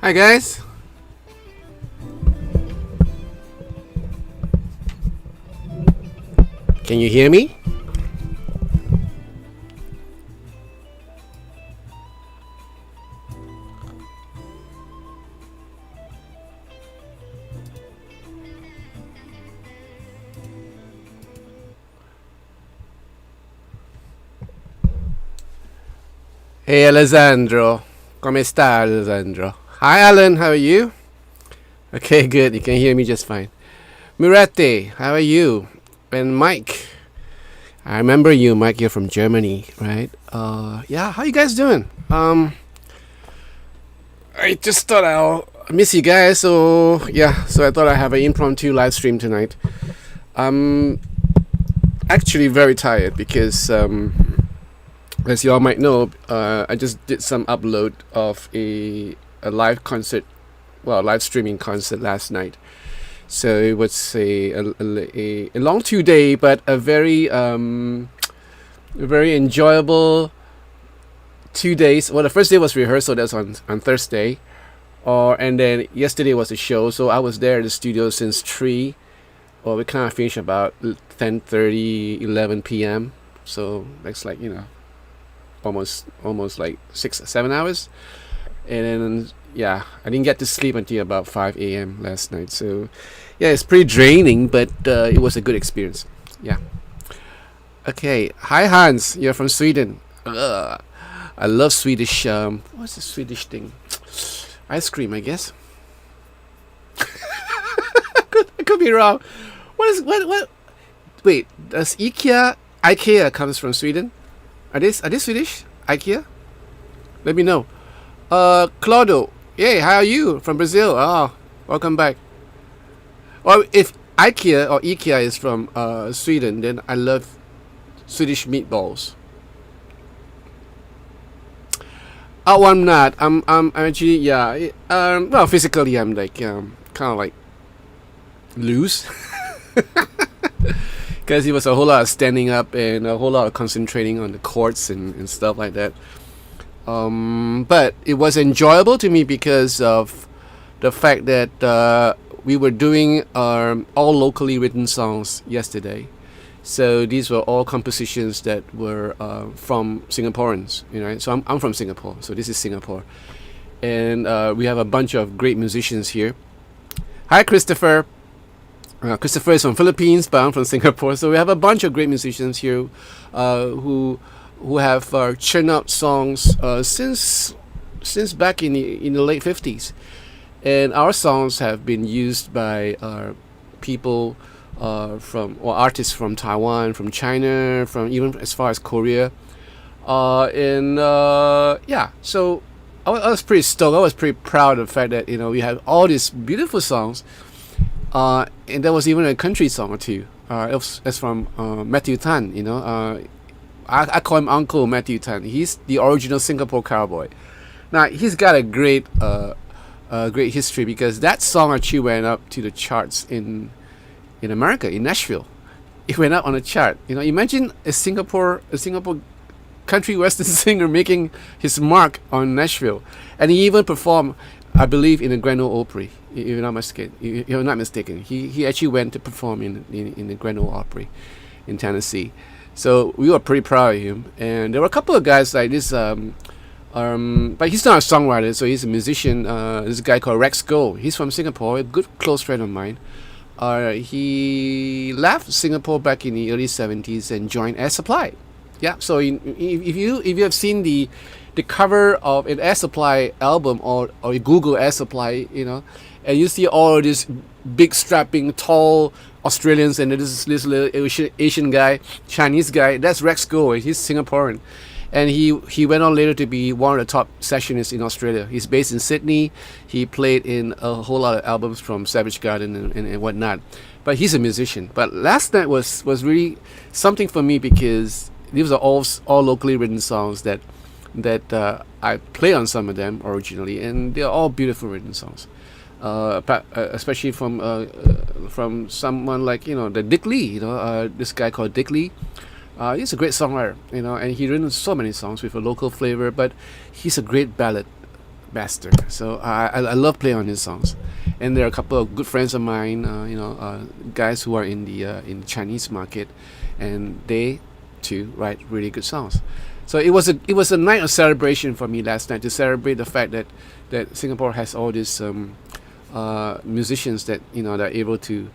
Hi guys. Can you hear me? Hey Alessandro. Come sta Alessandro? Hi Alan, how are you? Okay, good. You can hear me just fine. Mirette, how are you? And Mike. I remember you, Mike. You're from Germany, right? Yeah. How you guys doing? I just thought I'll miss you guys. So yeah. So I thought I'd have an impromptu live stream tonight. I'm actually very tired because, as you all might know, I just did some upload of a live concert, well, live streaming concert last night. So it was a long 2 day, but a very enjoyable 2 days. Well, the first day was rehearsal. That's on Thursday, and then yesterday was a show. So I was there in the studio since 3. Well, we kind of finished about 10:30, 11 p.m. So that's like almost like 6-7 hours, and then yeah, I didn't get to sleep until about 5 a.m. last night. So yeah, it's pretty draining, but it was a good experience. Yeah. Okay. Hi Hans, you're from Sweden. I love Swedish. What's the Swedish thing? Ice cream, I guess. I could be wrong. What? Wait, does IKEA comes from Sweden? Are they Swedish? IKEA? Let me know. Claudio. Hey, how are you? From Brazil. Oh, welcome back. Well, if IKEA is from Sweden, then I love Swedish meatballs. Oh, I'm not. I'm actually, yeah. Well, physically, I'm like kind of like loose. Because it was a whole lot of standing up and a whole lot of concentrating on the chords and stuff like that. But it was enjoyable to me because of the fact that we were doing all locally written songs yesterday. So these were all compositions that were from Singaporeans, So I'm from Singapore, so this is Singapore. And we have a bunch of great musicians here. Hi, Christopher. Christopher is from Philippines, but I'm from Singapore. So we have a bunch of great musicians here who have churned out songs since back in the late 50s. And our songs have been used by people artists from Taiwan, from China, from even as far as Korea. Yeah, so I was pretty stoked. I was pretty proud of the fact that we have all these beautiful songs. And there was even a country song or two. It's from Matthew Tan. I call him Uncle Matthew Tan. He's the original Singapore cowboy. Now he's got a great history because that song actually went up to the charts in America, in Nashville. It went up on a chart. Imagine a Singapore country western singer making his mark on Nashville, and he even performed, I believe, in the Grand Ole Opry. If you're not mistaken. He actually went to perform in the Grand Ole Opry in Tennessee. So we were pretty proud of him. And there were a couple of guys like this, but he's not a songwriter, so he's a musician. This guy called Rex Go. He's from Singapore, a good close friend of mine. He left Singapore back in the early 70s and joined Air Supply. Yeah. So if you have seen the cover of an Air Supply album or you Google Air Supply, and you see all of these big strapping tall Australians and this little Asian guy, Chinese guy, that's Rex Go. He's Singaporean, and he went on later to be one of the top sessionists in Australia. He's based in Sydney. He played in a whole lot of albums from Savage Garden and whatnot, but he's a musician. But last night was really something for me because these are all locally written songs that I played on some of them originally, and they're all beautiful written songs. Especially from someone like the Dick Lee, this guy called Dick Lee. He's a great songwriter, and he written so many songs with a local flavor. But he's a great ballad bastard. So I love playing on his songs, and there are a couple of good friends of mine, guys who are in the Chinese market, and they too write really good songs. So it was a night of celebration for me last night, to celebrate the fact that Singapore has all these musicians that that are able to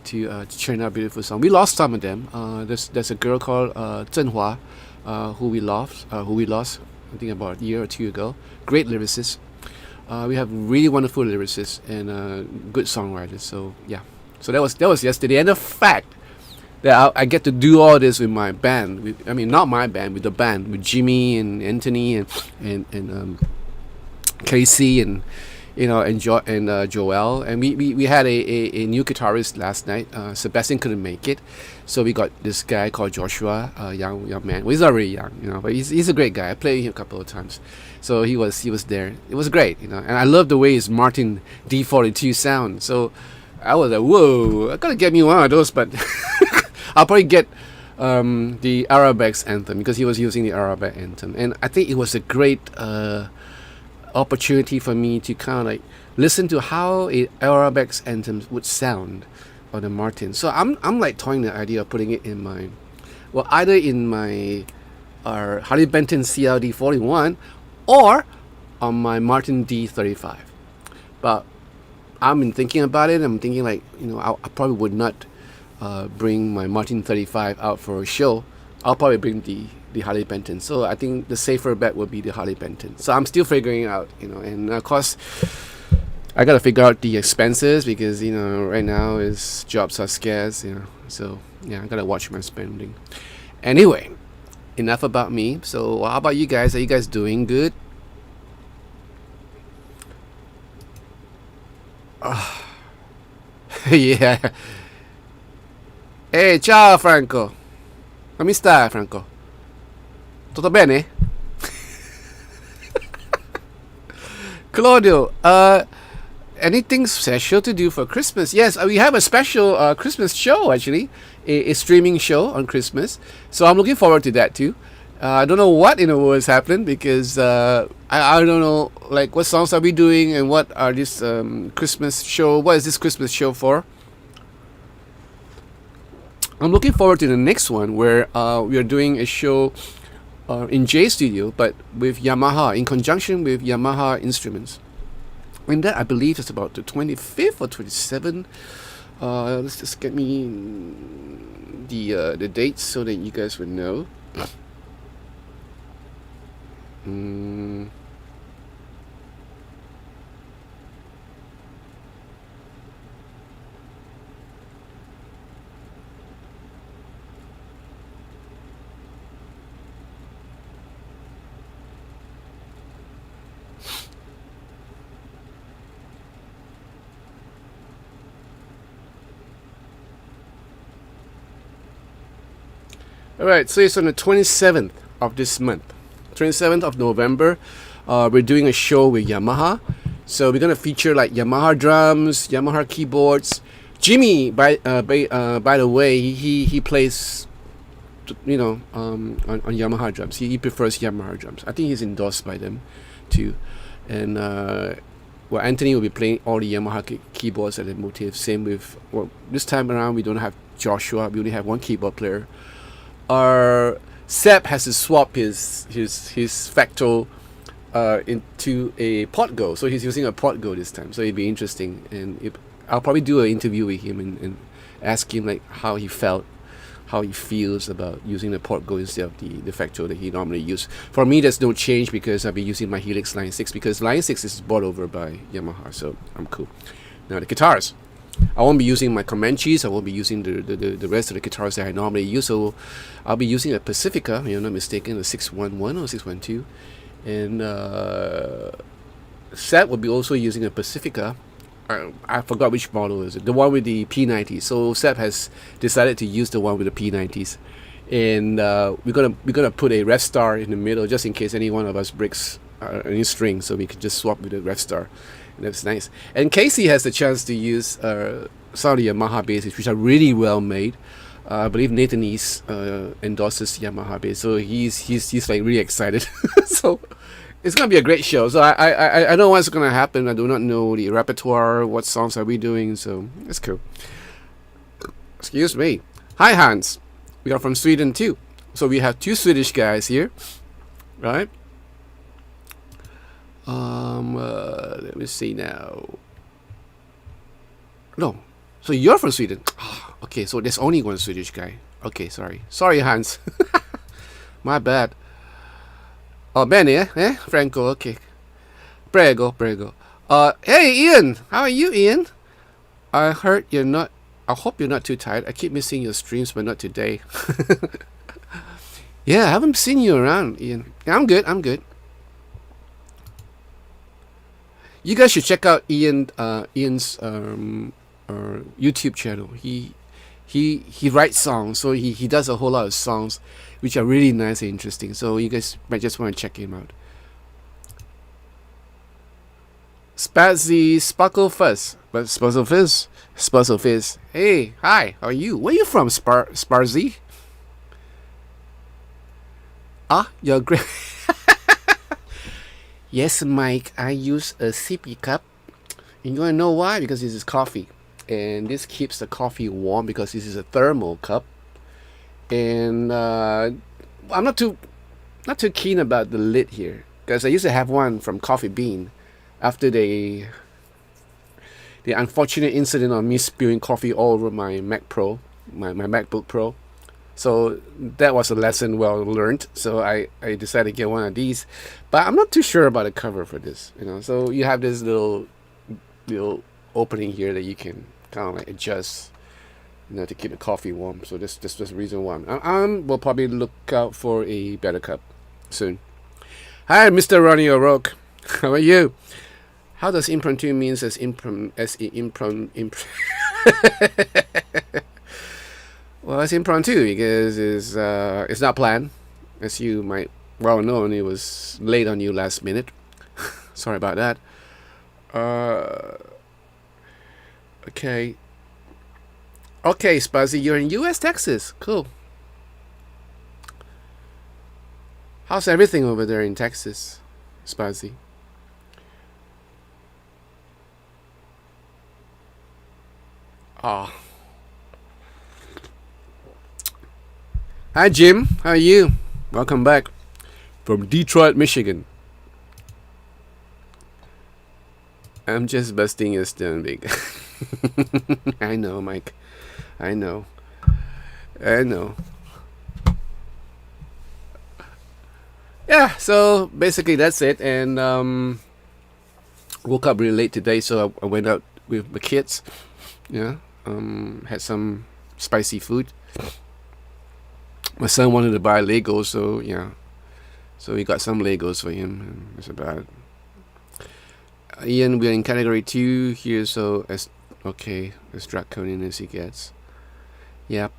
churn out beautiful songs. We lost some of them. There's a girl called Zhen Hua, who we lost. I think about a year or two ago. Great lyricist. We have really wonderful lyricists and good songwriters. So yeah. So that was yesterday. And the fact that I get to do all this with my band. Not my band, with the band, with Jimmy and Anthony and Casey and Joel, and we had a new guitarist last night. Sebastian couldn't make it, so we got this guy called Joshua, a young man. Well, he's not really young, but he's a great guy. I played him a couple of times, so he was there. It was great, and I love the way his Martin D42 sound. So I was like, whoa, I gotta get me one of those, but I'll probably get the Arabex anthem, because he was using the Arabex anthem, and I think it was a great opportunity for me to kind of like listen to how a Arabex anthem would sound on the Martin. So I'm like toying the idea of putting it in my, either in my Harley Bentons CLD 41 or on my Martin D35. But I've been thinking about it. I'm thinking like, I probably would not bring my Martin 35 out for a show. I'll probably bring the Harley Bentons. So I think the safer bet would be the Harley Bentons. So I'm still figuring out, and of course I gotta figure out the expenses, because right now jobs are scarce, so yeah, I gotta watch my spending. Anyway, enough about me. So how about you guys? Are you guys doing good? Yeah. Hey, ciao Franco. Come stai, Franco? Tutto bene? Claudio, anything special to do for Christmas? Yes, we have a special Christmas show, actually, a streaming show on Christmas. So I'm looking forward to that too. I don't know what in the world is happening, because I don't know, like, what songs are we doing, and what are this Christmas show? What is this Christmas show for? I'm looking forward to the next one, where we are doing a show in J Studio, but with Yamaha, in conjunction with Yamaha instruments. And that, I believe, is about the 25th or 27th. Let's just get me the dates so that you guys would know. Alright, so it's on the 27th of this month. 27th of November. We're doing a show with Yamaha. So we're going to feature like Yamaha drums, Yamaha keyboards. Jimmy, by the way, he plays, on Yamaha drums. He prefers Yamaha drums. I think he's endorsed by them too. And Anthony will be playing all the Yamaha keyboards and the motifs. Same with, this time around we don't have Joshua. We only have one keyboard player. Seb has to swap his Facto into a Podgo, so he's using a Podgo this time. So it'd be interesting, and I'll probably do an interview with him and ask him like how he feels about using the Podgo instead of the Facto that he normally uses. For me, there's no change, because I'll be using my Helix Line 6, because Line 6 is bought over by Yamaha, so I'm cool. Now the guitars. I won't be using my Comanches. I won't be using the rest of the guitars that I normally use. So I'll be using a Pacifica, if I'm not mistaken, a 611 or 612. And Seth will be also using a Pacifica. I forgot which model is it. The one with the P90s. So Seth has decided to use the one with the P90s. And we're gonna put a Rev Star in the middle, just in case any one of us breaks any string, so we can just swap with the Rev Star. That's nice. And Casey has the chance to use some of the Yamaha basses, which are really well made. I believe Nathan East endorses Yamaha bass, so he's like really excited. So it's gonna be a great show. So I know what's gonna happen. I do not know the repertoire, what songs are we doing, so it's cool. Excuse me. Hi Hans, we are from Sweden too. So we have two Swedish guys here, right? Let me see now. No, so you're from Sweden. Okay, so there's only one Swedish guy. Okay, sorry Hans. My bad. Oh, Benny, Franco, okay. Prego. Hey Ian, how are you, Ian? I hope you're not too tired. I keep missing your streams, but not today. Yeah, I haven't seen you around, Ian. I'm good. You guys should check out Ian's YouTube channel. He writes songs, so he does a whole lot of songs which are really nice and interesting. So you guys might just want to check him out. Spazzy Sparkle Fuzz. But Spuzzle Fizz. Hey, hi, how are you? Where are you from, Sparzy? You're great. Yes, Mike, I use a sippy cup. And you wanna know why? Because this is coffee. And this keeps the coffee warm because this is a thermal cup. And I'm not too keen about the lid here, because I used to have one from Coffee Bean after the unfortunate incident of me spilling coffee all over my Mac Pro, my MacBook Pro. So that was a lesson well learned. So I decided to get one of these, but I'm not too sure about the cover for this. So you have this little opening here that you can kind of like adjust, to keep the coffee warm. So this was the reason why we'll probably look out for a better cup soon. Hi, Mr. Ronnie O'Rourke. How are you? How does impromptu means as Well, it's impromptu because it's not planned, as you might well know, and it was late on you last minute. Sorry about that. Okay, Spuzzy, you're in U.S. Texas. Cool. How's everything over there in Texas, Spuzzy? Hi Jim, how are you? Welcome back from Detroit, Michigan. I'm just busting your stone big. I know, Mike. I know. Yeah, so basically that's it. And woke up really late today, so I went out with my kids. Yeah, had some spicy food. My son wanted to buy Legos, so yeah. So we got some Legos for him, and that's about it. Ian, we're in category 2 here, so as draconian as he gets. Yep.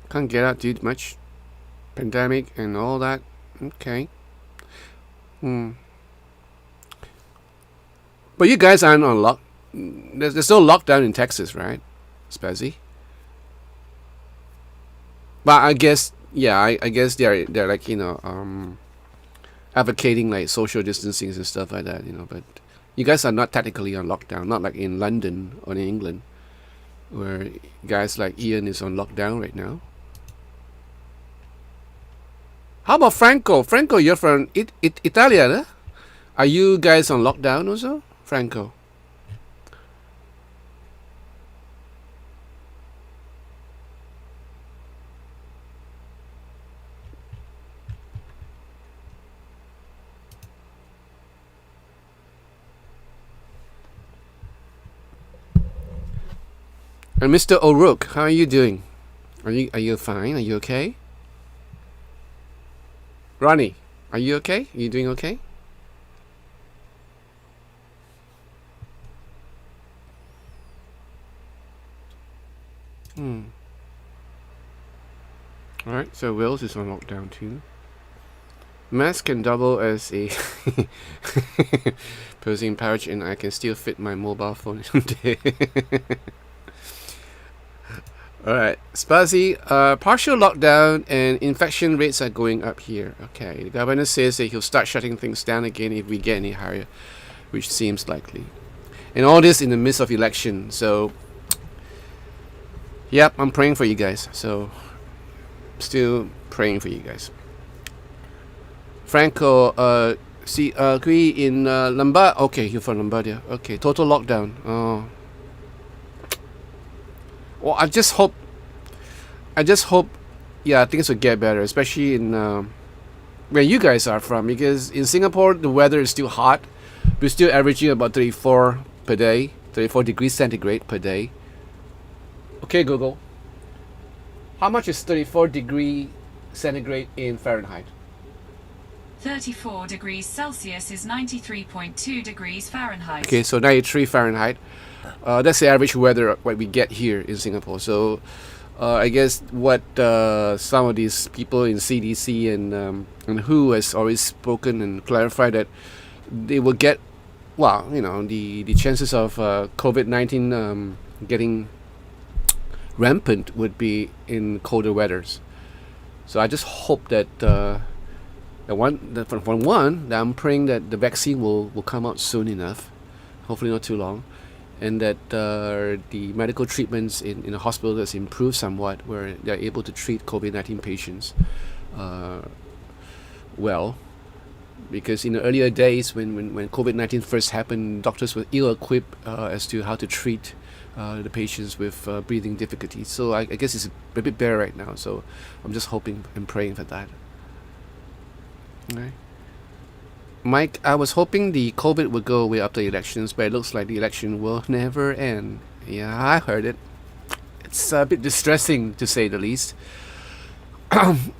Can't get out too much. Pandemic and all that. Okay. But you guys aren't on lock. There's no lockdown in Texas, right, Spazzy? But I guess, yeah, I guess they're like, advocating like social distancing and stuff like that, but you guys are not technically on lockdown, not like in London or in England, where guys like Ian is on lockdown right now. How about Franco? Franco, you're from Italia, huh? Are you guys on lockdown also, Franco? And Mr. O'Rourke, how are you doing? Are you fine? Are you okay? Ronnie, are you okay? Are you doing okay? Alright, so Wills is on lockdown too. Mask can double as a posing pouch, and I can still fit my mobile phone in there. All right, Spazzy. Partial lockdown and infection rates are going up here. Okay, the governor says that he'll start shutting things down again if we get any higher, which seems likely. And all this in the midst of election. So, yep, I'm praying for you guys. So, still praying for you guys. Franco, Kui in Lombard. Okay, you're from Lombardia. Okay, total lockdown. Oh. Well, I just hope, yeah, things will get better, especially in where you guys are from. Because in Singapore, the weather is still hot. We're still averaging about 34 per day, 34 degrees centigrade per day. Okay, Google. How much is 34 degree centigrade in Fahrenheit? 34 degrees Celsius is 93.2 degrees Fahrenheit. Okay, so 93 Fahrenheit. That's the average weather what we get here in Singapore. So I guess what some of these people in CDC and WHO has always spoken and clarified that they will get, well, you know, the chances of COVID-19 getting rampant would be in colder weathers. So I just hope that that I'm praying that the vaccine will come out soon enough, hopefully not too long, and that the medical treatments in the hospitals improve somewhat, where they're able to treat COVID-19 patients well. Because in the earlier days, when COVID-19 first happened, doctors were ill-equipped as to how to treat the patients with breathing difficulties. So I guess it's a bit better right now. So I'm just hoping and praying for that. Okay. Mike, I was hoping the COVID would go away after elections, but it looks like the election will never end. Yeah, I heard it. It's a bit distressing, to say the least.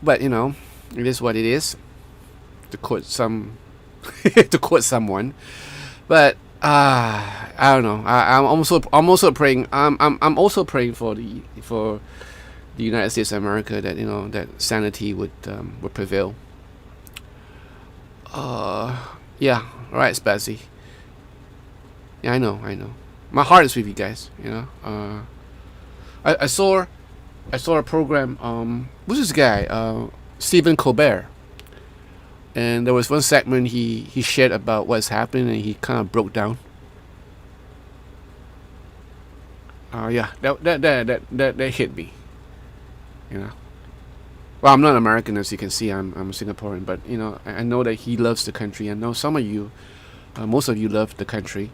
But, you know, it is what it is. To quote someone. But I don't know. I'm also praying. I'm also praying for the United States of America, that, you know, that sanity would prevail. Yeah, alright, Spazzy. Yeah, I know. My heart is with you guys, you know. I saw a program, who's this guy? Stephen Colbert. And there was one segment he shared about what's happening, and he kind of broke down. Yeah, that hit me, you know. Well, I'm not American, as you can see. I'm Singaporean, but, you know, I know that he loves the country. I know some of you, most of you love the country,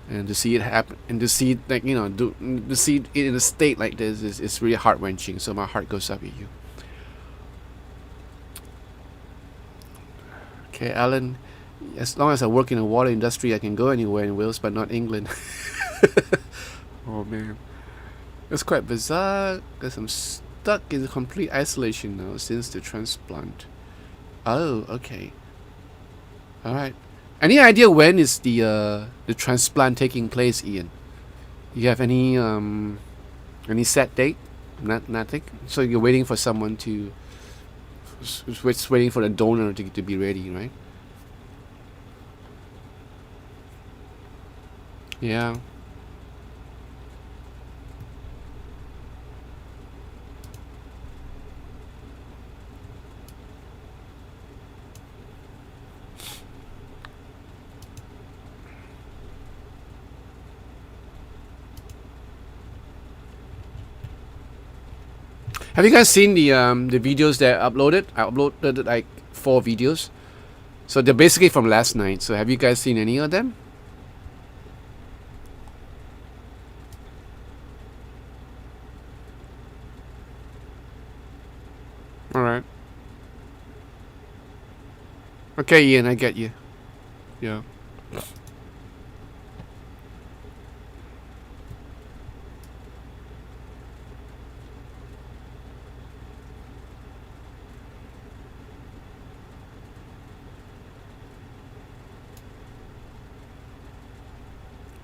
and to see it happen, and to see, like, you know, to see it in a state like this is really heart wrenching. So my heart goes up with you. Okay, Alan. As long as I work in the water industry, I can go anywhere in Wales, but not England. Oh man, it's quite bizarre because I'm stuck in complete isolation now since the transplant. Oh, okay. All right. Any idea when is the transplant taking place, Ian? You have any set date? Nothing. So you're waiting for someone to, waiting for the donor to be ready, right? Yeah. Have you guys seen the videos that I uploaded? I uploaded like 4 videos. So they're basically from last night. So have you guys seen any of them? Alright. Okay, Ian, I get you. Yeah.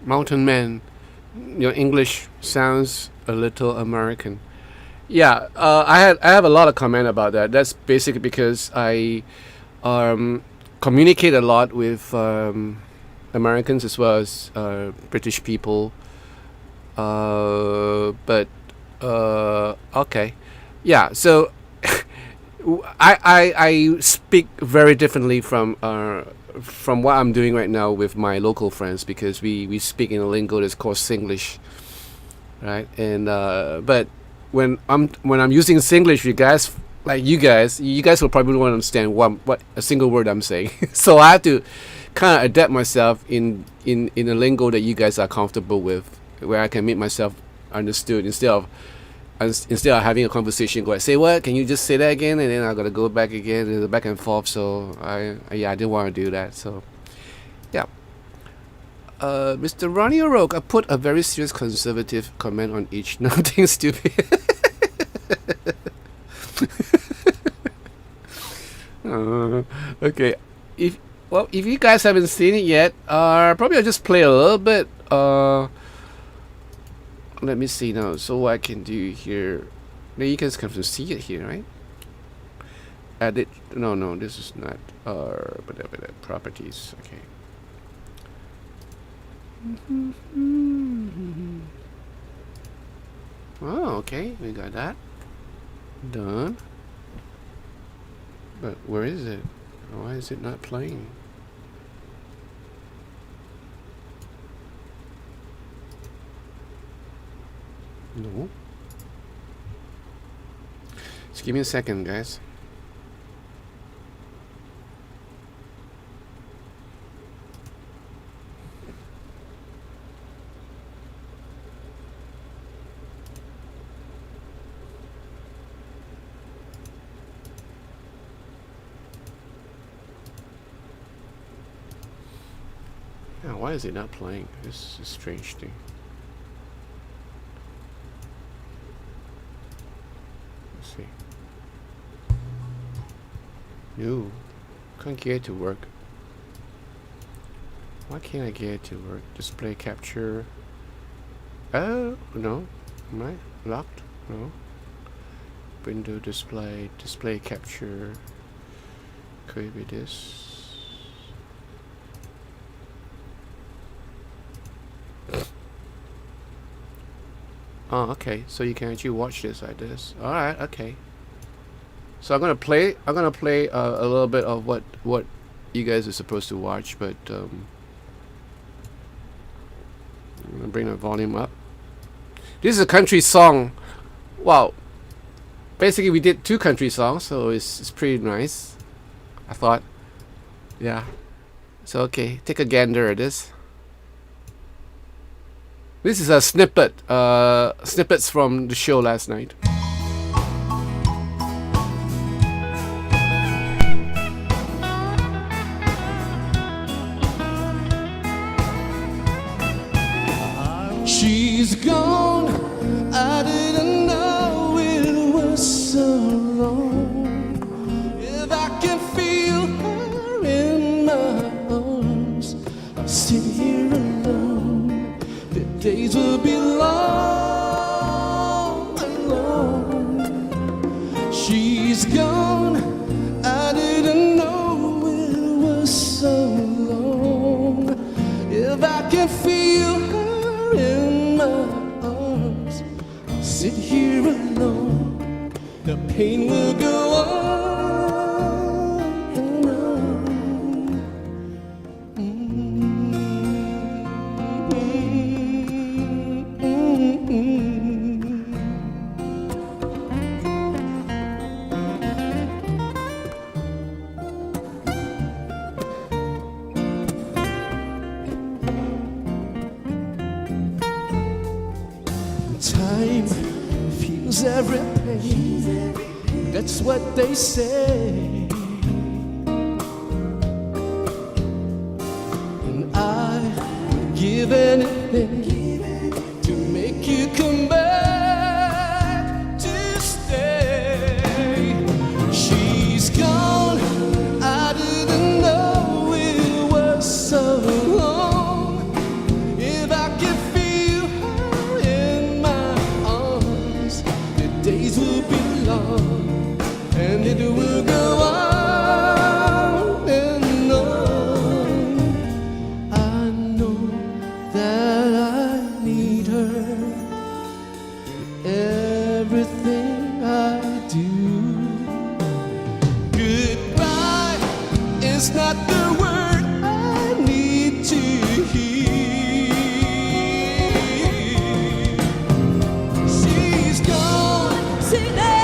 Mountain Man, your English sounds a little American. Yeah, I have a lot of comment about that. That's basically because I communicate a lot with Americans as well as British people. But Okay. Yeah. So I speak very differently from what I'm doing right now with my local friends because we speak in a lingo that's called Singlish, right? And but when I'm using Singlish, you guys will probably won't understand what a single word I'm saying. So I have to kind of adapt myself in a lingo that you guys are comfortable with, where I can make myself understood instead of having a conversation go, say what, can you just say that again, and then I gotta go back again and back and forth. So I didn't want to do that. So yeah. Mr. Ronnie O'Rourke, I put a very serious conservative comment on each. Nothing stupid. Okay. If you guys haven't seen it yet, probably I'll just play a little bit. Let me see now. So what I can do here. Now you guys can see it here, right? Edit. No, this is not. Properties. Okay. Oh, okay. We got that done. But where is it? Why is it not playing? No. Just give me a second, guys. Yeah, why is it not playing? This is a strange thing. Let's see. No, can't get it to work. Why can't I get it to work? Display capture. Oh, no. Am I locked? No. Window display capture. Could it be this? Oh, okay. So you can actually watch this like this. All right. Okay. So I'm gonna play a little bit of what you guys are supposed to watch, but I'm gonna bring the volume up. This is a country song. Wow. Basically, we did 2 country songs, so it's pretty nice. I thought. Yeah. So okay, take a gander at this. This is a snippets from the show last night. She's gone. I didn't know it was so long. If I can feel her in my arms, I'll sit here alone. The days will be long and long. She's gone. I didn't know it was so long. If I can feel her in my arms, I'll sit here alone. The pain will go on and on. Time feels every pain, that's what they say. And I give anything to make you come back to stay. She's gone. I didn't know it was so long. If I could feel her in my arms, the days will be long and it will go on. is not the word I need to hear. She's gone today.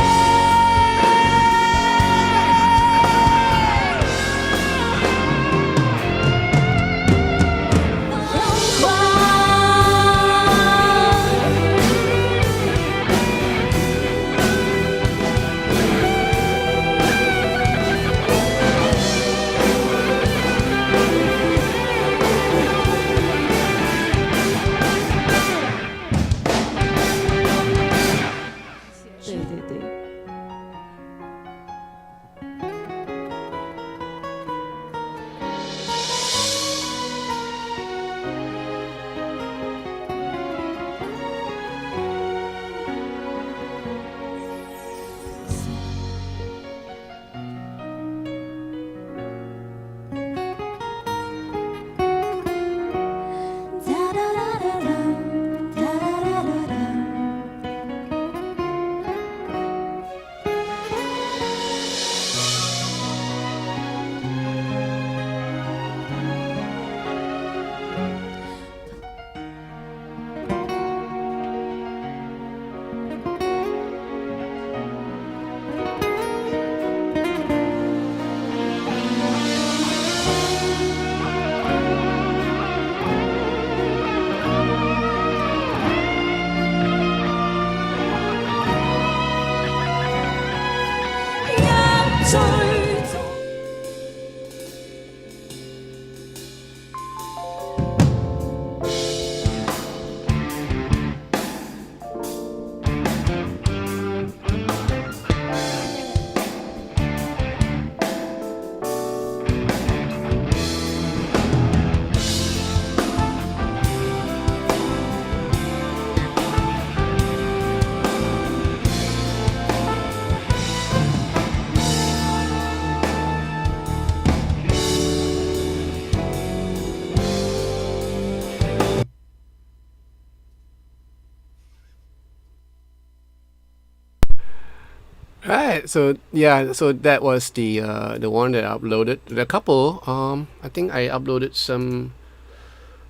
Right, so yeah, so that was the one that I uploaded. The couple, I think I uploaded some,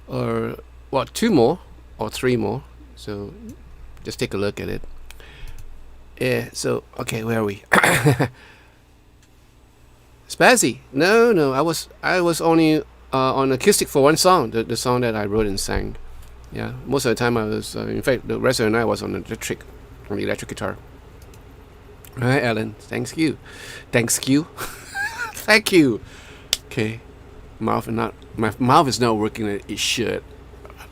or what, 2 more or 3 more. So just take a look at it. Yeah. So okay, where are we? Spazzy. No, I was only on acoustic for one song, the song that I wrote and sang. Yeah, most of the time I was, in fact, the rest of the night I was on the electric guitar. Right, Alan. Thanks you. Thank you. Okay. My mouth is not working like it should.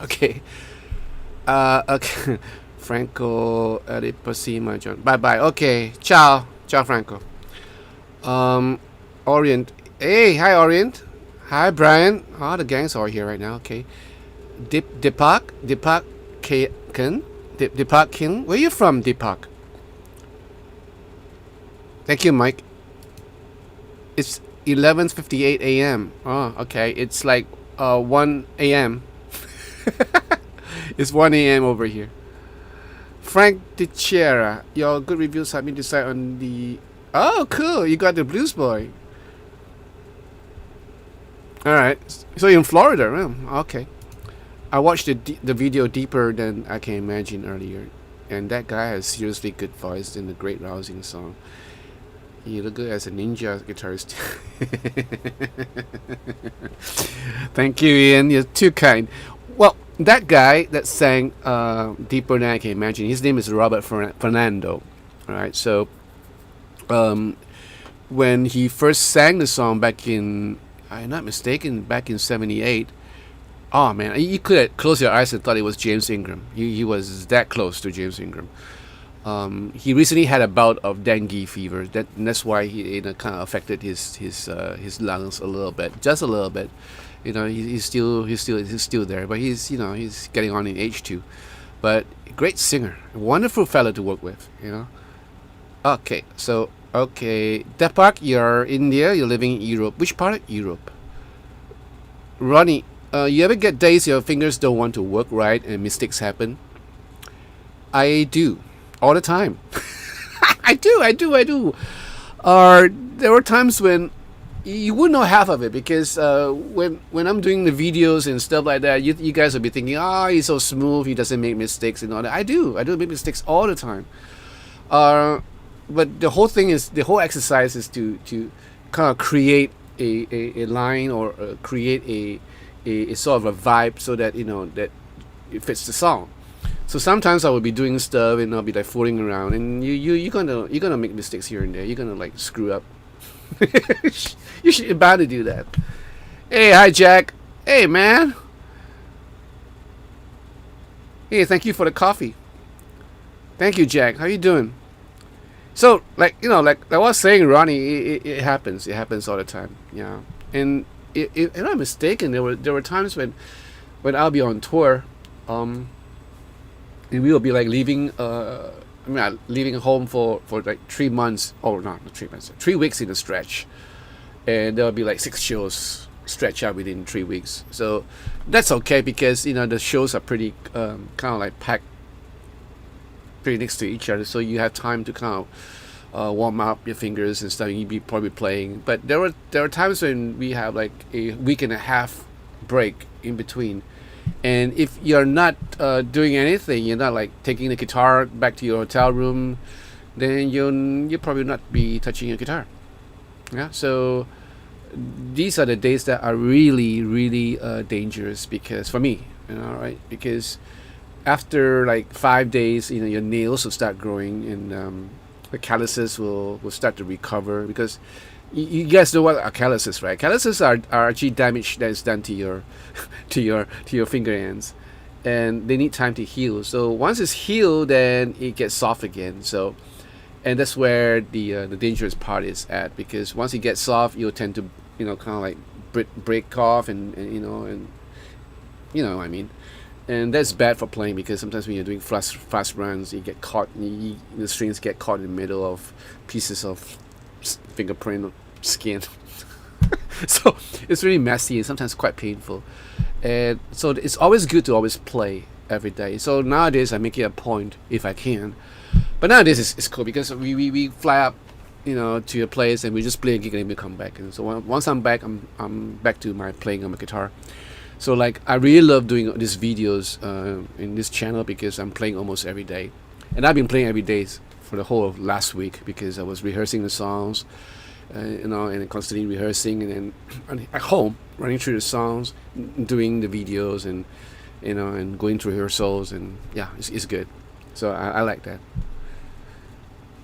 Okay. Okay. Franco, Adipasima, John. Bye. Okay. Ciao, Franco. Orient. Hey, hi Orient. Hi Brian. Oh, the gang's all here right now. Okay. Deepak Kin. Where you from, Deepak? Thank you, Mike. It's 11:58 a.m. Oh, okay. It's like 1 a.m. It's 1 a.m. over here. Frank Teixeira, your good reviews helped me decide on the... Oh, cool. You got the Blues Boy. Alright. So you're in Florida. Okay. I watched the video deeper than I can imagine earlier. And that guy has seriously good voice and a great rousing song. You look good as a ninja guitarist. Thank you, Ian. You're too kind. Well, that guy that sang Deeper Than I Can Imagine, his name is Robert Fernando. Alright, so when he first sang the song back in, I'm not mistaken, back in 78, oh man, you could have closed your eyes and thought it was James Ingram. He was that close to James Ingram. He recently had a bout of dengue fever. That's why he kind of affected his lungs a little bit, just a little bit. He's still there, but he's getting on in age too. But great singer, wonderful fella to work with. Okay, so Deepak, you're India. You're living in Europe. Which part of Europe? Ronnie, you ever get days your fingers don't want to work right and mistakes happen? I do. All the time. I do. There were times when you wouldn't know half of it because when I'm doing the videos and stuff like that, you guys will be thinking, he's so smooth, he doesn't make mistakes and all that. I do make mistakes all the time. But the whole exercise is to kind of create a line or create a sort of a vibe so that that it fits the song. So sometimes I will be doing stuff and I'll be like fooling around, and you're gonna make mistakes here and there. You're gonna like screw up. You're bound to do that. Hey, hi Jack. Hey man. Hey, thank you for the coffee. Thank you, Jack. How you doing? So like like I was saying, Ronnie, it happens. It happens all the time. Yeah. And if I'm not mistaken, there were times when I'll be on tour, and we will be like leaving leaving home for like 3 months. Oh, not 3 months. 3 weeks in a stretch, and there'll be like 6 shows stretch out within 3 weeks. So that's okay because the shows are pretty kind of like packed pretty next to each other, so you have time to kind of warm up your fingers and stuff. You'd be probably playing, but there were times when we have like a week and a half break in between. And if you're not doing anything, you're not like taking the guitar back to your hotel room, then you'll probably not be touching your guitar. Yeah. So these are the days that are really, really dangerous because for me, right? Because after like 5 days, your nails will start growing and the calluses will start to recover because you guys know what are calluses, right? Calluses are actually damage that is done to your to your finger ends, and they need time to heal. So once it's healed, then it gets soft again. So, and that's where the dangerous part is at, because once it gets soft, you'll tend to kind of like break off and what I mean. And that's bad for playing because sometimes when you're doing fast runs, you get caught. The strings get caught in the middle of pieces of fingerprint skin. So it's really messy and sometimes quite painful. And so it's always good to always play every day. So nowadays I make it a point if I can. But nowadays it's cool because we fly up, to your place and we just play a gig and then we come back. And so once I'm back, I'm back to my playing on my guitar. So like I really love doing these videos in this channel because I'm playing almost every day, and I've been playing every day for the whole of last week because I was rehearsing the songs, and constantly rehearsing, and then at home running through the songs, doing the videos, and and going through rehearsals, and yeah, it's good. So I like that.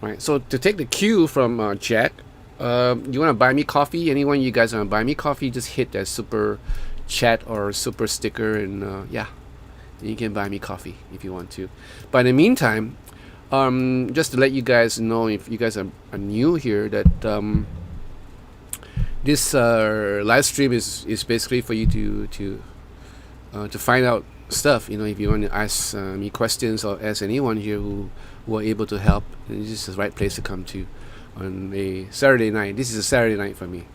Right. So to take the cue from Jack, you want to buy me coffee? Anyone you guys want to buy me coffee? Just hit that super chat or super sticker, and you can buy me coffee if you want to. But in the meantime, just to let you guys know, if you guys are new here, that this live stream is basically for you to find out stuff. If you want to ask me questions or ask anyone here who are able to help, this is the right place to come to on a Saturday night. This is a Saturday night for me.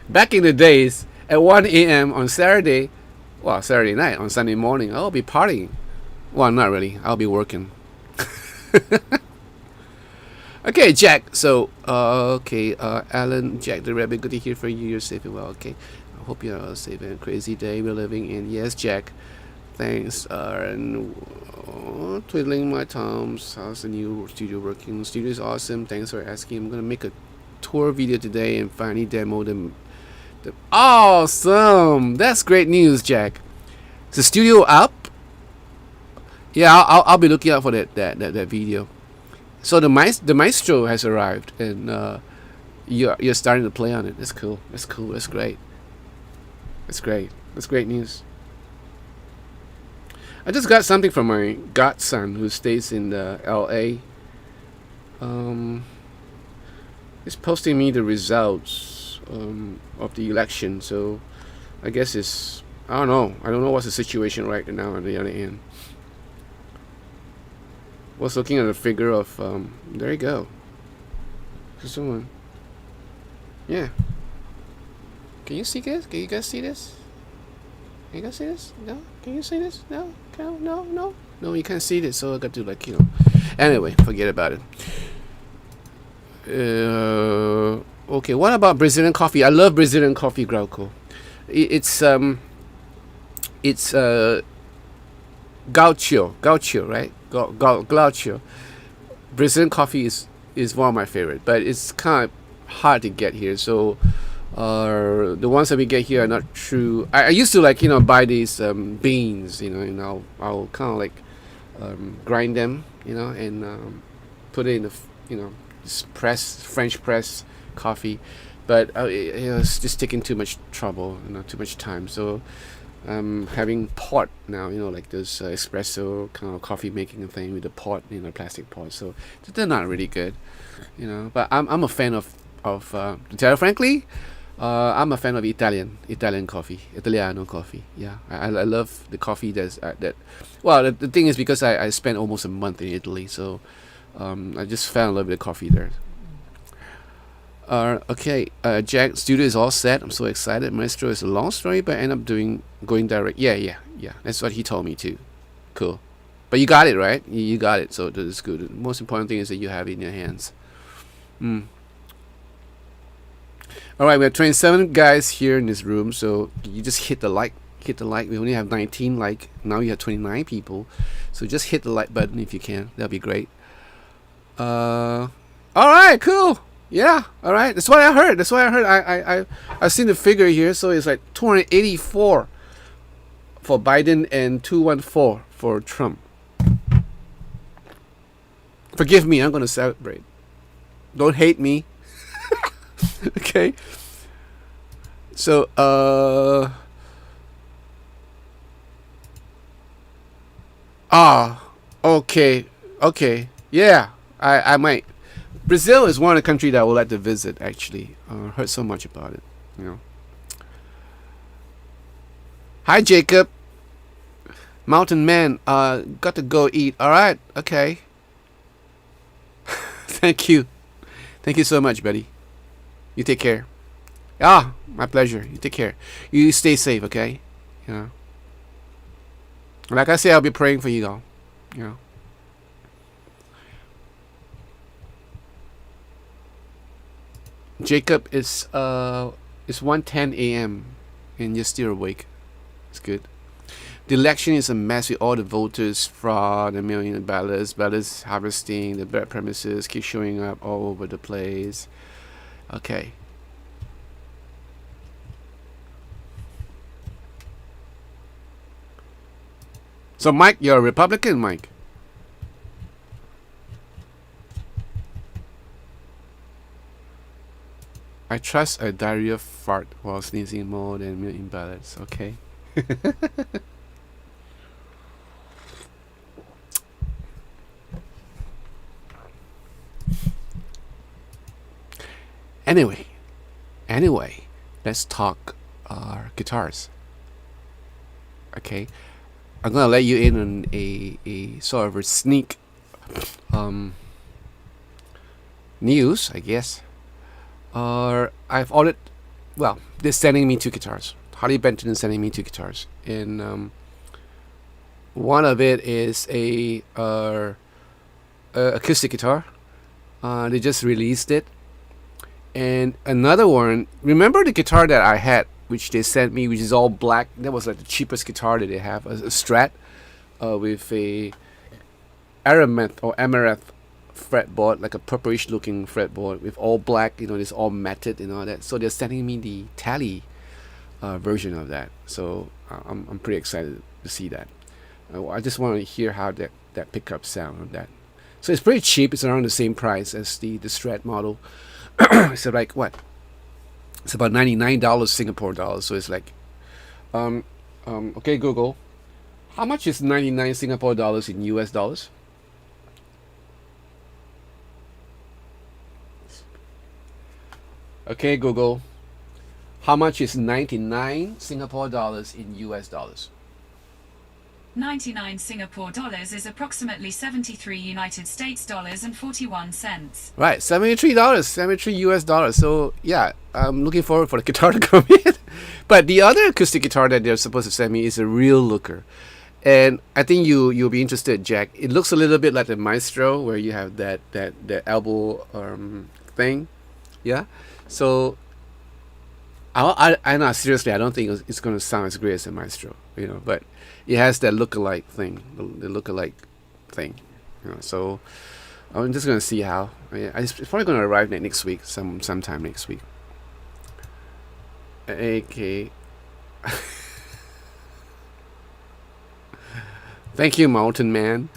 Back in the days, at 1 a.m. on Saturday night, on Sunday morning, I'll be partying. Well, not really. I'll be working. Okay, Jack. So, Alan, Jack the Rabbit, good to hear from you. You're safe and well. Okay. I hope you're safe and crazy day we're living in. Yes, Jack. Thanks. And twiddling my thumbs. How's the new studio working? Studio is awesome. Thanks for asking. I'm going to make a tour video today and finally demo them. Awesome! That's great news, Jack. Is the studio up? Yeah, I'll be looking out for that video. So the maestro has arrived, and you're starting to play on it. That's cool. That's great. That's great news. I just got something from my godson who stays in L.A. He's posting me the results of the election, so I guess I don't know what's the situation right now on the other end. Was looking at a figure of there you go. Someone. Yeah. Can you see this? Can you guys see this? Can you guys see this? No? Can you see this? No? No, you can't see this, so I got to Anyway, forget about it. Okay, what about Brazilian coffee? I love Brazilian coffee, Grauco. It's gaucho, right? Gaucho. Brazilian coffee is one of my favorite, but it's kind of hard to get here. So the ones that we get here are not true. I used to like buy these beans, and I'll kind of like grind them, and put it in the just French press coffee, but it's just taking too much trouble, too much time. So having pot now, like those espresso kind of coffee making thing with the pot, plastic pot. So they're not really good, But I'm a fan of to tell you frankly, I'm a fan of Italian coffee, Italiano coffee. Yeah, I love the coffee that. Well, the thing is because I spent almost a month in Italy, so I just fell in love with the coffee there. Okay, Jack, studio is all set. I'm so excited. Maestro is a long story, but I end up going direct. Yeah. That's what he told me too. Cool. But you got it, right? You got it, so that's good. The most important thing is that you have it in your hands. All right, we have 27 guys here in this room, so you just hit the like. We only have 19 like. Now you have 29 people, so just hit the like button if you can. That'd be great. All right, cool. Yeah, all right. That's what I heard. I've seen the figure here, so it's like 284 for Biden and 214 for Trump. Forgive me, I'm gonna celebrate. Don't hate me. Okay. So okay. Yeah, I might. Brazil is one of the countries that I would like to visit, actually. Heard so much about it, Hi, Jacob. Mountain Man, got to go eat. All right, okay. Thank you so much, buddy. You take care. My pleasure. You take care. You stay safe, okay? Like I say, I'll be praying for you all. Jacob, it's 1:10 a.m. and you're still awake. It's good. The election is a mess with all the voters fraud, a million ballots harvesting, the bad premises keep showing up all over the place. Okay. So Mike, you're a Republican, Mike? I trust a diarrhea fart while sneezing more than a million ballots. Okay. Anyway, let's talk guitars. Okay, I'm gonna let you in on a sort of a sneak news, I guess. I've ordered. Well, they're sending me 2 guitars. Harley Bentons is sending me 2 guitars, and one of it is a acoustic guitar. They just released it. And another one, remember the guitar that I had, which they sent me, which is all black? That was like the cheapest guitar that they have, a Strat with a Amaranth fretboard, like a purplish looking fretboard with all black, it's all matted and all that. So they're sending me the Tally version of that. So I'm pretty excited to see that. I just want to hear how that pickup sound on that. So it's pretty cheap. It's around the same price as the Strat model. So like what? It's about $99 Singapore dollars. So it's like, okay, Google, how much is 99 Singapore dollars in US dollars? Okay, Google, how much is 99 Singapore dollars in US dollars? 99 Singapore dollars is approximately 73 United States dollars and 41 cents. Right, $73, 73 US dollars. So yeah, I'm looking forward for the guitar to come in. But the other acoustic guitar that they're supposed to send me is a real looker, and I think you'll be interested, Jack. It looks a little bit like the Maestro, where you have that elbow thing, yeah. So I know, seriously, I don't think it's going to sound as great as a Maestro, but it has that look-alike thing, the look-alike thing, So I'm just going to see how. It's probably going to arrive next week, sometime next week. Okay. Thank you, Mountain Man.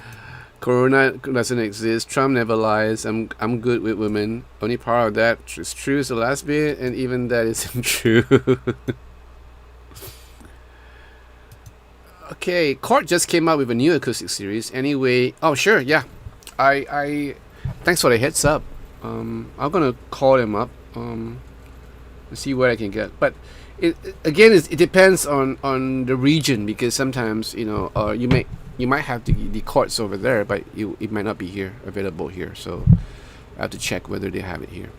Corona doesn't exist. Trump never lies. I'm good with women. Only part of that is true is the last bit, and even that isn't true. Okay, Court just came out with a new acoustic series. Anyway, oh sure, yeah. I thanks for the heads up. I'm gonna call them up. See what I can get. But it depends on the region, because sometimes you might have the chords over there, but it might not be available here. So I have to check whether they have it here.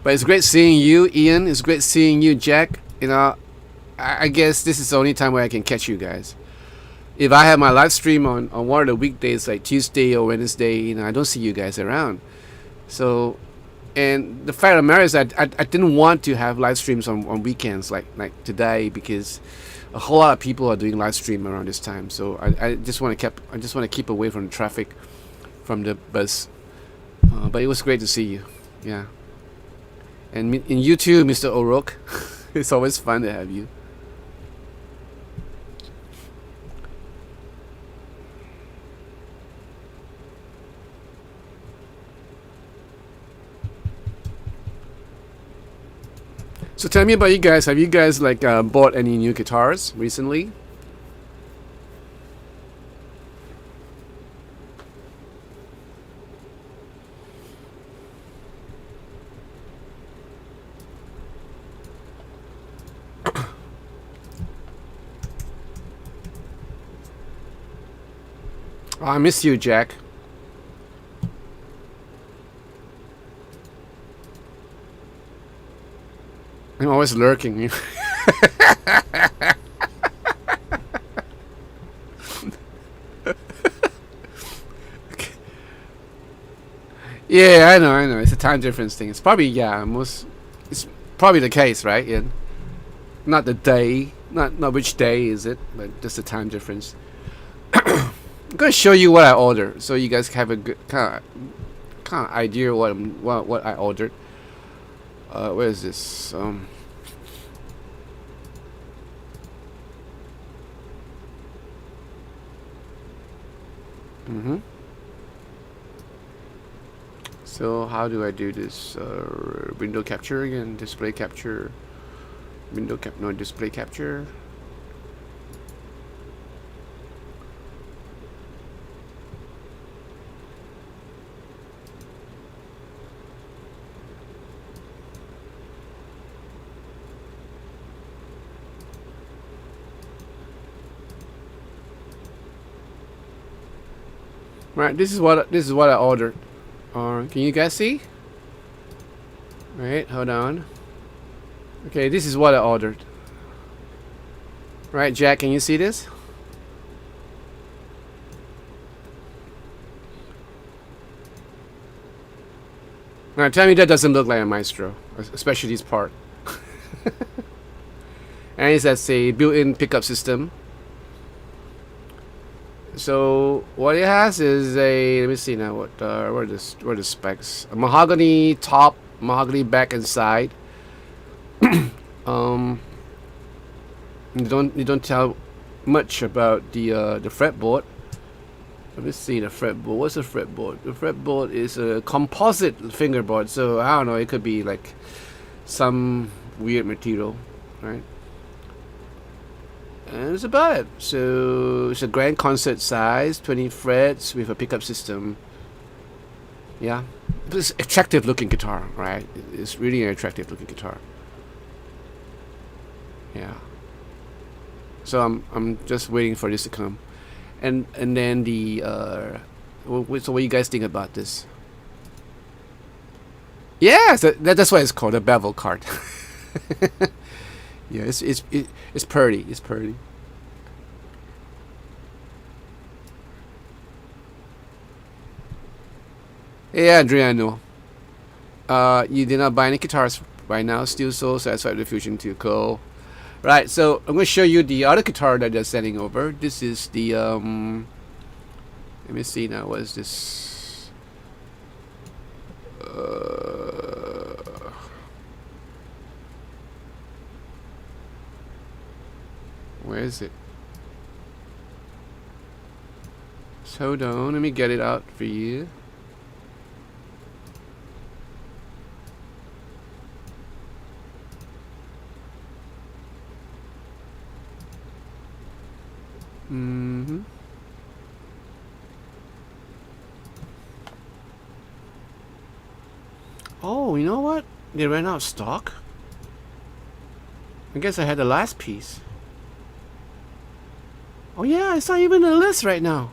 But it's great seeing you, Ian. It's great seeing you, Jack. I guess this is the only time where I can catch you guys. If I have my live stream on one of the weekdays, like Tuesday or Wednesday, I don't see you guys around. So, and the fact of the matter is that I didn't want to have live streams on weekends like today, because a whole lot of people are doing live stream around this time. So I just want to keep away from the traffic, from the bus. But it was great to see you. Yeah. And you too, Mr. O'Rourke. It's always fun to have you. So tell me about you guys. Have you guys bought any new guitars recently? Oh, I miss you, Jack. I'm always lurking. Okay. Yeah, I know. It's a time difference thing. It's probably it's probably the case, right, Ian? Not the day, not which day is it, but just the time difference. I'm gonna show you what I ordered, so you guys have a good kind of idea what I ordered. Where is this? So how do I do this? Window capture again, display capture, display capture. Right, this is what I ordered. Can you guys see? Right, hold on. Okay, this is what I ordered. Right, Jack, can you see this? Now tell me that doesn't look like a Maestro, especially this part. And it's a built-in pickup system. So what it has is let me see now, what are the specs? A mahogany top, mahogany back and side. You don't tell much about the fretboard. Let me see the fretboard. What's the fretboard? The fretboard is a composite fingerboard, so I don't know, it could be like some weird material, right? And that's about it. So it's a grand concert size, 20 frets with a pickup system. Yeah, it's an attractive looking guitar, right? It's really an attractive looking guitar. Yeah. So I'm just waiting for this to come, and then the so what do you guys think about this? Yeah, so that's why it's called a bevel cart. Yeah, it's pretty. It's pretty. Yeah, Adriano. You did not buy any guitars right now. Still so satisfied with the Fusion 2. Cool. Right, so I'm going to show you the other guitar that they're sending over. This is the let me see now. What is this? Where is it? So hold on, let me get it out for you. Oh, you know what? They ran out of stock. I guess I had the last piece. Oh yeah, it's not even on the list right now.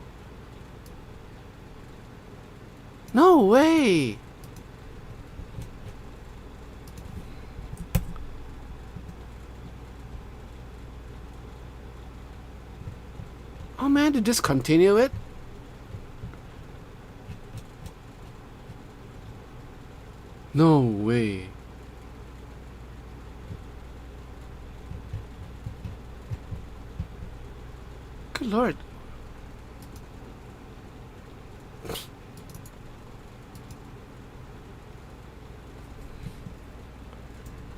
No way. Oh man, to discontinue it? No way. Good lord.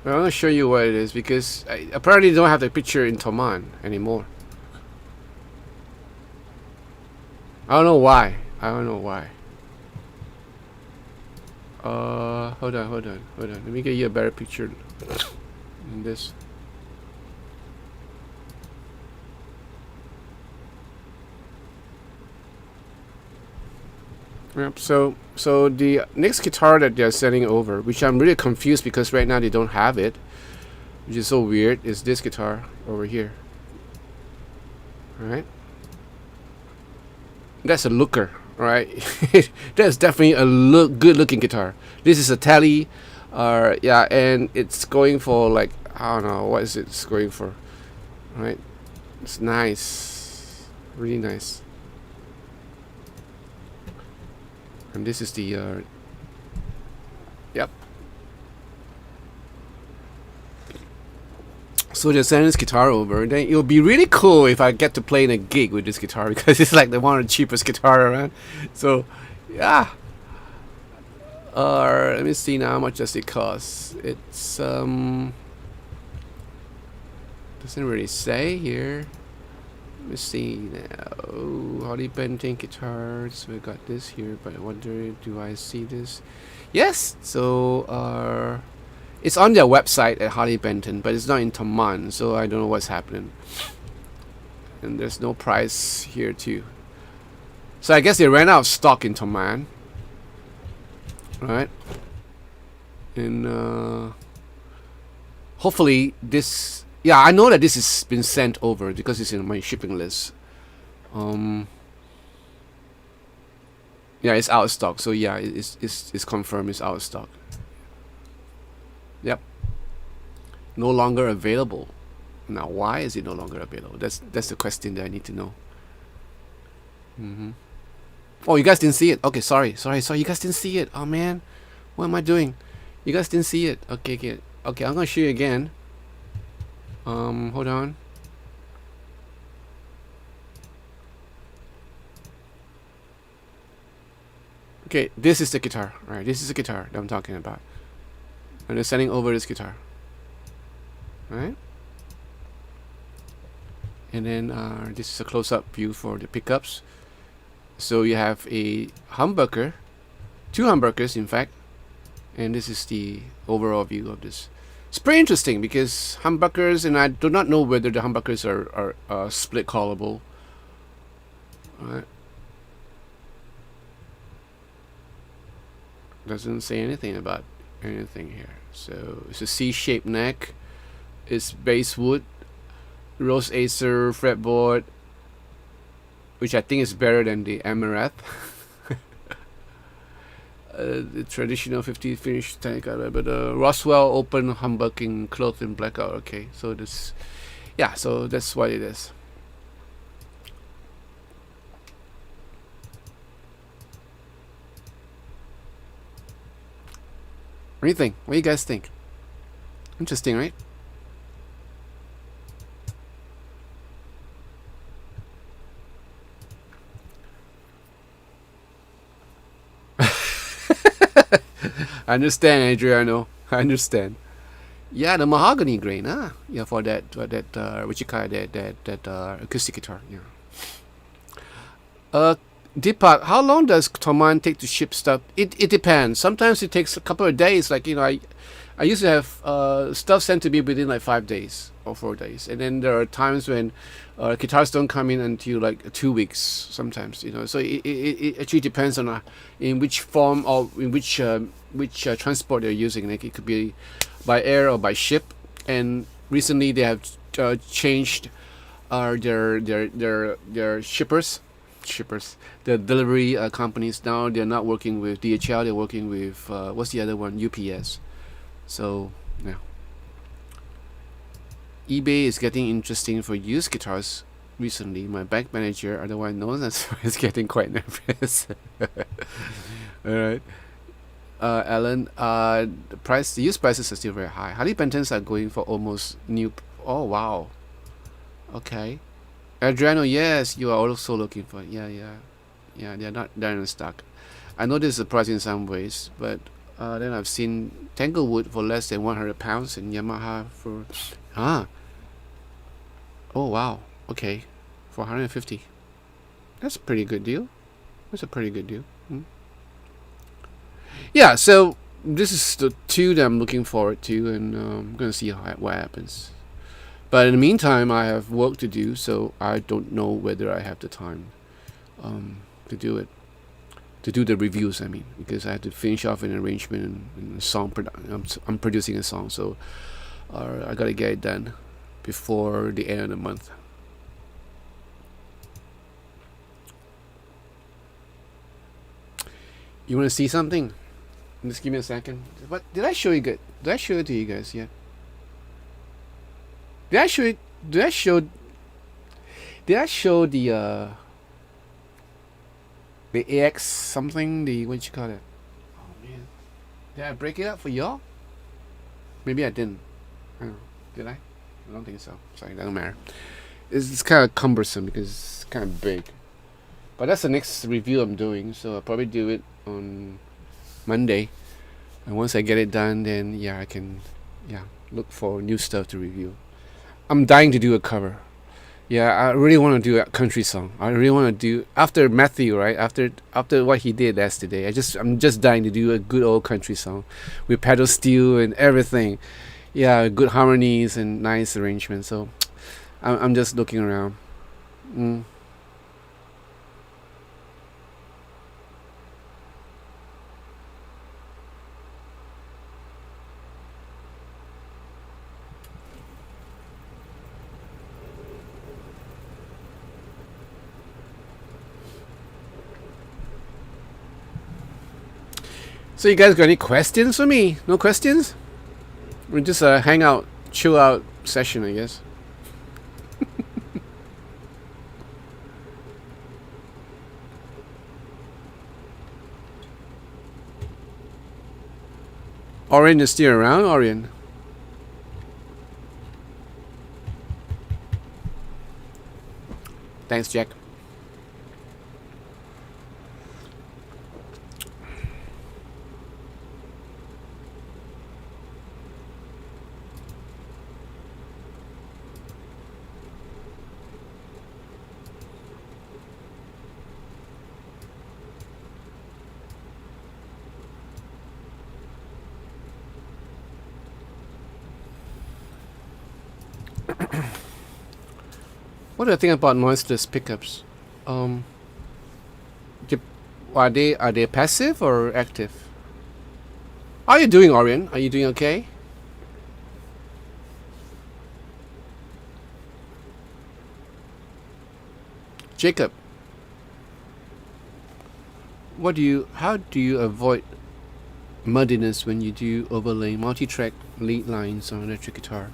Well, I'm gonna show you what it is because I apparently don't have the picture in Toman anymore. I don't know why. I don't know why. Hold on. Let me get you a better picture than this. Yep. So the next guitar that they're sending over, which I'm really confused because right now they don't have it, which is so weird, is this guitar over here. All right. That's a looker, right? That's definitely a good-looking guitar. This is a Tele, yeah, and it's going for like I don't know what is it's going for, right? It's nice, really nice. And this is the yep. So they're sending this guitar over, and then it'll be really cool if I get to play in a gig with this guitar because it's like the one of the cheapest guitar around. So, yeah. Let me see now how much does it cost. It's doesn't really say here. Let me see now. Harley Bentons guitars. We got this here, but I wonder, do I see this? Yes. So, it's on their website at Harley Bentons, but it's not in Toman, so I don't know what's happening. And there's no price here too. So I guess they ran out of stock in Toman. Right? And hopefully this... Yeah, I know that this has been sent over because it's in my shipping list. Yeah, it's out of stock. So yeah, it's confirmed it's out of stock. Yep. No longer available. Now, why is it no longer available? That's the question that I need to know. Oh, you guys didn't see it. Okay, sorry. You guys didn't see it. Oh man, what am I doing? You guys didn't see it. Okay. I'm gonna show you again. Hold on. Okay, this is the guitar. All right, this is the guitar that I'm talking about. And they're sending over this guitar. Alright. And then this is a close-up view for the pickups. So you have a humbucker, 2 humbuckers in fact, and this is the overall view of this. It's pretty interesting because humbuckers, and I do not know whether the humbuckers are split callable. Alright. Doesn't say anything about anything here. So it's a C-shaped neck. It's basswood, Rose Acer fretboard, which I think is better than the Amaranth. The traditional 50 finish tank, but Roswell open humbucking clothed in blackout. Okay, so this, yeah, so that's what it is. What do you think? What do you guys think? Interesting, right? I understand, Adriano. I understand. Yeah, the mahogany grain, huh? Yeah, for that what you call that acoustic guitar. Yeah. Deepak, how long does Toman take to ship stuff? It depends. Sometimes it takes a couple of days. Like, you know, I used to have stuff sent to me within like 5 days or 4 days, and then there are times when guitars don't come in until like 2 weeks. Sometimes, you know. So it actually depends on in which form or in which transport they're using. Like, it could be by air or by ship. And recently they have changed their shippers, the delivery companies. Now they're not working with DHL. They're working with what's the other one? UPS. So yeah, eBay is getting interesting for used guitars recently. My bank manager, otherwise known as, is getting quite nervous. All right. Alan, the used prices are still very high. Harley Bentons are going for almost new. Oh wow. Okay. Adriano, yes, you are also looking for. Yeah. They're in stock. I know this is a price in some ways, but then I've seen Tanglewood for less than £100 and Yamaha for oh wow, okay, for 150. That's a pretty good deal. Yeah, so this is the two that I'm looking forward to, and I'm gonna see what happens. But in the meantime, I have work to do, so I don't know whether I have the time to do it, to do the reviews. I mean, because I have to finish off an arrangement and song. I'm producing a song, so I gotta get it done before the end of the month. You want to see something? Just give me a second. What did I show you? Did I show it to you guys yet? Did I show it? Did I show the AX something? The what you call it? Oh man, did I break it up for y'all? Maybe I didn't. I don't know. Did I? I don't think so. Sorry, that don't matter. It's kind of cumbersome because it's kind of big. But that's the next review I'm doing, so I'll probably do it on Monday. And once I get it done, then yeah, I can look for new stuff to review. I'm dying to do a cover. Yeah, I really want to do a country song. I really want to do after Matthew, right? After what he did yesterday. I'm just dying to do a good old country song with pedal steel and everything. Yeah, good harmonies and nice arrangements. So I'm just looking around. So you guys got any questions for me? No questions? We're just a hangout, chill out session, I guess. Orion is still around, Orion. Thanks, Jack. What do I think about noiseless pickups? Are they passive or active? How are you doing, Orion? Are you doing okay? Jacob, how do you avoid muddiness when you do overlay multi-track lead lines on electric guitar.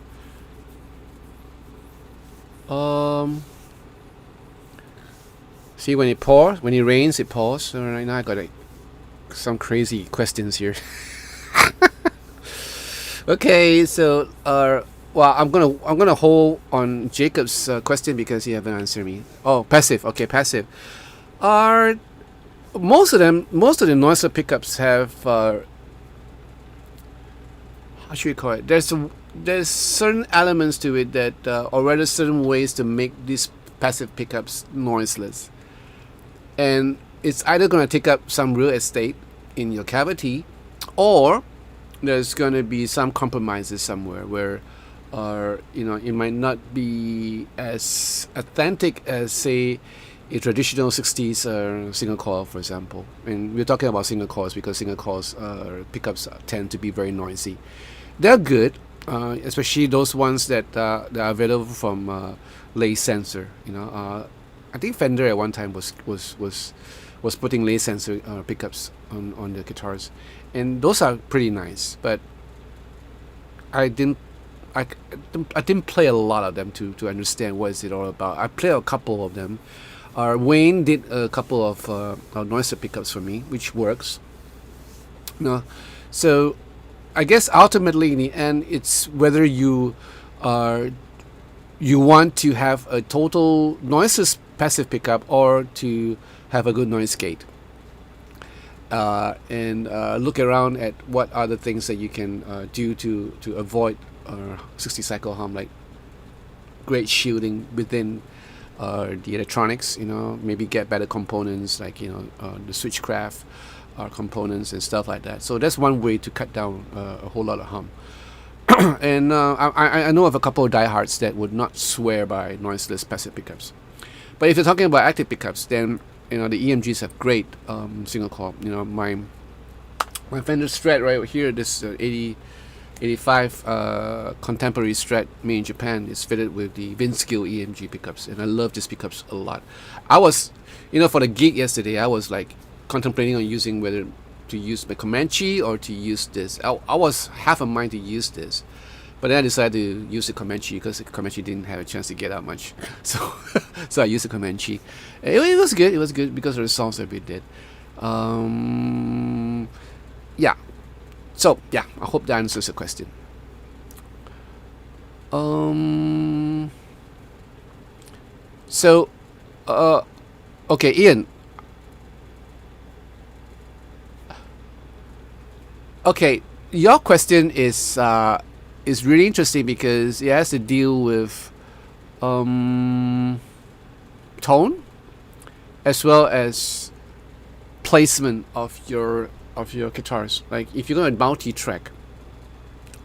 See, when it pours, when it rains, it pours. So right now I got some crazy questions here. Okay, so well, I'm gonna hold on Jacob's question because he haven't answered me. Oh, passive. Okay, passive. Are most of the noiseless pickups have how should we call it? There's certain elements to it that or rather certain ways to make these passive pickups noiseless, and it's either gonna take up some real estate in your cavity, or there's gonna be some compromises somewhere where it might not be as authentic as, say, a traditional 60s single coil, for example. And we're talking about single coils because single coils pickups tend to be very noisy. They're good, especially those ones that are available from lace sensor. I think Fender at one time was putting lace sensor pickups on the guitars, and those are pretty nice. But I didn't play a lot of them to understand what is it all about. I played a couple of them. Wayne did a couple of noiser pickups for me, which works. So I guess ultimately in the end, it's whether you want to have a total noiseless passive pickup or to have a good noise gate. And look around at what are the things that you can do to avoid 60 cycle hum, like great shielding within the electronics. Maybe get better components like the switchcraft components and stuff like that. So that's one way to cut down a whole lot of hum. And I know of a couple of diehards that would not swear by noiseless passive pickups. But if you're talking about active pickups, then the EMGs have great single coil. My Fender Strat right here, this 85 contemporary Strat made in Japan, is fitted with the Vinskill EMG pickups, and I love these pickups a lot. I was, for the gig yesterday, I was like contemplating on using whether to use my Comanche or to use this. I was half a mind to use this, but then I decided to use the Comanche because the Comanche didn't have a chance to get out much. So I used the Comanche. It was good. It was good because of the songs that we did. Yeah. So yeah, I hope that answers the question. Okay, Ian. Okay, your question is really interesting because it has to deal with tone as well as placement of your guitars. Like if you're going to multi-track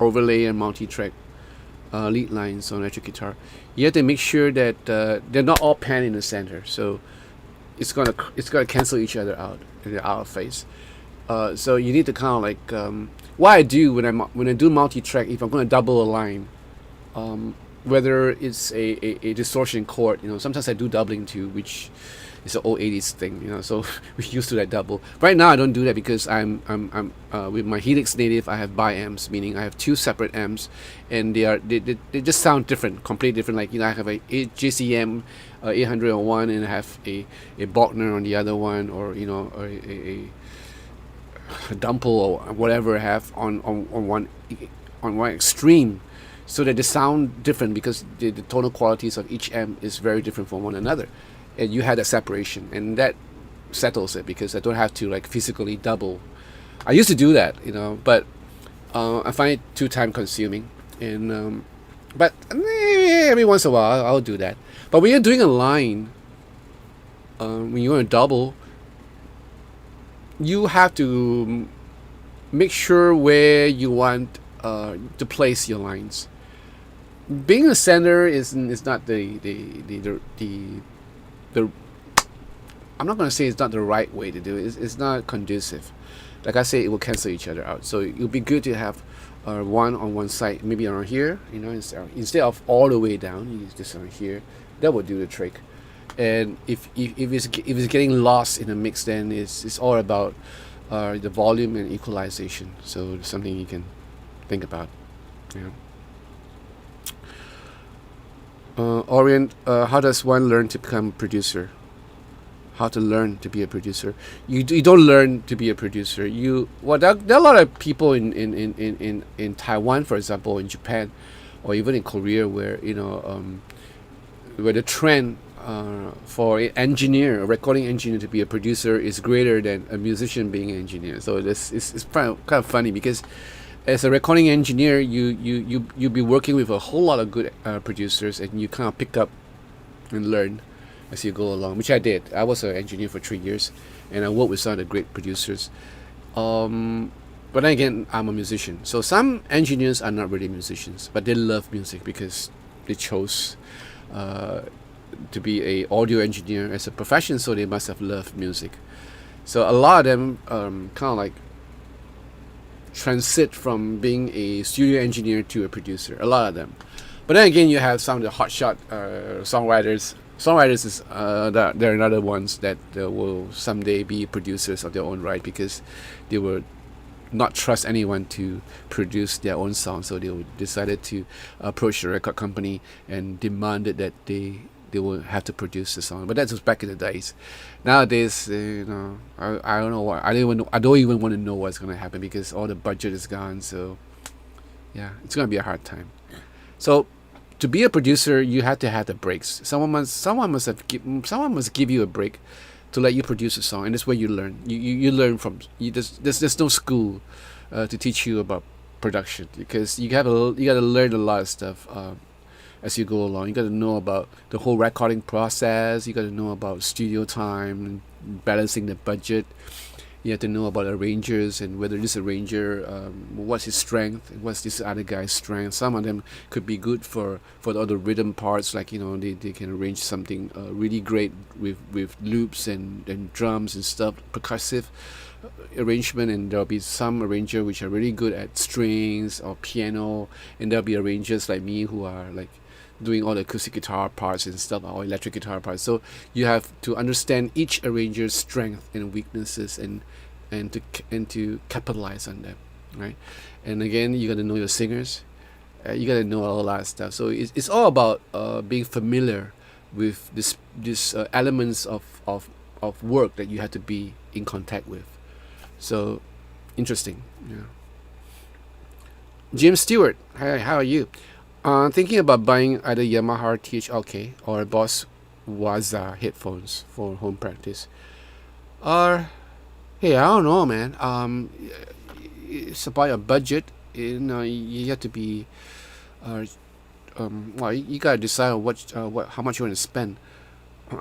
overlay and multi-track lead lines on electric guitar, you have to make sure that they're not all pan in the center. So it's gonna cancel each other out in the out of phase. So you need to kind of like what I do when I do multi-track. If I'm going to double a line, whether it's a distortion chord, sometimes I do doubling too, which is an old 80s thing, so we used to that double. Right now I don't do that because I'm with my Helix Native. I have bi-amps, meaning I have two separate amps, and they just sound different, completely different. Like I have a JCM 801 and I have a Bogner on the other one, or a Dumple or whatever I have on one extreme, so that they sound different because the tonal qualities of each amp is very different from one another, and you had a separation, and that settles it because I don't have to like physically double. I used to do that, but I find it too time consuming, and but every once in a while I'll do that. But when you're doing a line, when you're going to double, you have to make sure where you want to place your lines. Being a center is not the I'm not going to say it's not the right way to do it. It's not conducive. Like I say, it will cancel each other out. So it would be good to have one on one side, maybe around here, instead of all the way down. You just around here. That will do the trick. And if it's getting lost in the mix, then it's all about the volume and equalization. So it's something you can think about. Yeah. Orient, how does one learn to become a producer? How to learn to be a producer? You don't learn to be a producer. There are a lot of people in Taiwan, for example, in Japan, or even in Korea, where where the trend for an engineer, a recording engineer, to be a producer is greater than a musician being an engineer. So this is kind of funny, because as a recording engineer, you be working with a whole lot of good producers, and you kind of pick up and learn as you go along, which I did. I was an engineer for 3 years, and I worked with some of the great producers. But then again, I'm a musician. So some engineers are not really musicians, but they love music because they chose to be a audio engineer as a profession, so they must have loved music. So a lot of them kind of like transit from being a studio engineer to a producer. A lot of them. But then again, you have some of the hotshot songwriters. Songwriters is they're another ones that will someday be producers of their own right, because they will not trust anyone to produce their own song, so they decided to approach the record company and demanded that they will have to produce the song. But that was back in the days. Nowadays, I don't know what I don't even want to know what's going to happen, because all the budget is gone. So yeah, it's going to be a hard time. So to be a producer, you have to have the breaks. Someone must give you a break to let you produce a song, and that's where you learn. You learn from. There's no school to teach you about production, because you got to learn a lot of stuff as you go along. You got to know about the whole recording process. You got to know about studio time, balancing the budget. You have to know about arrangers, and whether this arranger, what's his strength, and what's this other guy's strength. Some of them could be good for the other rhythm parts, like they can arrange something really great with loops and drums and stuff, percussive arrangement. And there'll be some arranger which are really good at strings or piano, and there'll be arrangers like me who are like doing all the acoustic guitar parts and stuff, or electric guitar parts. So you have to understand each arranger's strength and weaknesses, and to capitalize on them, right? And again, you got to know your singers. You got to know all that stuff. So it's all about being familiar with this elements of work that you have to be in contact with. So interesting. Yeah. Jim Stewart, hi, how are you? Thinking about buying either Yamaha THLK or Boss Waza headphones for home practice. Hey, I don't know, man. It's about your budget. You have to be. Well, you gotta decide on how much you want to spend.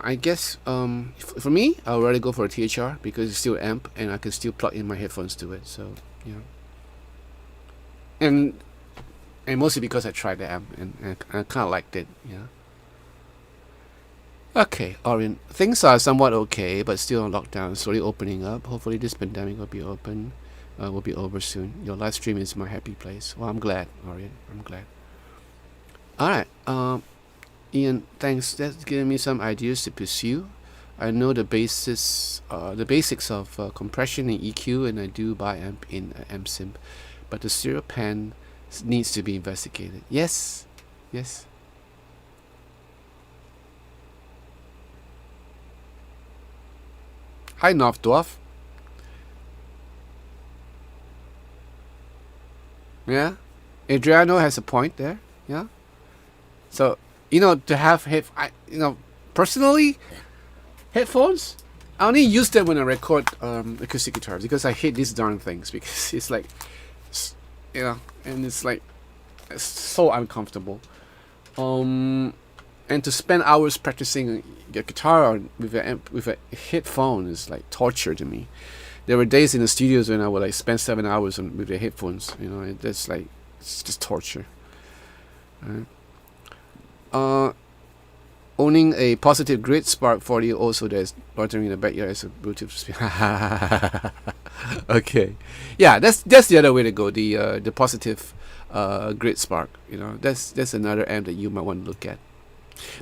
I guess for me, I'd rather go for a THR, because it's still amp, and I can still plug in my headphones to it. So and mostly because I tried the amp and I kind of liked it, Okay, Orient. Things are somewhat okay, but still on lockdown, slowly opening up. Hopefully this pandemic will be will be over soon. Your live stream is my happy place. Well, I'm glad, Orient. I'm glad. Alright, Ian, thanks. That's giving me some ideas to pursue. I know the basics of compression and EQ, and I do buy amp in MSimp, but the stereo pan needs to be investigated. Yes. Hi, North Dwarf. Yeah, Adriano has a point there. Yeah. So to have personally, headphones, I only use them when I record acoustic guitars, because I hate these darn things, because it's like, and it's like, it's so uncomfortable. And to spend hours practicing your guitar with a headphone is like torture to me. There were days in the studios when I would like spend 7 hours with the headphones. It's like, it's just torture. Right? Owning a positive grid Spark 40 also that's loitering in the backyard as a Bluetooth speaker. Okay, yeah, that's the other way to go. The positive grid Spark. That's another amp that you might want to look at.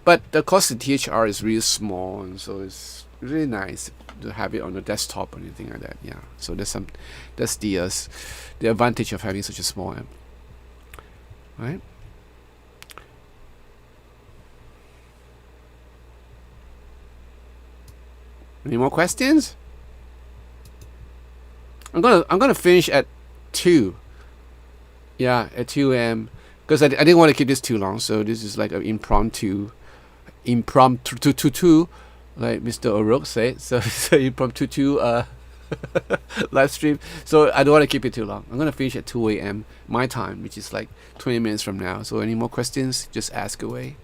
But of course the THR is really small, and so it's really nice to have it on a desktop or anything like that. Yeah, so that's the advantage of having such a small amp, right? Any more questions? I'm gonna finish at 2. Yeah, at 2 a.m. because I didn't want to keep this too long. So this is like an impromptu, like Mr. O'Rourke said. So it's an impromptu live stream. So I don't want to keep it too long. I'm gonna finish at 2 a.m. my time, which is like 20 minutes from now. So any more questions? Just ask away.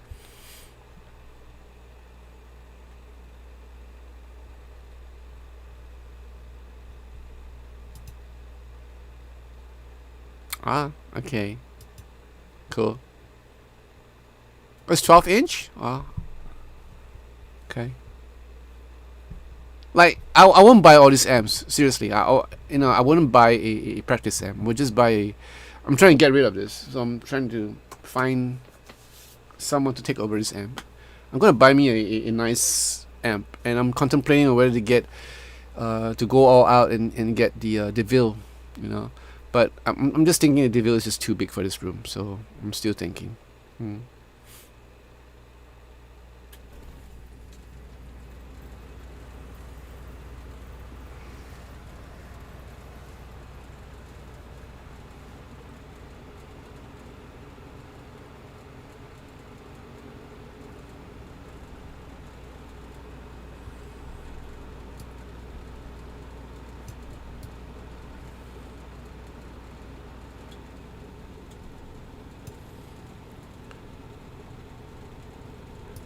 Ah, okay. Cool. It's 12-inch? Ah. Okay. Like, I won't buy all these amps. Seriously. I wouldn't buy a practice amp. We'll just buy I'm trying to get rid of this. So I'm trying to find someone to take over this amp. I'm gonna buy me a nice amp, and I'm contemplating on whether to get to go all out and get the DeVille, you know. But I'm just thinking the DeVille is just too big for this room, so I'm still thinking.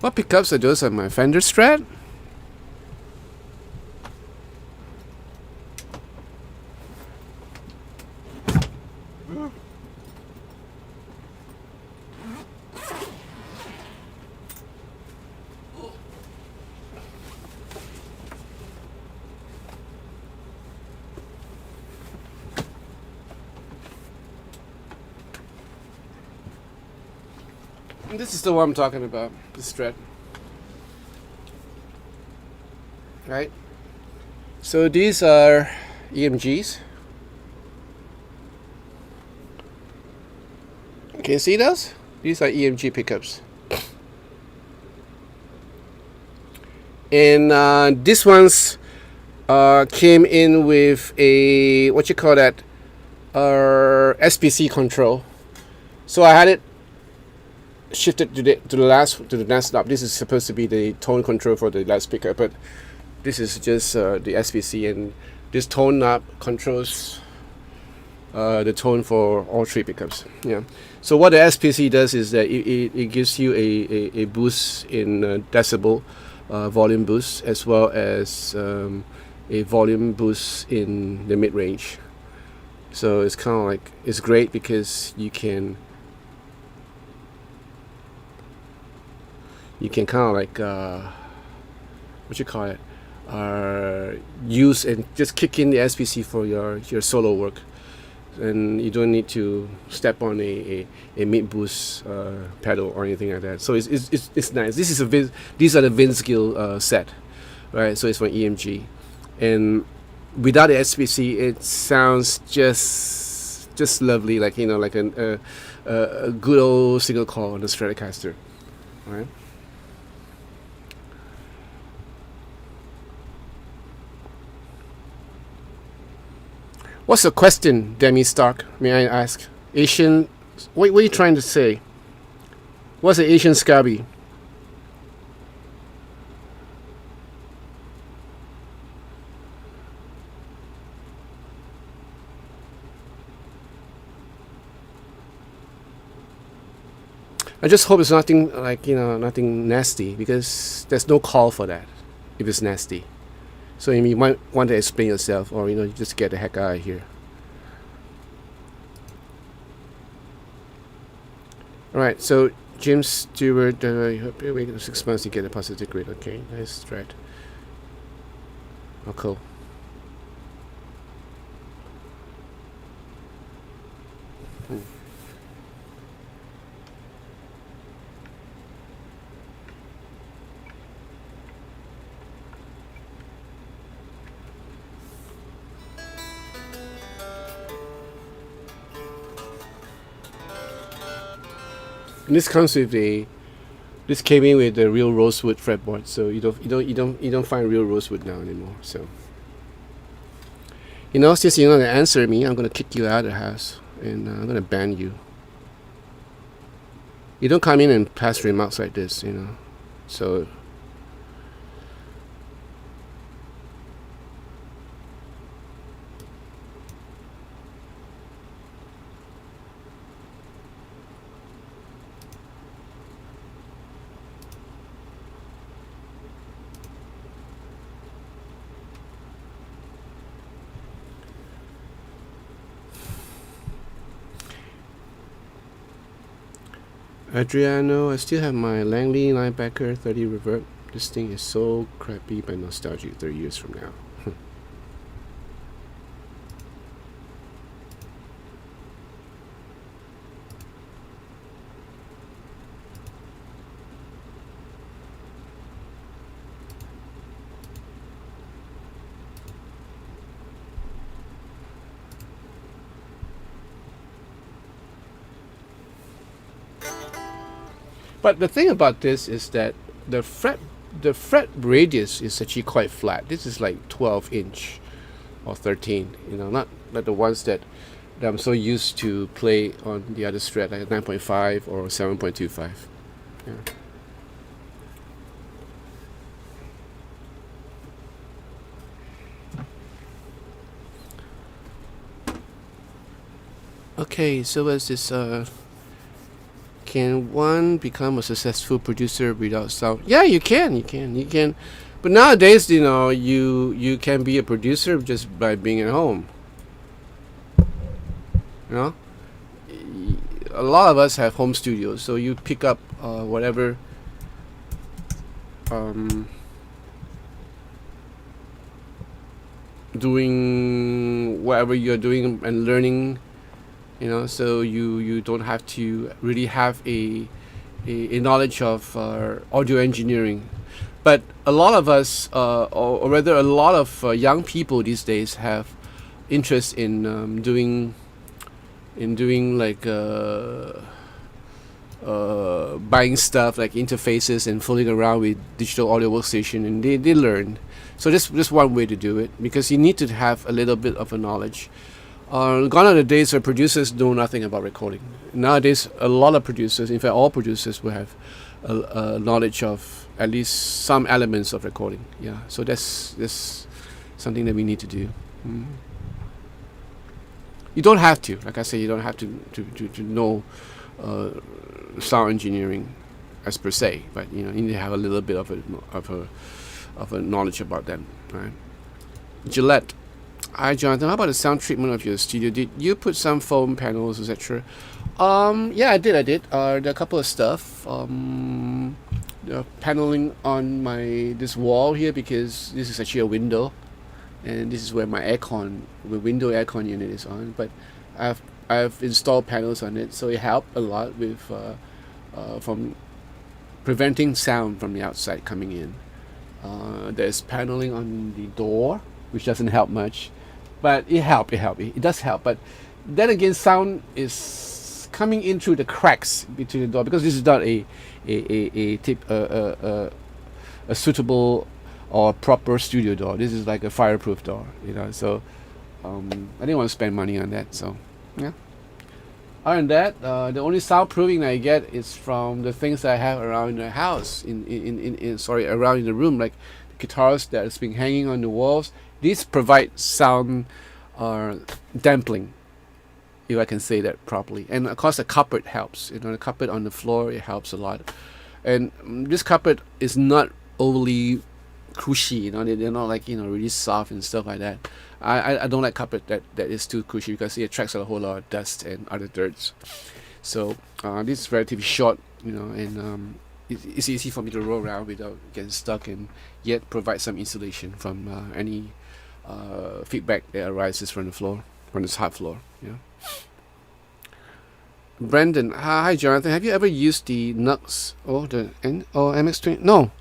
What pickups are those on my Fender Strat? This is the one I'm talking about, the Strat. Right? So these are EMGs. Can you see those? These are EMG pickups. And these ones came in with a, what you call that, SPC control. So I had it shifted to the last knob. This is supposed to be the tone control for the last pickup, but this is just the SPC, and this tone knob controls the tone for all 3 pickups. Yeah. So what the SPC does is that it gives you a boost in decibel, volume boost, as well as a volume boost in the mid range. So it's kind of like, it's great because you can kind of like what you call it, use and just kick in the SPC for your solo work, and you don't need to step on a mid boost pedal or anything like that. So it's nice. These are the Vince Gill set, right? So it's for EMG, and without the SPC, it sounds just lovely, like, you know, like a good old single coil on the Stratocaster, right? What's the question, Demi Stark? May I ask? Asian. What are you trying to say? What's an Asian Scabi? I just hope it's nothing like, you know, nothing nasty, because there's no call for that if it's nasty. So you might want to explain yourself, or, you know, just get the heck out of here. Alright, so Jim Stewart, you wait 6 months to get a positive grade. Okay, nice strat. Oh, cool. And this comes with this came in with the real rosewood fretboard, so you don't find real rosewood now anymore. So since you're not gonna answer me, I'm gonna kick you out of the house, and I'm gonna ban you. You don't come in and pass remarks like this, So Adriano, I still have my Langley Linebacker 30 reverb. This thing is so crappy but nostalgic 30 years from now. But the thing about this is that the fret radius is actually quite flat. This is like 12-inch or 13. Not like the ones that I'm so used to play on the other Strat, like 9.5 or 7.25. Yeah. Okay, so what's this? Can one become a successful producer without sound? Yeah, you can. But nowadays, you can be a producer just by being at home. A lot of us have home studios, so you pick up whatever doing whatever you're doing and learning. So you don't have to really have a knowledge of audio engineering. But a lot of us, or rather a lot of young people these days have interest in doing like buying stuff like interfaces and fooling around with digital audio workstation, and they learn. So this one way to do it, because you need to have a little bit of a knowledge. Gone are the days where producers know nothing about recording. Nowadays, a lot of producers, in fact all producers, will have a knowledge of at least some elements of recording. Yeah, so that's something that we need to do. You don't have to, like I say, you don't have to know sound engineering as per se, but you need to have a little bit of a knowledge about them. Right? Gillette. Hi Jonathan, how about the sound treatment of your studio? Did you put some foam panels, etc.? Yeah, I did. There are a couple of stuff. Paneling on this wall here, because this is actually a window, and this is where my window aircon unit is on. But I've installed panels on it, so it helped a lot with from preventing sound from the outside coming in. There's paneling on the door, which doesn't help much. But it does help. But then again, sound is coming in through the cracks between the door, because this is not a suitable or proper studio door. This is like a fireproof door, So I didn't want to spend money on that. So yeah. Other than that, the only soundproofing I get is from the things I have around the house, around in the room, like the guitars that's been hanging on the walls. These provide sound dampening, if I can say that properly. And of course the carpet helps. The carpet on the floor, it helps a lot. And this carpet is not overly cushy, they're not like really soft and stuff like that. I don't like carpet that is too cushy, because it attracts a whole lot of dust and other dirts. So this is relatively short, and it's easy for me to roll around without getting stuck, and yet provide some insulation from any feedback that arises from the floor, from this hard floor. Yeah. Brandon, hi Jonathan. Have you ever used the Nux or the MX20? No,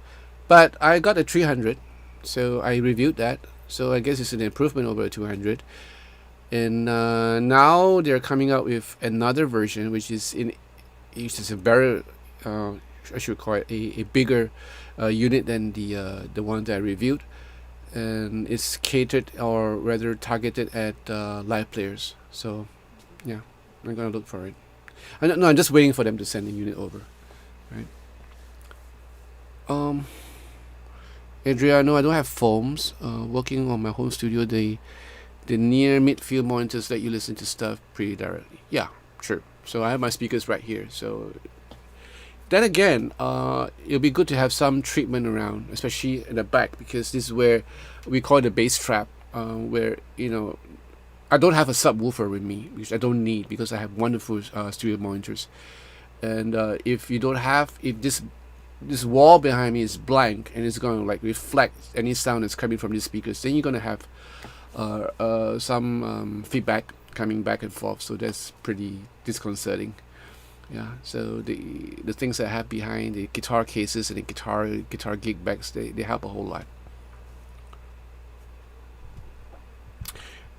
but I got a 300, so I reviewed that. So I guess it's an improvement over a 200. And now they're coming out with another version, which is it's a very I should call it a bigger unit than the one that I reviewed, and it's catered or rather targeted at live players. So yeah, I'm gonna look for it. I'm just waiting for them to send the unit over, right? Adriano, I don't have foams. Working on my home studio, the near midfield monitors let you listen to stuff pretty directly. Yeah, true. So I have my speakers right here. So then again, it'll be good to have some treatment around, especially in the back, because this is where we call it the bass trap, where I don't have a subwoofer with me, which I don't need because I have wonderful studio monitors. And if this wall behind me is blank and it's going to like reflect any sound that's coming from these speakers, then you're going to have some feedback coming back and forth. So that's pretty disconcerting. Yeah. So the things that I have behind the guitar cases and the guitar gig bags, they help a whole lot.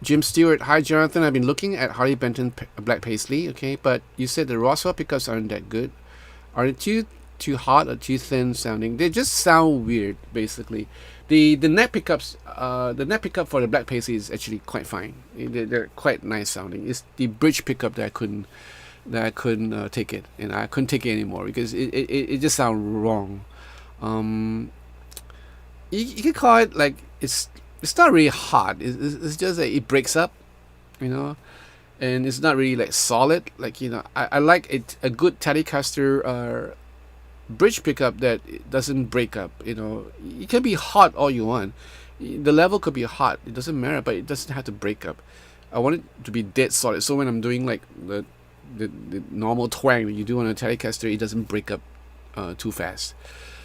Jim Stewart, hi Jonathan. I've been looking at Harley Benton Black Paisley. Okay, but you said the Roswell pickups aren't that good. Are they too hot or too thin sounding? They just sound weird, basically. The neck pickups, the neck pickup for the Black Paisley is actually quite fine. They're quite nice sounding. It's the bridge pickup that I couldn't take it, and I couldn't take it anymore because it just sounds wrong. You can call it like it's not really hot. It's just that it breaks up, and it's not really like solid. Like I like a good Telecaster bridge pickup that doesn't break up. It can be hot all you want. The level could be hot. It doesn't matter, but it doesn't have to break up. I want it to be dead solid. So when I'm doing like the normal twang that you do on a Telecaster, it doesn't break up too fast.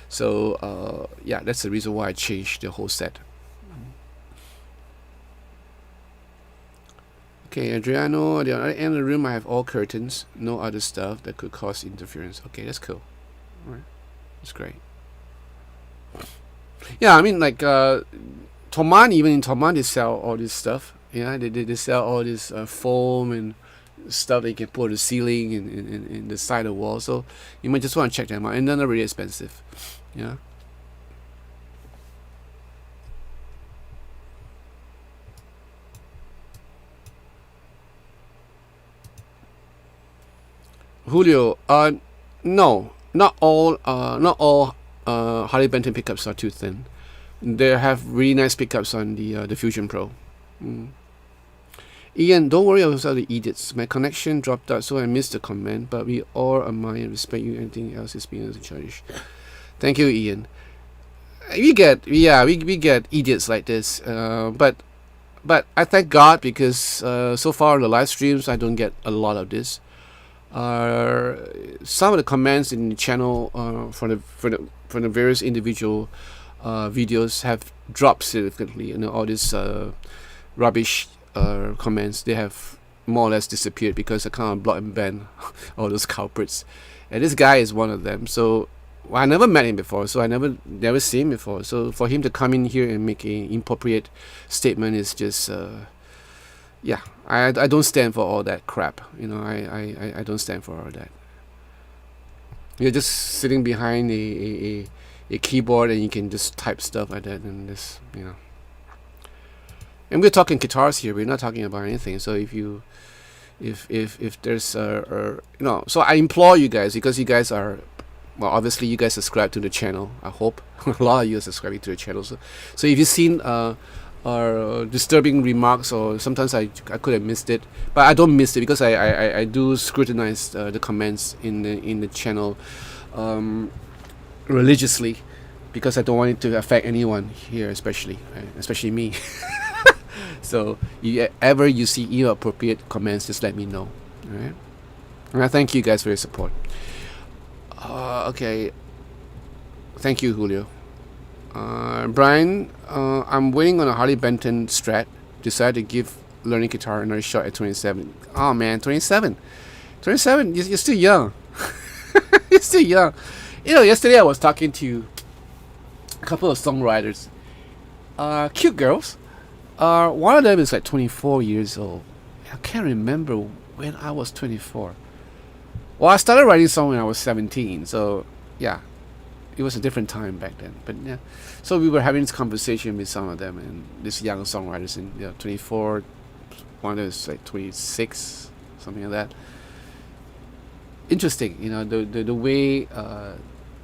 So yeah, that's the reason why I changed the whole set. Okay, Adriano, at the other end of the room I have all curtains, no other stuff that could cause interference. Okay, that's cool. Alright, that's great. Yeah, I mean like Thomann, even in Thomann they sell all this stuff. Yeah, they sell all this foam and stuff that you can put on the ceiling and in the side of the wall. So you might just want to check them out, and they're not really expensive. Yeah. Julio, no, not all Harley Benton pickups are too thin. They have really nice pickups on the Fusion Pro. Ian, don't worry about the idiots. My connection dropped out, so I missed the comment. But we all admire and respect you. Anything else is being childish. Thank you, Ian. We get idiots like this, but I thank God because so far on the live streams I don't get a lot of this. Some of the comments in the channel from the various individual videos have dropped significantly. All this rubbish comments, they have more or less disappeared because I kind of block and ban all those culprits, and this guy is one of them. So I never met him before, so I never seen him before. So for him to come in here and make an inappropriate statement is just yeah, I don't stand for all that crap. I don't stand for all that. You're just sitting behind a keyboard and you can just type stuff like that, and this, And we're talking guitars here. We're not talking about anything. So if there's so I implore you guys, because you guys are, well, obviously you guys subscribe to the channel. I hope a lot of you are subscribing to the channel. So if you've seen disturbing remarks, or sometimes I could have missed it, but I don't miss it because I do scrutinize the comments in the channel religiously, because I don't want it to affect anyone here, especially me. So ever you see inappropriate comments, just let me know. All right, and I thank you guys for your support. Okay, thank you, Julio. Brian, I'm waiting on a Harley Benton Strat. Decided to give learning guitar another shot at 27. Oh man, 27, you're still young. You're still young. Yesterday I was talking to a couple of songwriters, cute girls. One of them is like 24 years old. I can't remember when I was 24. Well, I started writing song when I was 17, so yeah, it was a different time back then. But yeah, so we were having this conversation with some of them, and these young songwriters in 24, one is like 26, something like that. Interesting, the way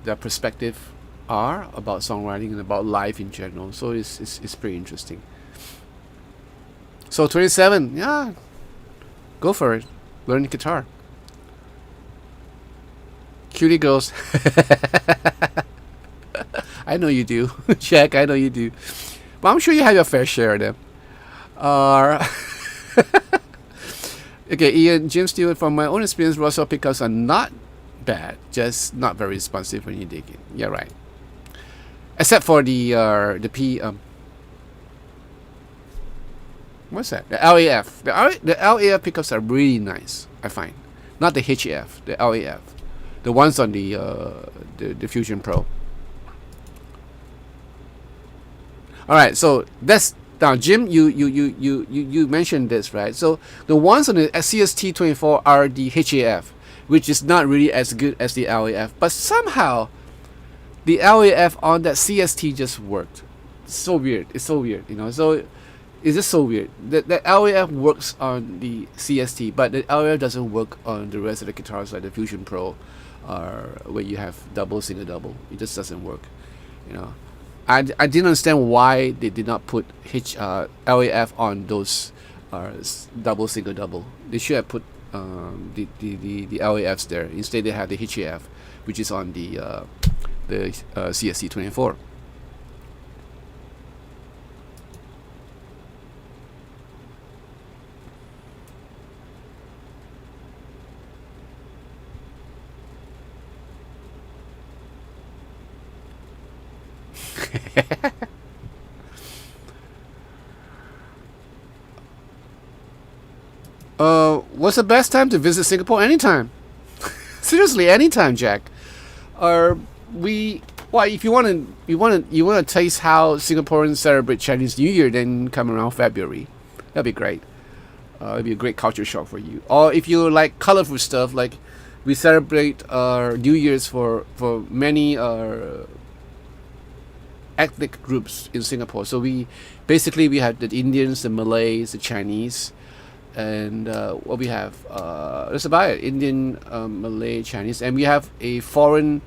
their perspective are about songwriting and about life in general. So it's pretty interesting. So 27, yeah, go for it. Learn guitar. Cutie girls. I know you do. Jack, I know you do. But I'm sure you have your fair share of them. Uh, okay, Ian, Jim Stewart, from my own experience, Russell pickups are not bad, just not very responsive when you dig in. Yeah, right. Except for the P what's that? The LAF. The LAF pickups are really nice, I find. Not the HAF, the LAF. The ones on the Fusion Pro. All right, so that's now, Jim. You mentioned this, right? So the ones on the CST24 are the HAF, which is not really as good as the LAF, but somehow the LAF on that CST just worked. It's so weird. It's so weird, So it's just so weird. The LAF works on the CST, but the LAF doesn't work on the rest of the guitars like the Fusion Pro, where you have double, single, double. It just doesn't work, I didn't understand why they did not put LAF on those double, single, double. They should have put the LAFs there. Instead, they have the HAF, which is on the CST24. What's the best time to visit Singapore? Anytime. Seriously, anytime, Jack. Well, if you want to taste how Singaporeans celebrate Chinese New Year, then come around February. That'd be great. It'd be a great culture shock for you. Or if you like colorful stuff, like we celebrate New Year's for many ethnic groups in Singapore. So we have the Indians, the Malays, the Chinese, and what we have, that's about it. Indian, Malay, Chinese, and we have a foreign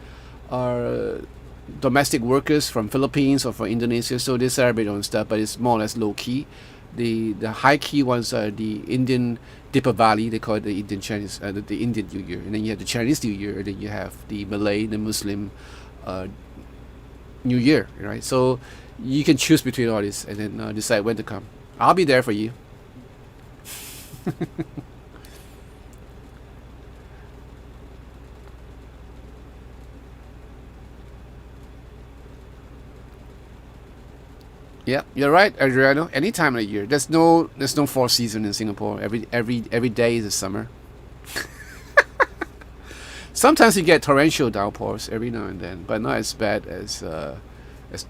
domestic workers from Philippines or from Indonesia. So they celebrate their own stuff, but it's more or less low key. The high key ones are the Indian Deepavali. They call it the Indian Chinese, the Indian New Year, and then you have the Chinese New Year, and then you have the Malay, the Muslim New Year, right? So you can choose between all this and then decide when to come. I'll be there for you. Yeah, you're right, Adriano. Any time of the year. There's no fall season in Singapore. Every day is a summer. Sometimes you get torrential downpours every now and then, but not as bad as it's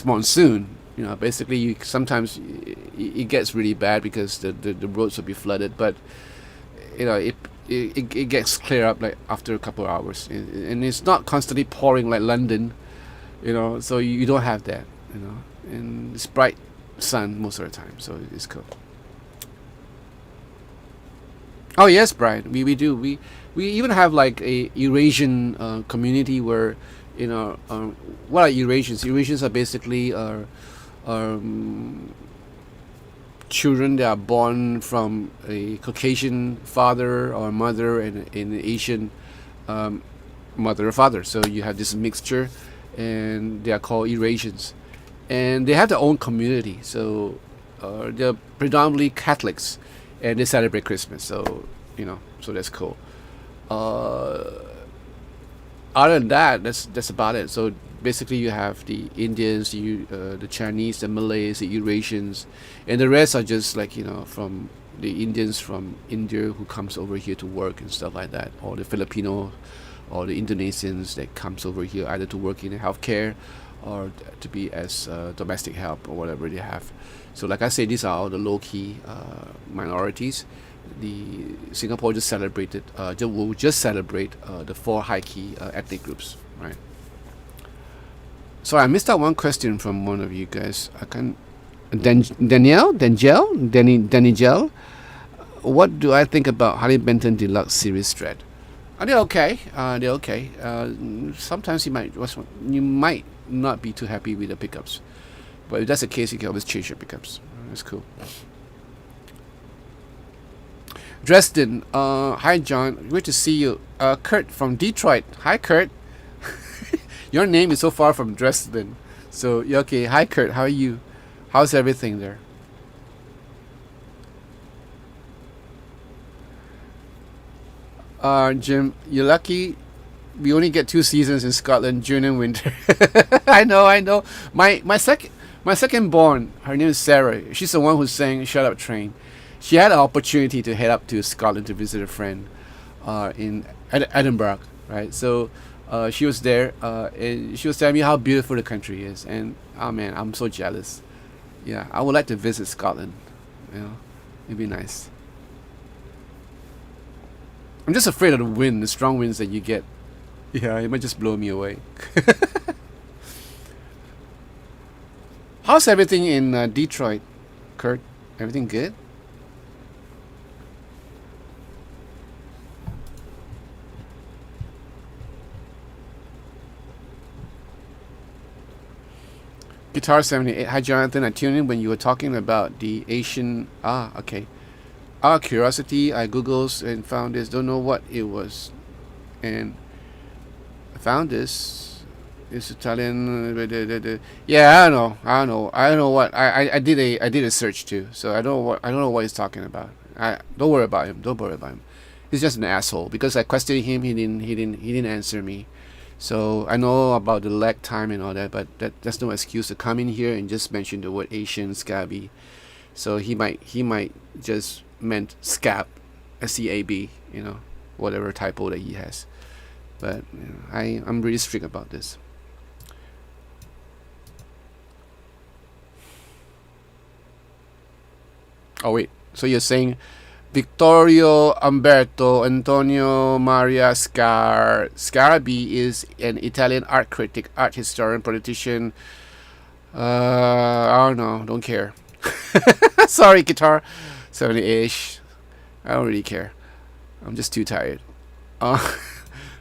monsoon. Basically, sometimes it gets really bad because the roads will be flooded, but it gets clear up like after a couple of hours, and it's not constantly pouring like London, so you don't have that, and it's bright sun most of the time, so it's cool. Oh yes, Brian, we do. We even have like a Eurasian community where, what are Eurasians? Eurasians are basically children that are born from a Caucasian father or mother and an Asian mother or father. So you have this mixture, and they are called Eurasians, and they have their own community. So they're predominantly Catholics, and they celebrate Christmas. So so that's cool. Other than that, that's about it. So basically, you have the Indians, the Chinese, the Malays, the Eurasians, and the rest are just like from the Indians from India who comes over here to work and stuff like that, or the Filipino, or the Indonesians that comes over here either to work in healthcare or to be as domestic help or whatever they have. So like I say, these are all the low-key minorities, the Singapore just celebrated, will just celebrate the 4 high key ethnic groups, right? So I missed out one question from one of you guys. I can Danielle, what do I think about Harley Benton Deluxe Series Strat? They're okay. They're okay. Sometimes you might not be too happy with the pickups, but if that's the case, you can always change your pickups. That's cool. Dresden, hi John, great to see you. Kurt from Detroit, hi Kurt. Your name is so far from Dresden, so you're okay. Hi Kurt, how are you? How's everything there? Jim, you're lucky. We only get 2 seasons in Scotland, June and winter. I know. My second born, her name is Sarah. She's the one who sang "Shut Up Train." She had an opportunity to head up to Scotland to visit a friend in Edinburgh, right? So she was there, and she was telling me how beautiful the country is, and oh man, I'm so jealous. Yeah, I would like to visit Scotland. You know, it'd be nice. I'm just afraid of the wind, the strong winds that you get. Yeah, it might just blow me away. How's everything in Detroit, Kurt? Everything good? Guitar 78. Hi Jonathan, I tuned in when you were talking about the Asian. Okay. Curiosity. I googled and found this. Don't know what it was, and I found this. It's Italian. Yeah, I don't know what. I did a search too, so I don't know what he's talking about. Don't worry about him. He's just an asshole because I questioned him. He didn't answer me. So I know about the lag time and all that, but that's no excuse to come in here and just mention the word Asian scabby. So he might just meant scab, SCAB, whatever typo that he has. But I'm really strict about this. Oh wait, so you're saying Vittorio Umberto Antonio Maria Scarabì is an Italian art critic, art historian, politician. I don't know, don't care. Sorry, guitar 70-ish. I don't really care. I'm just too tired.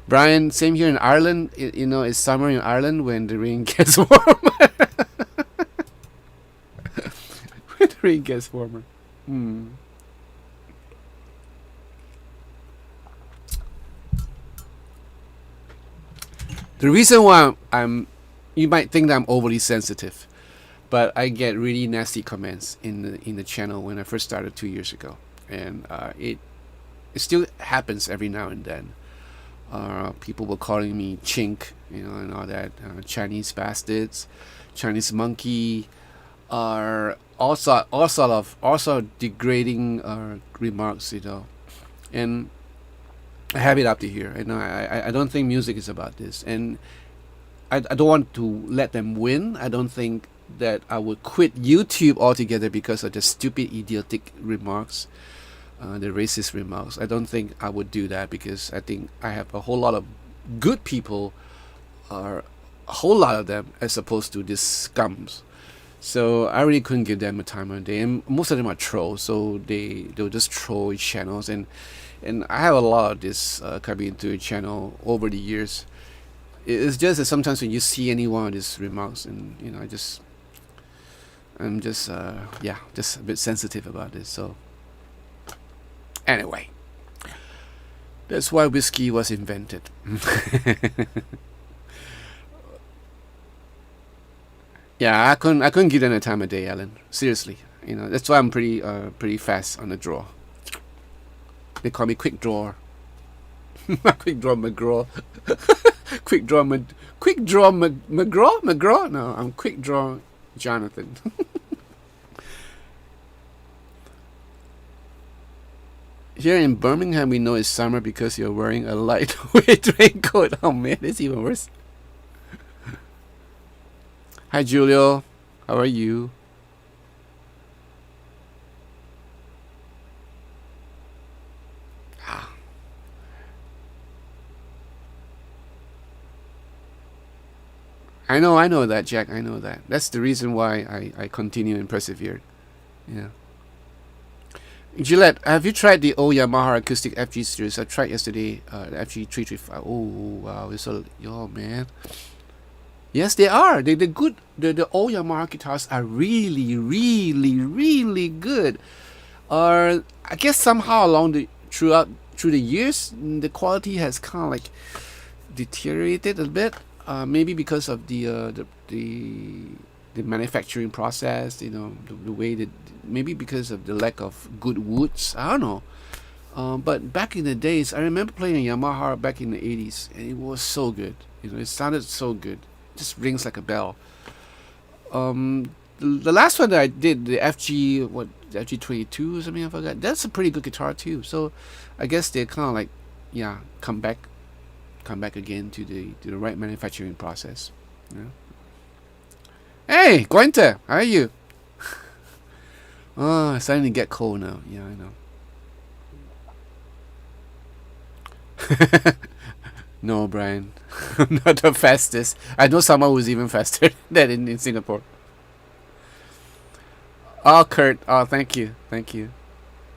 Brian, same here in Ireland. It's summer in Ireland when the rain gets warmer. When the rain gets warmer. The reason why you might think that I'm overly sensitive, but I get really nasty comments in the channel when I first started 2 years ago, and it still happens every now and then. People were calling me chink, and all that, Chinese bastards, Chinese monkey, also degrading remarks, and I have it up to here. I don't think music is about this, and I don't want to let them win. I don't think that I would quit YouTube altogether because of the stupid, idiotic remarks, the racist remarks. I don't think I would do that because I think I have a whole lot of good people, a whole lot of them, as opposed to these scums. So I really couldn't give them a time of day, and most of them are trolls, so they'll just troll channels, and I have a lot of this coming into a channel over the years. It's just that sometimes when you see any one of these remarks, and I'm just a bit sensitive about this. So anyway, that's why whiskey was invented. Yeah, I couldn't give them a time of day, Alan. Seriously, that's why I'm pretty fast on the draw. They call me quick drawer. Quick draw McGraw. Quick draw McGraw. No, I'm quick draw Jonathan. Here in Birmingham, we know it's summer because you're wearing a lightweight raincoat. Oh man, it's even worse. Hi Julio, how are you? I know that, Jack. I know that. That's the reason why I continue and persevered. Yeah. Gillette, have you tried the old Yamaha acoustic FG series? I tried yesterday, the FG335. Oh, wow. It's so, oh, man. Yes, they are. They're good. The old Yamaha guitars are really, really, really good. I guess somehow through the years, the quality has kind of like deteriorated a bit. Maybe because of the manufacturing process, the way that, maybe because of the lack of good woods. I don't know. But back in the days, I remember playing a Yamaha back in the 80s, and it was so good. It sounded so good. It just rings like a bell. The last one that I did, the FG 22 or something, I forgot. That's a pretty good guitar too. So I guess they're kind of like, yeah, come back again to the right manufacturing process. Yeah. Hey, Guente, how are you? Oh, it's starting to get cold now. Yeah, I know. No, Brian. I'm not the fastest. I know someone who's even faster than in Singapore. Oh, Kurt. Oh, thank you.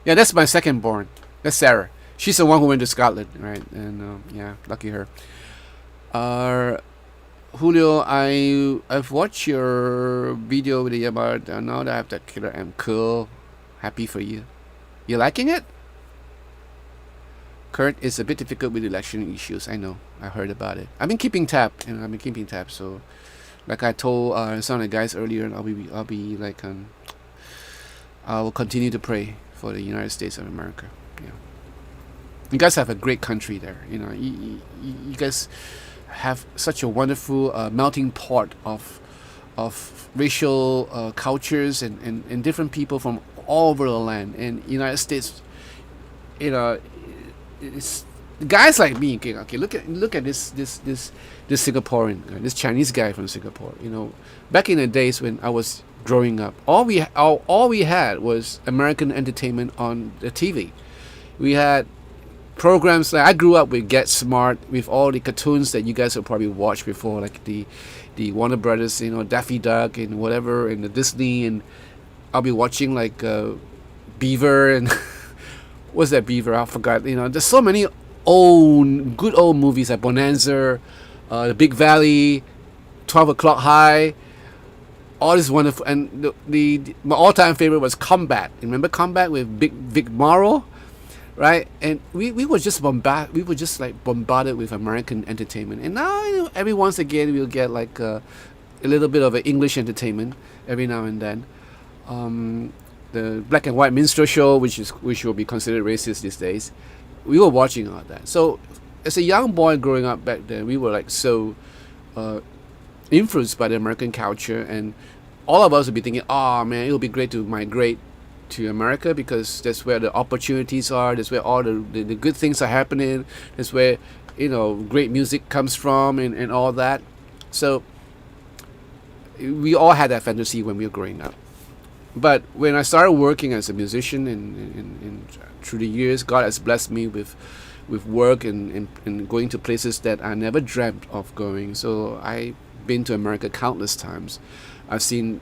Yeah, that's my second born. That's Sarah. She's the one who went to Scotland, right? And yeah, lucky her. Julio, I've watched your video with the Yamaha. Now that I have that killer M. Cool. Happy for you. You liking it? Kurt, it's a bit difficult with election issues. I know. I heard about it. I've been keeping tab. So, like I told some of the guys earlier, I'll be like, I will continue to pray for the United States of America. Yeah. You guys have a great country there. You guys have such a wonderful melting pot of racial cultures and different people from all over the land. And United States, it's guys like me. Okay, look at this Singaporean, this Chinese guy from Singapore. Back in the days when I was growing up, all we had was American entertainment on the TV. We had programs like, I grew up with Get Smart, with all the cartoons that you guys have probably watched before, like the Warner Brothers, Daffy Duck and whatever, and the Disney, and I'll be watching like Beaver and what's that Beaver? I forgot. There's so many good old movies like Bonanza, The Big Valley, 12 O'Clock High. All this wonderful, and my all-time favorite was Combat. Remember Combat with Big Vic Morrow? Right, and we were just bombarded with American entertainment, and now every once again we'll get like a little bit of an English entertainment every now and then. The black and white minstrel show, which will be considered racist these days, we were watching all that. So as a young boy growing up back then, we were like so influenced by the American culture, and all of us would be thinking, oh man, it would be great to migrate to America because that's where the opportunities are, that's where all the good things are happening, that's where great music comes from and all that. So we all had that fantasy when we were growing up. But when I started working as a musician and through the years, God has blessed me with work and going to places that I never dreamt of going. So I've been to America countless times. I've seen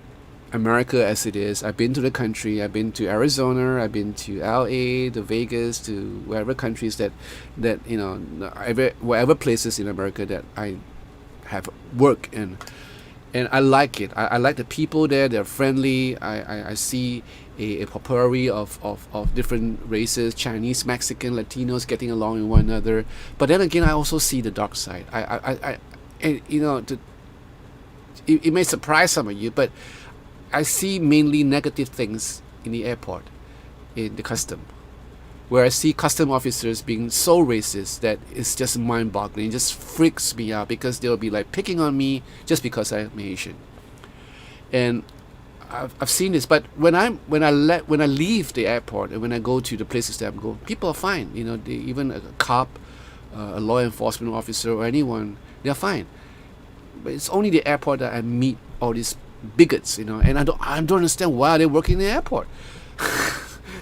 America as it is. I've been to the country. I've been to Arizona. I've been to LA, to Vegas, to wherever countries that wherever places in America that I have worked in, and I like it. I like the people there. They're friendly. I see a potpourri of different races: Chinese, Mexican, Latinos getting along with one another. But then again, I also see the dark side. And it may surprise some of you, but I see mainly negative things in the airport, in the custom, where I see custom officers being so racist that it's just mind-boggling. It just freaks me out because they'll be like picking on me just because I'm Asian. And I've seen this, but when I leave the airport and when I go to the places that I'm going, people are fine. Even a cop, a law enforcement officer, or anyone, they're fine. But it's only the airport that I meet all these bigots, and I don't understand why they're working in the airport.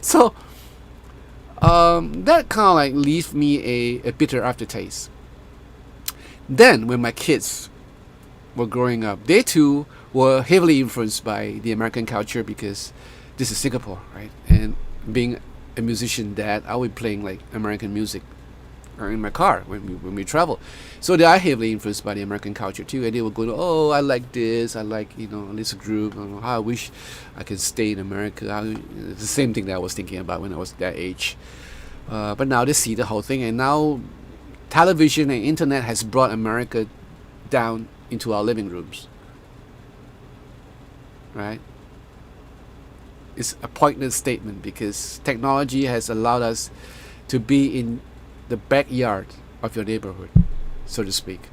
So that kind of like leaves me a bitter aftertaste. Then when my kids were growing up, they too were heavily influenced by the American culture because this is Singapore, right? And being a musician dad, I would be playing like American music in my car when we travel. So they are heavily influenced by the American culture too, and they will go, oh, I like this, I like this group. How I wish I could stay in America. It's the same thing that I was thinking about when I was that age. But now they see the whole thing, and now television and internet has brought America down into our living rooms. Right? It's a pointless statement because technology has allowed us to be in the backyard of your neighborhood, so to speak.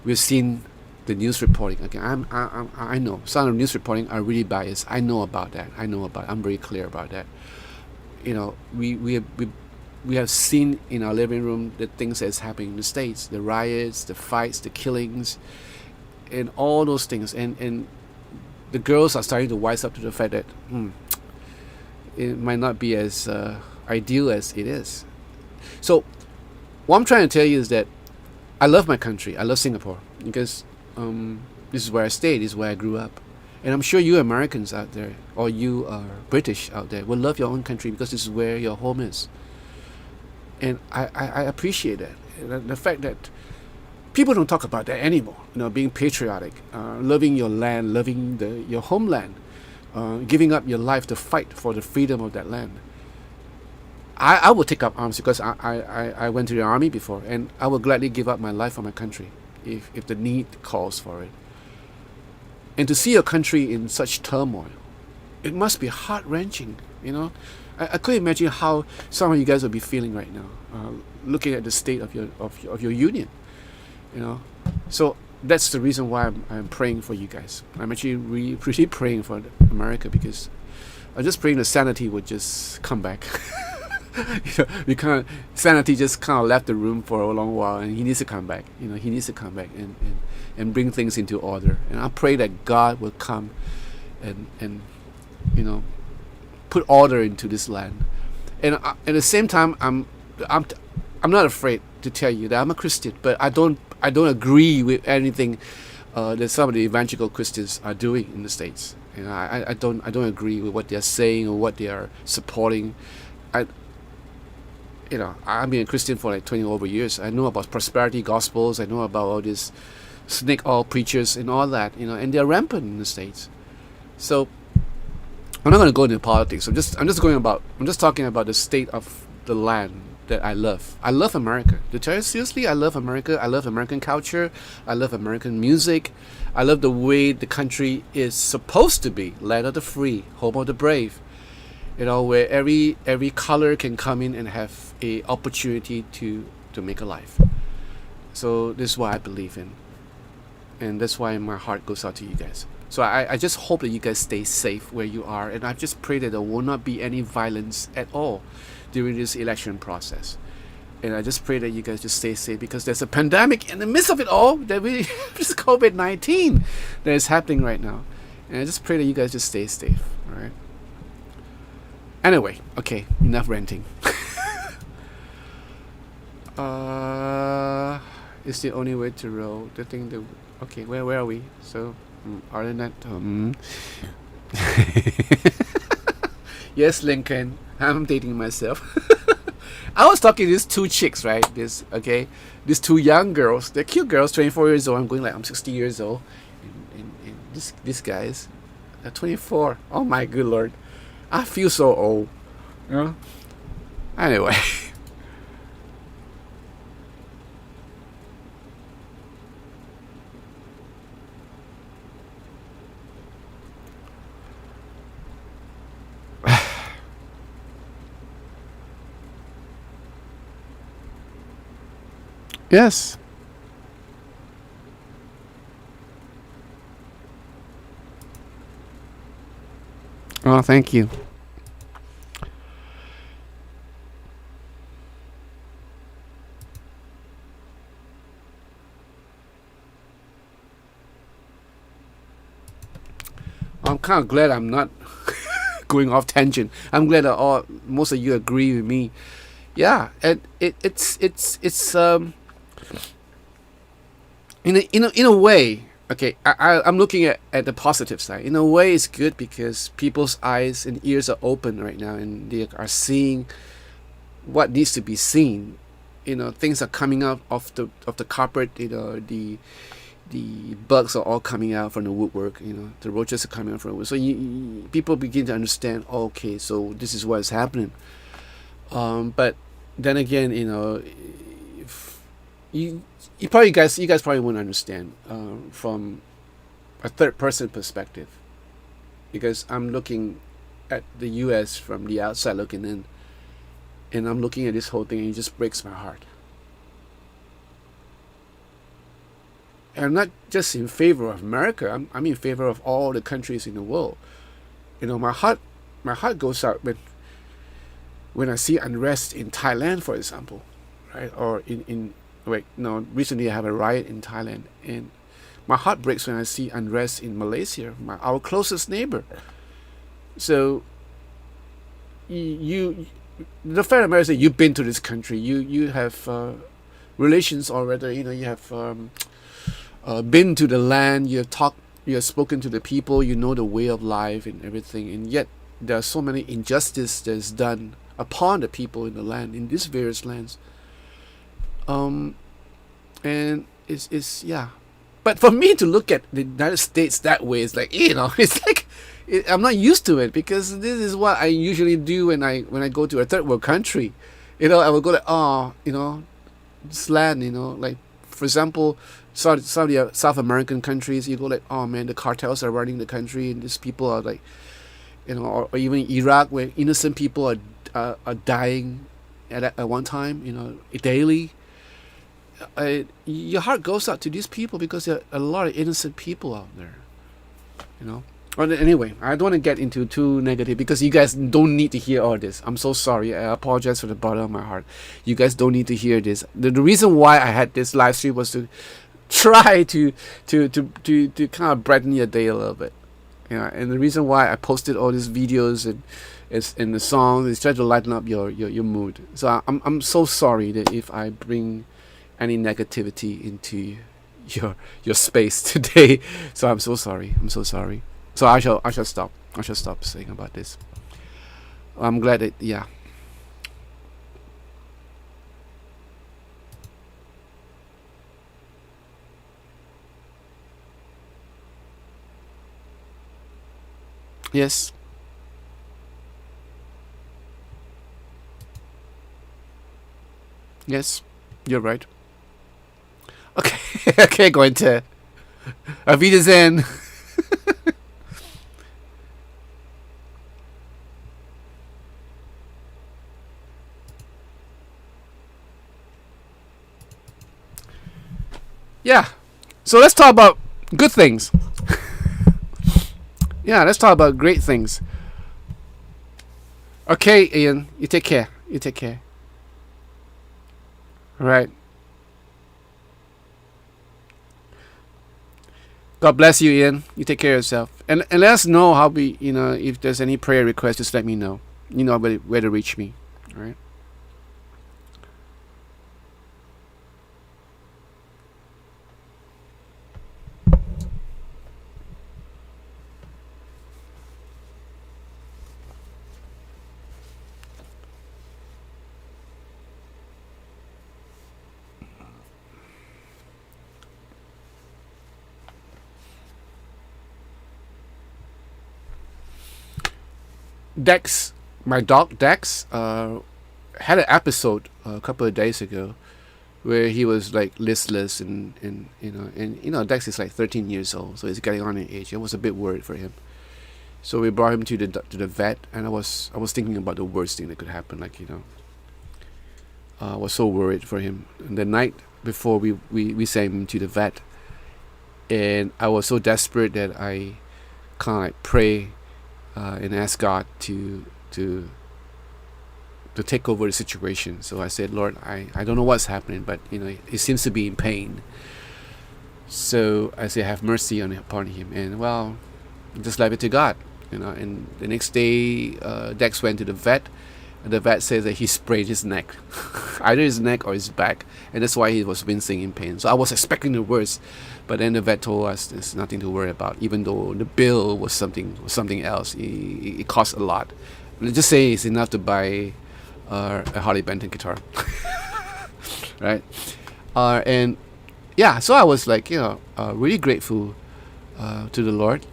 We've seen the news reporting. Okay, I know some of the news reporting are really biased. I know about that. I'm very clear about that. We have seen in our living room the things that's happening in the States, the riots, the fights, the killings, and all those things. And the girls are starting to wise up to the fact that it might not be as ideal as it is. So what I'm trying to tell you is that I love my country. I love Singapore because this is where I stayed, this is where I grew up. And I'm sure you Americans out there, or you British out there, will love your own country because this is where your home is. And I appreciate that. The fact that people don't talk about that anymore. Being patriotic, loving your land, loving your homeland, giving up your life to fight for the freedom of that land. I would take up arms because I went to the army before, and I would gladly give up my life for my country if the need calls for it. And to see a country in such turmoil, it must be heart-wrenching, I couldn't imagine how some of you guys would be feeling right now, looking at the state of your union, So that's the reason why I'm praying for you guys. I'm actually really praying for America because I'm just praying the sanity would just come back. Sanity just kind of left the room for a long while, and he needs to come back. He needs to come back and bring things into order. And I pray that God will come and put order into this land. And at the same time, I'm not afraid to tell you that I'm a Christian, but I don't agree with anything that some of the evangelical Christians are doing in the States. I don't agree with what they're saying or what they are supporting. I've been a Christian for like 20 over years. I know about prosperity gospels. I know about all these snake oil preachers and all that, and they're rampant in the States. So I'm not going to go into politics. I'm just talking about the state of the land that I love. I love America. To tell you seriously, I love America. I love American culture. I love American music. I love the way the country is supposed to be. Land of the free, home of the brave. Where every color can come in and have a opportunity to make a life. So this is what I believe in. And that's why my heart goes out to you guys. So I just hope that you guys stay safe where you are. And I just pray that there will not be any violence at all during this election process. And I just pray that you guys just stay safe because there's a pandemic in the midst of it all. This COVID-19 that is happening right now. And I just pray that you guys just stay safe. All right. Anyway, okay, enough ranting. It's the only way to roll. The thing that okay, where are we? So, other than that, yes, Lincoln, I'm dating myself. I was talking to these two chicks, right? These two young girls. They're cute girls, 24 years old. I'm going like I'm 60 years old, and these guys are 24. Oh my good lord. I feel so old, Anyway, yes. Oh, thank you. I'm kind of glad I'm not going off tangent. I'm glad that most of you agree with me. Yeah, and it's in a way, Okay, I'm looking at the positive side. In a way, it's good because people's eyes and ears are open right now, and they are seeing what needs to be seen. Things are coming out of the carpet. The bugs are all coming out from the woodwork. The roaches are coming out from the wood. So people begin to understand. Okay, so this is what's happening. But then again, if you guys probably wouldn't understand from a third person perspective, because I'm looking at the U.S. from the outside looking in, and I'm looking at this whole thing, and it just breaks my heart. And I'm not just in favor of America. I'm in favor of all the countries in the world. My heart goes out when I see unrest in Thailand, for example, right? Or recently I have a riot in Thailand, and my heart breaks when I see unrest in Malaysia, our closest neighbor. So the fact of the matter is that you've been to this country, you have relations already. You have been to the land, you have spoken to the people, you know the way of life and everything, and yet there are so many injustice that is done upon the people in the land, in these various lands. And it's yeah. But for me to look at the United States that way, it's like, it's like I'm not used to it, because this is what I usually do when I go to a third world country. I will go like, this land, like, for example, some of the South American countries, you go like, oh man, the cartels are running the country, and these people are like, or even Iraq, where innocent people are dying at one time, daily. Your heart goes out to these people, because there are a lot of innocent people out there. But anyway, I don't want to get into too negative, because you guys don't need to hear all this. I'm so sorry. I apologize from the bottom of my heart. You guys don't need to hear this. The reason why I had this live stream was to try to kind of brighten your day a little bit. And the reason why I posted all these videos and the songs is try to lighten up your mood. So I'm so sorry that if I bring any negativity into your space today. So I'm so sorry. So I shall stop. I shall stop saying about this. I'm glad that, yeah. Yes. Yes, you're right. Okay, okay, going to Auf Wiedersehen. Yeah, so let's talk about good things. Yeah, let's talk about great things. Okay, Ian, you take care. All right. God bless you, Ian. You take care of yourself. And let us know how if there's any prayer requests, just let me know. You know where to reach me. All right. Dex, my dog Dex, had an episode a couple of days ago where he was like listless, and Dex is like 13 years old, so he's getting on in age. I was a bit worried for him, so we brought him to the vet, and I was thinking about the worst thing that could happen. Like, I was so worried for him. And the night before we sent him to the vet, and I was so desperate that I kind of like pray and ask God to take over the situation. So I said, Lord, I don't know what's happening, but he seems to be in pain. So I said, have mercy upon him, and just leave it to God. And the next day, Dex went to the vet, the vet says that he sprained his neck, either his neck or his back, and that's why he was wincing in pain. So I was expecting the worst, but then the vet told us there's nothing to worry about, even though the bill was something else. It cost a lot. Let's just say it's enough to buy a Harley Benton guitar, right? And yeah, so I was like, really grateful to the Lord,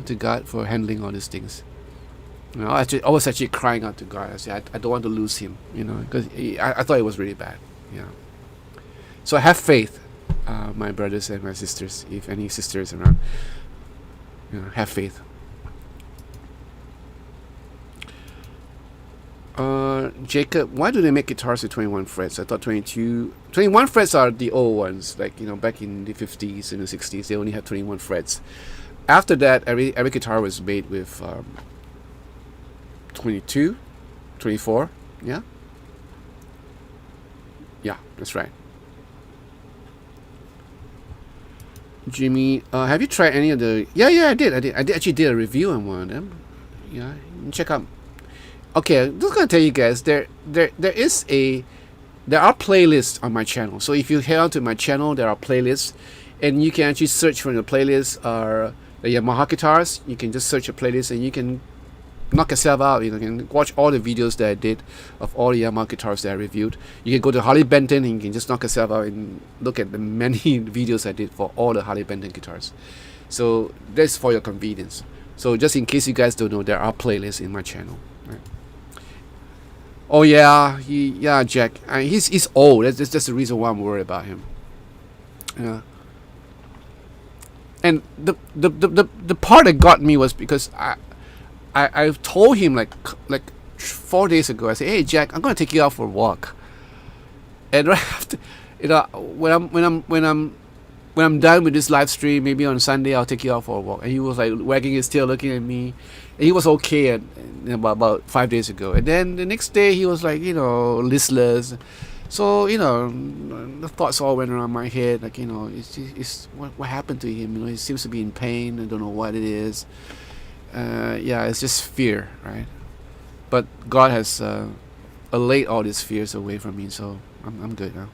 to God, for handling all these things. I was actually crying out to God. I said, I don't want to lose him, because I thought it was really bad. So have faith, my brothers and my sisters, if any sisters around. Have faith. Jacob, why do they make guitars with 21 frets? I thought 21 frets are the old ones, like, back in the 50s and the 60s, they only had 21 frets. After that, every guitar was made with 22, 24, yeah, that's right. Jimmy, have you tried any of the? Yeah, I did. I actually did a review on one of them. Yeah, check out. Okay, I'm just gonna tell you guys, there are playlists on my channel. So if you head on to my channel, there are playlists, and you can actually search for the playlists. The Yamaha guitars. You can just search a playlist, and you can knock yourself out. You can watch all the videos that I did of all the Yamaha guitars that I reviewed. You can go to Harley Benton, and you can just knock yourself out and look at the many videos I did for all the Harley Benton guitars. So that's for your convenience. So just in case you guys don't know, there are playlists in my channel. Right? Oh yeah, Jack. He's old. That's the reason why I'm worried about him. Yeah. And the part that got me was because I told him like 4 days ago. I said, "Hey Jack, I'm gonna take you out for a walk." And right after, when I'm done with this live stream, maybe on Sunday I'll take you out for a walk. And he was like wagging his tail, looking at me. And he was okay about 5 days ago. And then the next day he was like, listless. So the thoughts all went around my head, like it's what happened to him. He seems to be in pain. I don't know what it is. It's just fear, right? But God has allayed all these fears away from me, so I'm good now.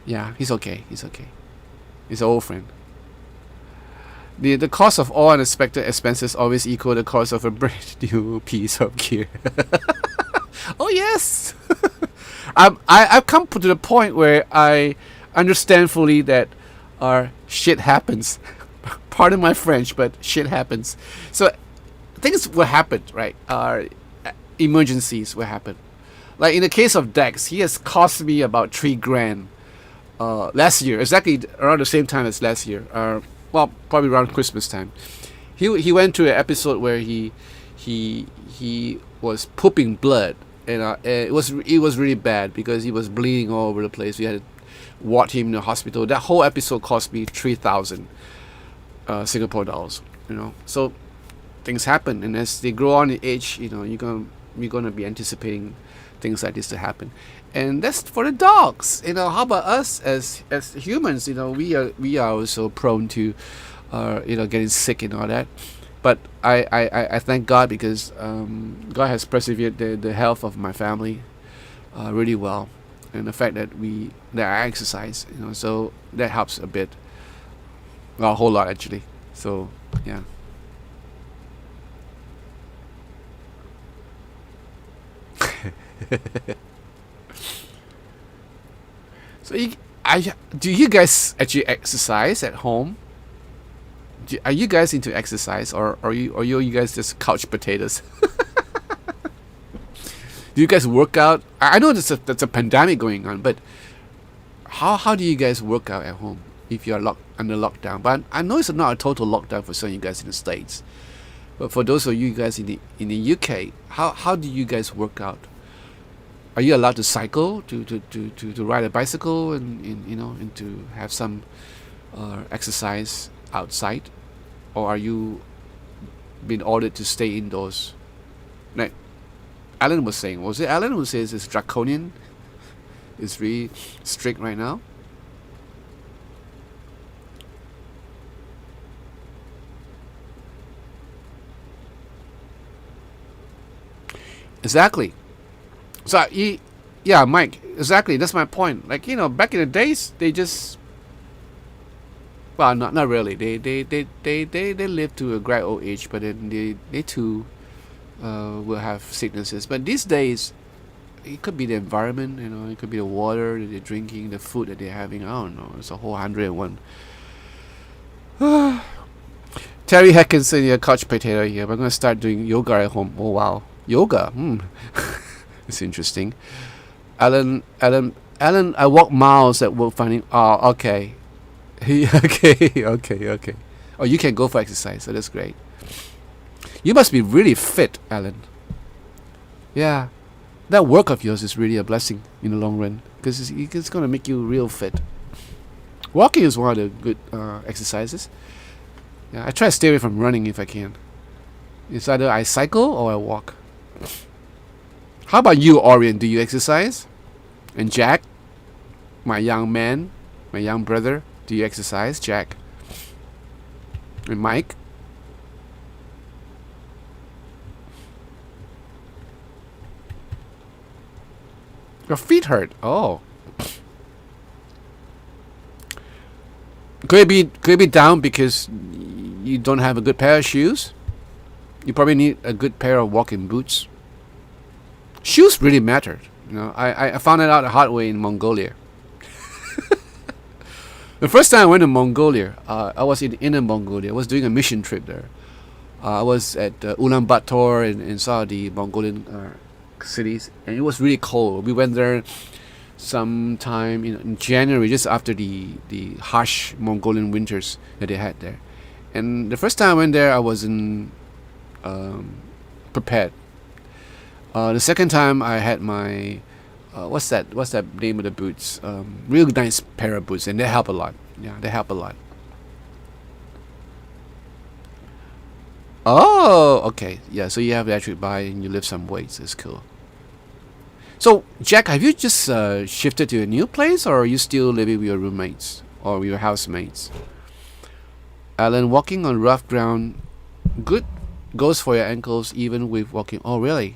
Yeah, he's okay. He's an old friend. The cost of all unexpected expenses always equal the cost of a brand new piece of gear. Oh yes, I've come to the point where I understand fully that shit happens. Pardon my French, but shit happens. So things will happen, right? Emergencies will happen. Like in the case of Dex, he has cost me about $3,000 last year, exactly around the same time as last year. Well, probably around Christmas time. He went to an episode where he was pooping blood, and it was really bad because he was bleeding all over the place. We had to ward him in the hospital. That whole episode cost me 3,000 Singapore dollars. So things happen, and as they grow on in age, you're gonna be anticipating things like this to happen. And that's for the dogs. How about us as humans? We are also prone to getting sick and all that. But I thank God because God has persevered the health of my family really well, and the fact that I exercise, so that helps a bit. Well, a whole lot actually. So yeah. So do you guys actually exercise at home? Are you guys into exercise, or are you guys just couch potatoes? Do you guys work out? I know that's a pandemic going on, but how do you guys work out at home if you're under lockdown? But I know it's not a total lockdown for some of you guys in the States. But for those of you guys in the UK, how do you guys work out? Are you allowed to cycle, to ride a bicycle, and to have some exercise outside, or are you being ordered to stay indoors? Like Alan was saying, was it Alan who says it's draconian? It's really strict right now. Exactly. So yeah, Mike. Exactly. That's my point. Like back in the days, they just well, not really. They live to a great old age, but then they too will have sicknesses. But these days, it could be the environment. It could be the water that they're drinking, the food that they're having. I don't know. It's a whole 101. Terry Heckinson, your couch potato here. We're gonna start doing yoga at home. Oh wow, yoga. It's interesting. Alan. I walk miles at work finding. Oh, okay. Okay. Oh, you can go for exercise. So that's great. You must be really fit, Alan. Yeah, that work of yours is really a blessing in the long run because it's gonna make you real fit. Walking is one of the good exercises. Yeah, I try to stay away from running if I can. It's either I cycle or I walk. How about you, Orion? Do you exercise? And Jack, my young man, my young brother, do you exercise, Jack? And Mike? Your feet hurt. Oh. Could it be down because you don't have a good pair of shoes? You probably need a good pair of walking boots. Shoes really mattered. I found it out the hard way in Mongolia. The first time I went to Mongolia, I was in Inner Mongolia. I was doing a mission trip there. I was at Ulaanbaatar and saw the Mongolian cities, and it was really cold. We went there sometime in January, just after the harsh Mongolian winters that they had there. And the first time I went there, I wasn't prepared. The second time, I had my what's that name of the boots? Real nice pair of boots, and they help a lot. Yeah, they help a lot. Oh, okay. Yeah, so you have the electric bike and you lift some weights. It's cool. So, Jack, have you just shifted to a new place, or are you still living with your roommates or your housemates? Alan, walking on rough ground, good goes for your ankles even with walking. Oh, really?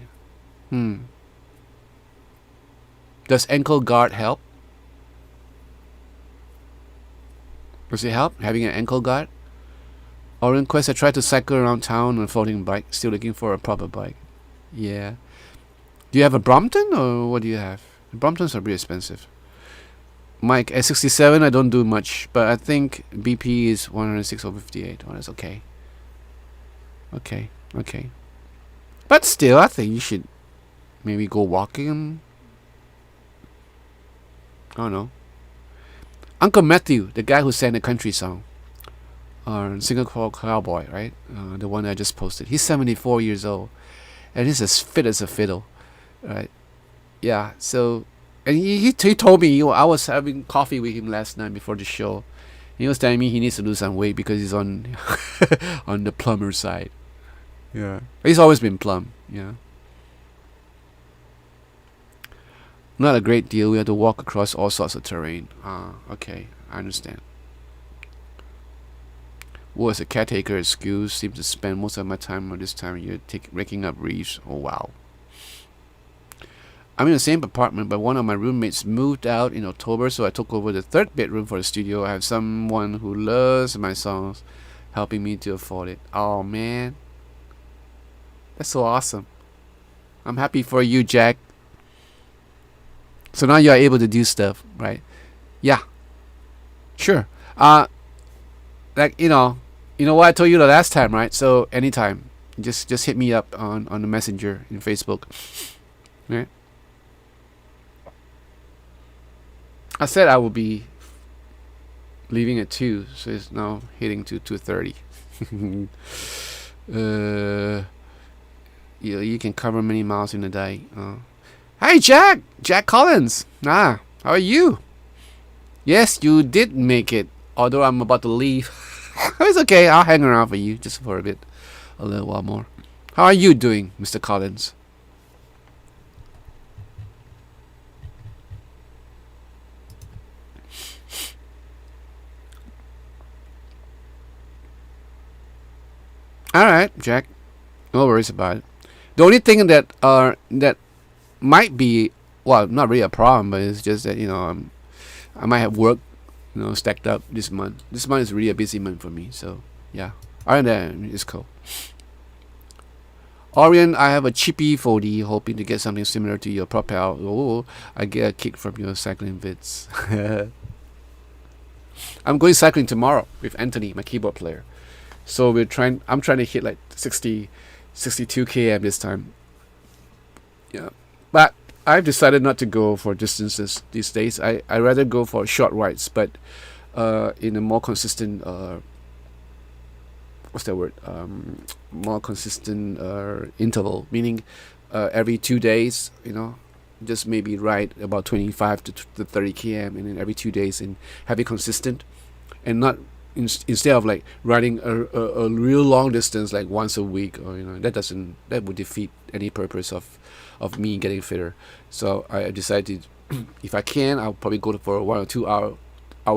Does ankle guard help? Does it help having an ankle guard? Orange Quest, I tried to cycle around town on a floating bike, still looking for a proper bike. Yeah. Do you have a Brompton, or what do you have? The Bromptons are pretty expensive. Mike, at 67, I don't do much, but I think BP is 106 over 58. Oh, that's okay. Okay. But still, I think you should maybe go walking. I don't know. Uncle Matthew, the guy who sang the country song, Singapore Cowboy, right? The one I just posted. He's 74 years old, and he's as fit as a fiddle, right? Yeah. So, and he told me, I was having coffee with him last night before the show. He was telling me he needs to lose some weight because he's on on the plumber side. Yeah. He's always been plumb. Yeah. Not a great deal. We had to walk across all sorts of terrain. Okay, I understand. Well, as a caretaker at school, seem to spend most of my time on this time of year raking up reefs. Oh wow. I'm in the same apartment, but one of my roommates moved out in October, so I took over the third bedroom for the studio. I have someone who loves my songs helping me to afford it. Oh man, that's so awesome. I'm happy for you, Jack. So now you are able to do stuff, right? Yeah. Sure. Like what I told you the last time, right? So anytime, just hit me up on the messenger in Facebook, right? I said I will be leaving at 2, so it's now hitting to 2:30. You can cover many miles in a day. Hey, Jack Collins. How are you? Yes, you did make it, although I'm about to leave. It's okay, I'll hang around for you just for a little while more. How are you doing, Mr. Collins? Alright, Jack. No worries about it. The only thing that might be, well, not really a problem, but it's just that I might have work stacked up this month. This month is really a busy month for me. So yeah, other than that, it's cool. Orion, I have a chippy 4D, hoping to get something similar to your Propel. Oh, I get a kick from your cycling vids. I'm going cycling tomorrow with Anthony, my keyboard player. So I'm trying to hit like 62 km this time. Yeah, but I've decided not to go for distances these days. I rather go for short rides, but in a more consistent what's that word? More consistent interval, meaning every 2 days, just maybe ride about 25 to 30 km, and then every 2 days, and have it consistent, and not instead of like riding a real long distance like once a week, or that would defeat any purpose of me getting fitter. So I decided if I can, I'll probably go for a 1 or 2 hour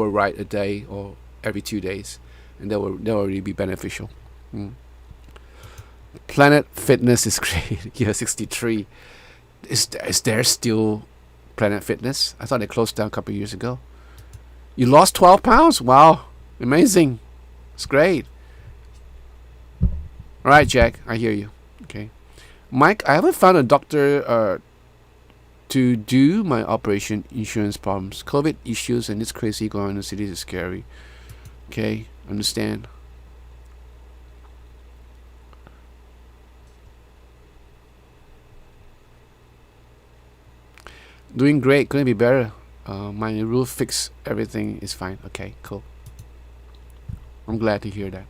ride a day, or every 2 days, and that will really be beneficial. Planet Fitness is great. Yeah, 63. Is there still Planet Fitness? I thought they closed down a couple of years ago. You lost 12 pounds? Wow, amazing. It's great. All right, Jack, I hear you. Okay, Mike, I haven't found a doctor to do my operation. Insurance problems, COVID issues, and this crazy going on in the cities is scary. Okay, understand. Doing great. Couldn't be better. My roof fixed. Everything is fine. Okay, cool. I'm glad to hear that.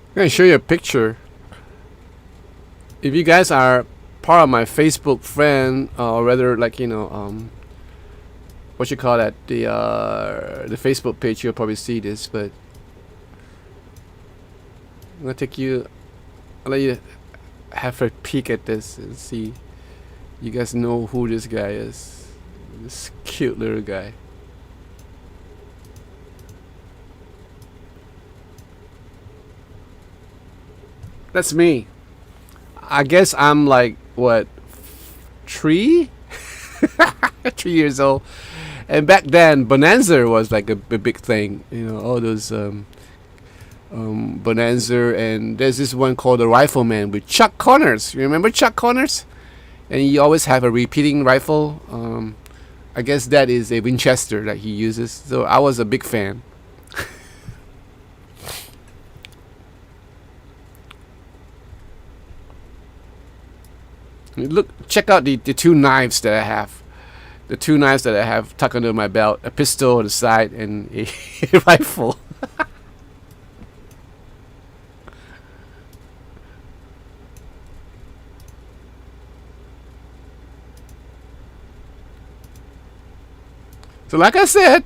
I'm gonna show you a picture. If you guys are part of my Facebook friend, or rather, like what you call that, the Facebook page, you'll probably see this. But I'm gonna I'll let you have a peek at this and see. You guys know who this guy is. This cute little guy. That's me. I guess I'm like, what, 3? 3 years old. And back then, Bonanza was like a big thing. All those Bonanza, and there's this one called the Rifleman with Chuck Connors. You remember Chuck Connors? And he always have a repeating rifle. I guess that is a Winchester that he uses. So I was a big fan. Look, check out the 2 knives that I have. The 2 knives that I have tucked under my belt: a pistol on the side and a rifle. So like I said,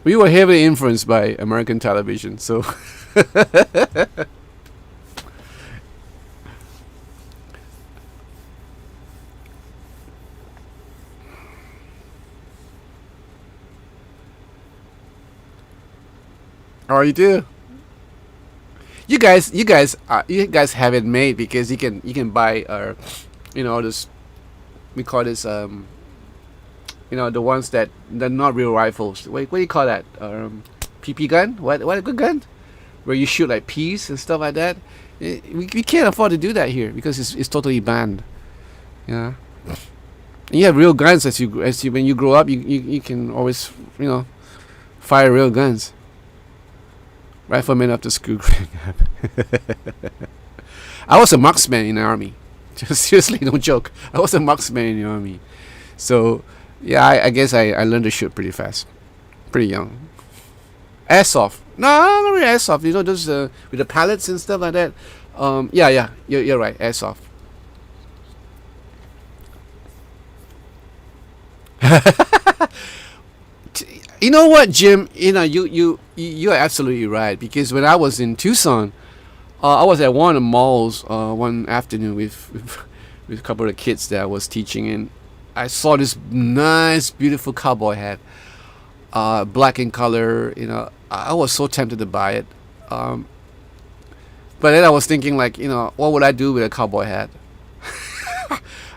we were heavily influenced by American television. So oh, you do. You guys have it made, because you can buy this, we call this the ones that they're not real rifles. What do you call that? PP gun? What a good gun? Where you shoot like peas and stuff like that. We can't afford to do that here because it's totally banned. Yeah. And you have real guns as you when you grow up. You can always Fire real guns. Rifleman after school. I was a marksman in the army. Just seriously, no joke. I was a marksman in the army. So, yeah, I guess I learned to shoot pretty fast. Pretty young. Airsoft. No, not really airsoft. You know, those with the pallets and stuff like that. Yeah, you're right. Airsoft. You know what, Jim? You know, you're absolutely right. Because when I was in Tucson, I was at one of the malls one afternoon with a couple of kids that I was teaching, and I saw this nice, beautiful cowboy hat, black in color. You know, I was so tempted to buy it, but then I was thinking, like, you know, what would I do with a cowboy hat?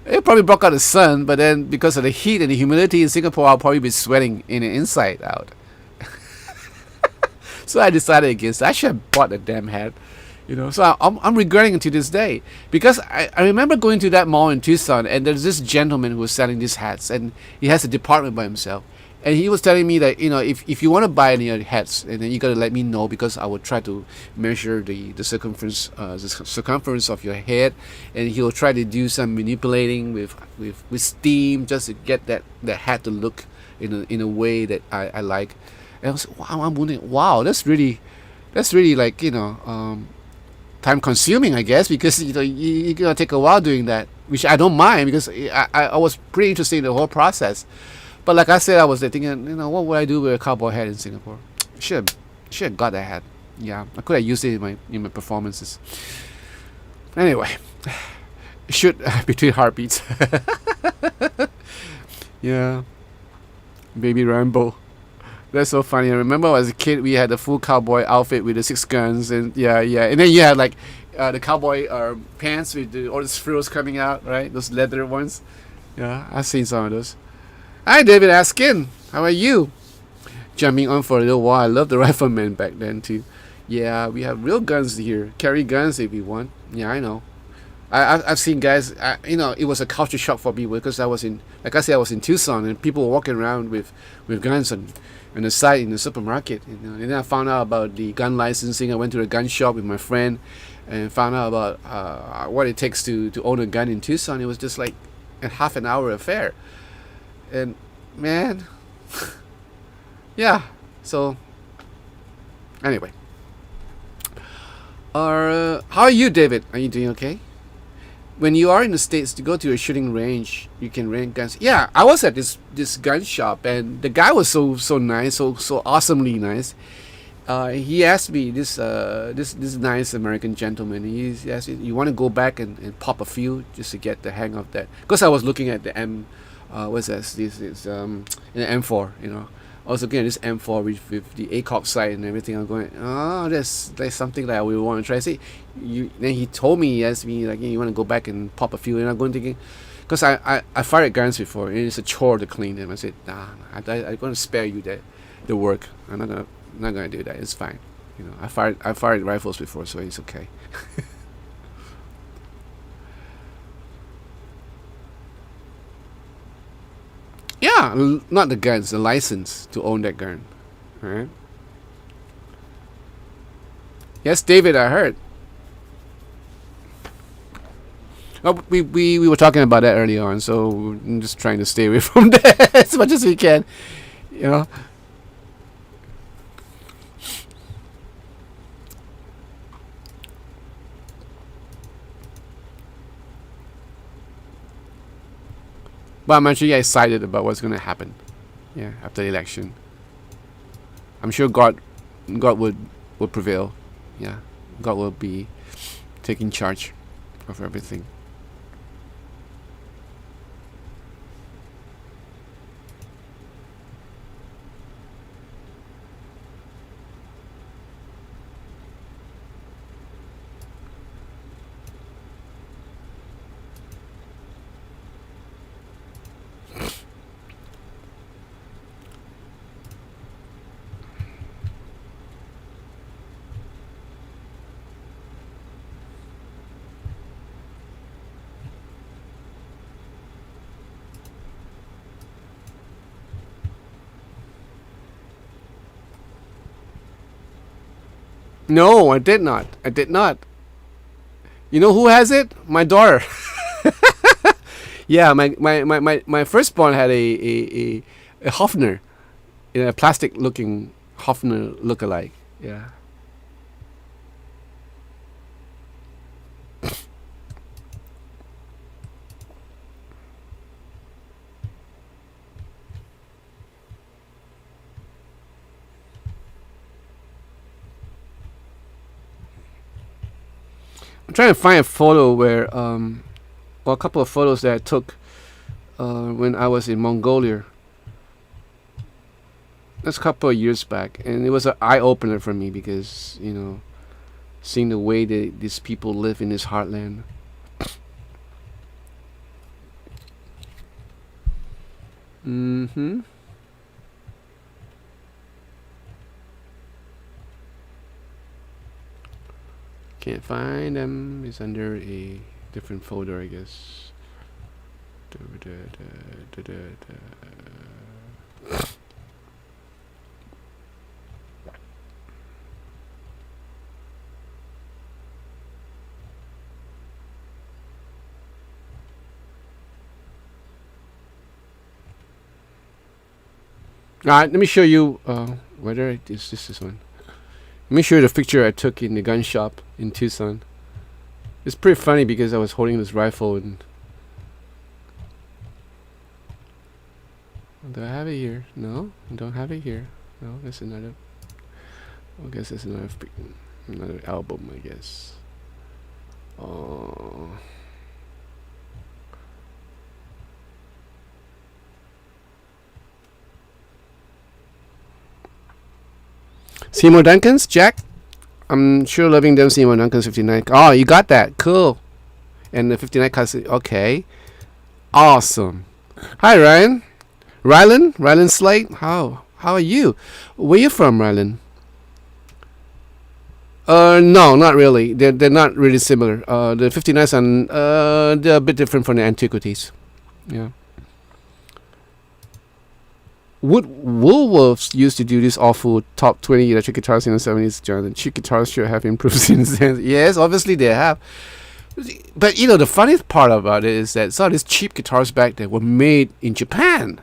It probably block out the sun, but then because of the heat and the humidity in Singapore, I'll probably be sweating in the inside out. So I decided against it. I should have bought the damn hat. You know, so I'm regretting it to this day, because I remember going to that mall in Tucson, and there's this gentleman who was selling these hats, and he has a department by himself, and he was telling me that, you know, if you want to buy any hats, and then you gotta let me know, because I will try to measure the circumference of your head, and he'll try to do some manipulating with steam just to get that hat to look in a way that I like. And I was, wow, I'm wondering, wow, that's really like, you know, time consuming, I guess, because, you know, you're gonna take a while doing that, which I don't mind, because I was pretty interested in the whole process. But like I said, I was thinking, you know, what would I do with a cowboy hat in Singapore? Should have got that hat. Yeah, I could have used it in my performances. Anyway, shoot between heartbeats. Yeah, baby Rambo. That's so funny. I remember as a kid, we had the full cowboy outfit with the 6 guns, and yeah, and then you had like the cowboy pants with all the frills coming out, right? Those leather ones. Yeah, I've seen some of those. Hi, David Askin. How are you? Jumping on for a little while. I love the rifleman back then too. Yeah, we have real guns here. Carry guns if you want. Yeah, I know. I've seen guys. You know, it was a culture shock for me, because I was in, like I said, I was in Tucson, and people were walking around with guns on the side in the supermarket. You know, and then I found out about the gun licensing. I went to a gun shop with my friend, and found out about what it takes to own a gun in Tucson. It was just like a half an hour affair. And man, yeah. So anyway, how are you, David? Are you doing okay? When you are in the States, to go to a shooting range, you can rent guns. Yeah, I was at this gun shop, and the guy was so nice, so awesomely nice. He asked me, this nice American gentleman. He asked me, you want to go back and pop a few just to get the hang of that? Because I was looking at the what's that? This is in the M4. You know, I was looking at this M4 with the ACOG sight and everything. I'm going, oh, there's something that we want to try. Then he told me, he asked me, like, you want to go back and pop a few, and I'm going thinking, because I fired guns before, and it's a chore to clean them. I said, nah, I'm going to spare you the work. I'm not gonna do that. It's fine. You know, I fired rifles before, so it's okay. Yeah, not the guns, the license to own that gun. All right. Yes, David, I heard. Oh, we were talking about that earlier on, so I'm just trying to stay away from that as much as we can. You know. But I'm actually excited about what's going to happen. Yeah, after the election. I'm sure God would prevail. Yeah, God will be taking charge of everything. No, I did not. I did not. You know who has it? My daughter. Yeah, my firstborn had a Hofner, a plastic looking Hofner look-alike. Yeah. I'm trying to find a photo where, or a couple of photos that I took when I was in Mongolia. That's a couple of years back, and it was an eye opener for me because seeing the way that these people live in this heartland. Mm-hmm. Can't find them. It's under a different folder, I guess. Alright, let me show you whether it is this one. Let me show you the picture I took in the gun shop in Tucson. It's pretty funny because I was holding this rifle and... Do I have it here? No, I don't have it here. No, that's another... I guess it's another album, I guess. Oh... Seymour Duncan's, Jack? I'm sure loving them Seymour Duncan's 59. Oh, you got that. Cool. And the 59 cassette. Okay. Awesome. Hi, Ryan. Rylan Slate. How are you? Where you from, Rylan? No, not really. They're not really similar. The 59s are they're a bit different from the antiquities. Yeah. Woolworths used to do this awful top 20 electric guitars in the 70s, John. The cheap guitars sure have improved since then. Yes, obviously they have. But, the funniest part about it is that some of these cheap guitars back then were made in Japan.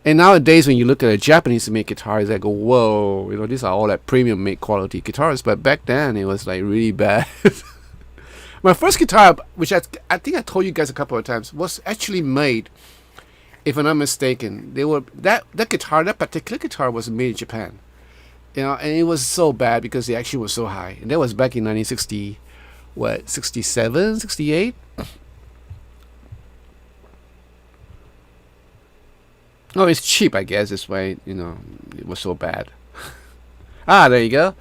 And nowadays, when you look at a Japanese-made guitar, it's like, whoa, these are all like premium-made quality guitars. But back then, it was like really bad. My first guitar, which I think I told you guys a couple of times, was actually made... If I'm not mistaken, that particular guitar was made in Japan, and it was so bad because the action was so high, and that was back in 1960, 67, 68. Oh, it's cheap, I guess. That's why it was so bad. There you go.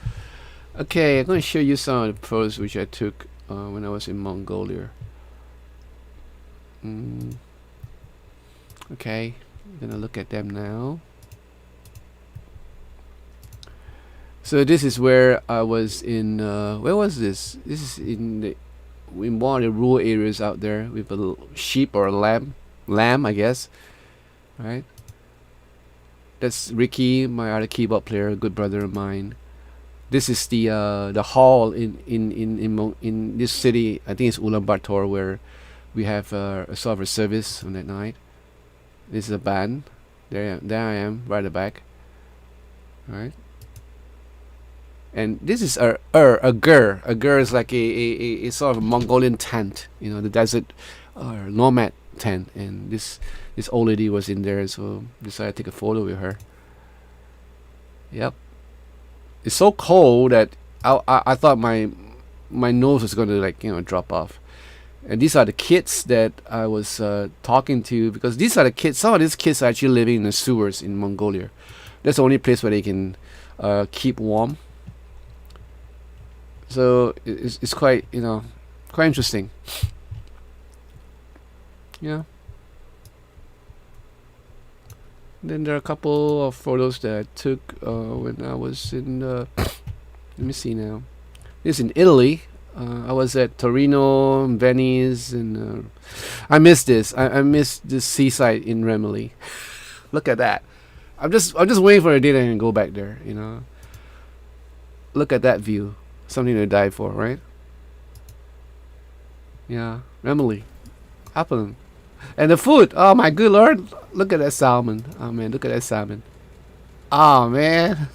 Okay, I'm going to show you some of the photos which I took when I was in Mongolia. Okay, I'm gonna look at them now. So this is where I was in. Where was this? This is in one of the rural areas out there with a little sheep or a lamb, I guess. Right. That's Ricky, my other keyboard player, a good brother of mine. This is the hall in this city. I think it's Ulaanbaatar, where we have a sort of a service on that night. This is a band. There I am, right at the back. Right. And this is a gur. A gur is like a sort of a Mongolian tent, the desert nomad tent. And this old lady was in there, so decided to take a photo with her. Yep. It's so cold that I thought my nose was going to drop off. And these are the kids that I was talking to, because these are the kids. Some of these kids are actually living in the sewers in Mongolia. That's the only place where they can keep warm. So it's quite quite interesting. Yeah. Then there are a couple of photos that I took when I was in. Let me see now. This is in Italy. I was at Torino, Venice, and I miss this. I miss this seaside in Remily. Look at that. I'm just waiting for a day that I can go back there. Look at that view. Something to die for, right? Yeah, Remily, Upland. And the food. Oh my good lord. Look at that salmon. Oh man, look at that salmon. Oh man.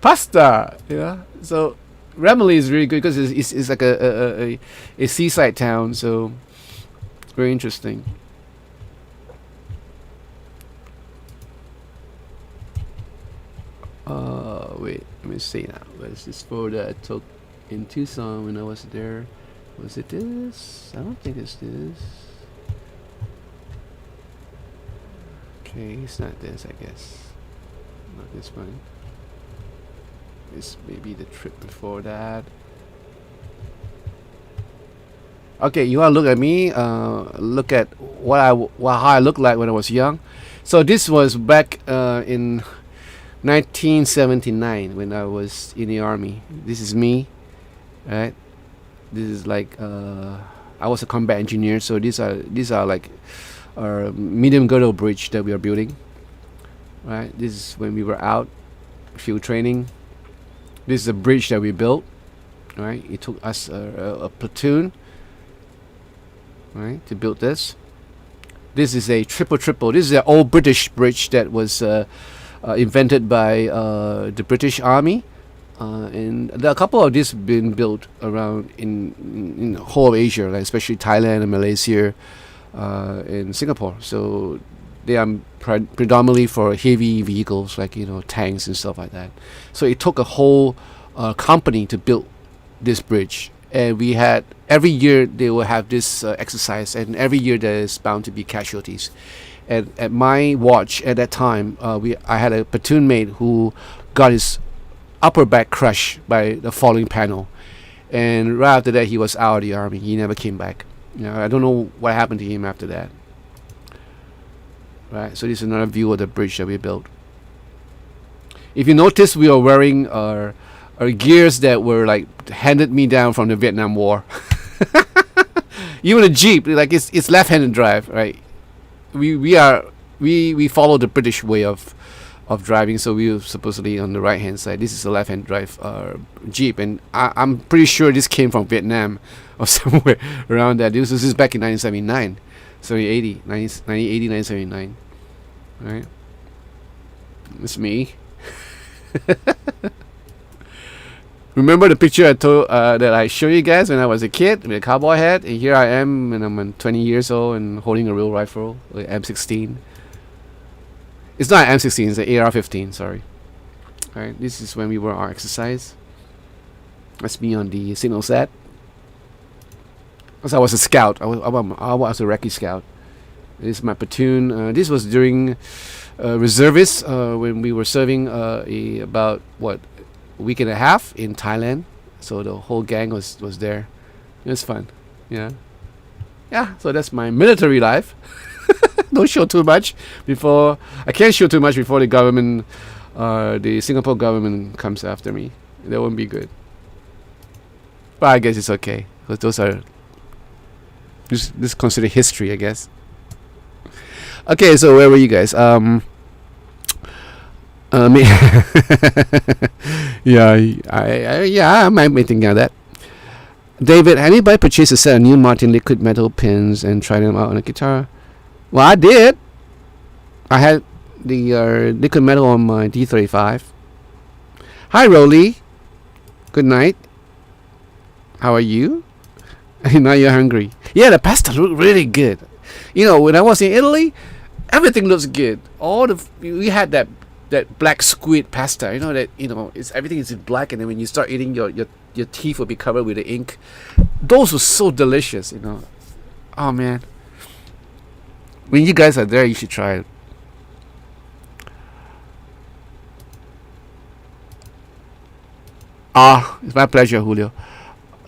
Pasta. Yeah. So Remily is really good because it's like a seaside town. So very interesting. Wait, let me see now. Where's this photo I took in Tucson when I was there? Was it this? I don't think it's this. Okay, it's not this, I guess. Not this one. This maybe the trip before that. Okay, you wanna look at me? Look at how I looked like when I was young. So this was back in 1979 when I was in the army. This is me, right? This is like I was a combat engineer, so these are like our medium girdle bridge that we are building, right? This is when we were out field training. This is a bridge that we built, right? It took us a platoon, right, to build this. This is a triple. This is an old British bridge that was invented by the British Army, and there are a couple of these been built around in the whole of Asia, like especially Thailand and Malaysia, and Singapore. So they are predominantly for heavy vehicles like tanks and stuff like that. So it took a whole company to build this bridge, and we had every year they will have this exercise, and every year there is bound to be casualties. And at my watch at that time, I had a platoon mate who got his upper back crushed by the falling panel, and right after that he was out of the army. He never came back. I don't know what happened to him after that. Right. So this is another view of the bridge that we built. If you notice, we are wearing our gears that were like handed me down from the Vietnam War. Even a Jeep, like it's left-handed drive, right? We follow the British way of driving, so we were supposedly on the right hand side. This is a left-hand drive Jeep, and I'm pretty sure this came from Vietnam or somewhere around that. This is back in 1979, 1979. Right? It's me. Remember the picture I told that I showed you guys when I was a kid with a cowboy hat, and here I am, and I'm 20 years old and holding a real rifle, like M16. It's not an M16, it's an AR-15. Sorry. All right, this is when we were on our exercise. That's me on the signal set. Because I was a scout. I was a recce scout. This is my platoon. This was during reservists when we were serving about a week and a half in Thailand. So the whole gang was there. It was fun. Yeah. So that's my military life. Don't show too much before. I can't show too much before the government, the Singapore government comes after me. That won't be good. But I guess it's okay, because those are this considered history, I guess. Okay, so where were you guys? I might be thinking of that. David, anybody purchased a set of new Martin liquid metal pins and tried them out on a guitar? Well, I did. I had the liquid metal on my D35. Hi, Rolly. Good night. How are you? Now you're hungry. Yeah, the pasta looked really good. When I was in Italy, everything looks good. We had that black squid pasta. It's everything is in black, and then when you start eating, your teeth will be covered with the ink. Those were so delicious. Oh man. When you guys are there, you should try it. It's my pleasure, Julio.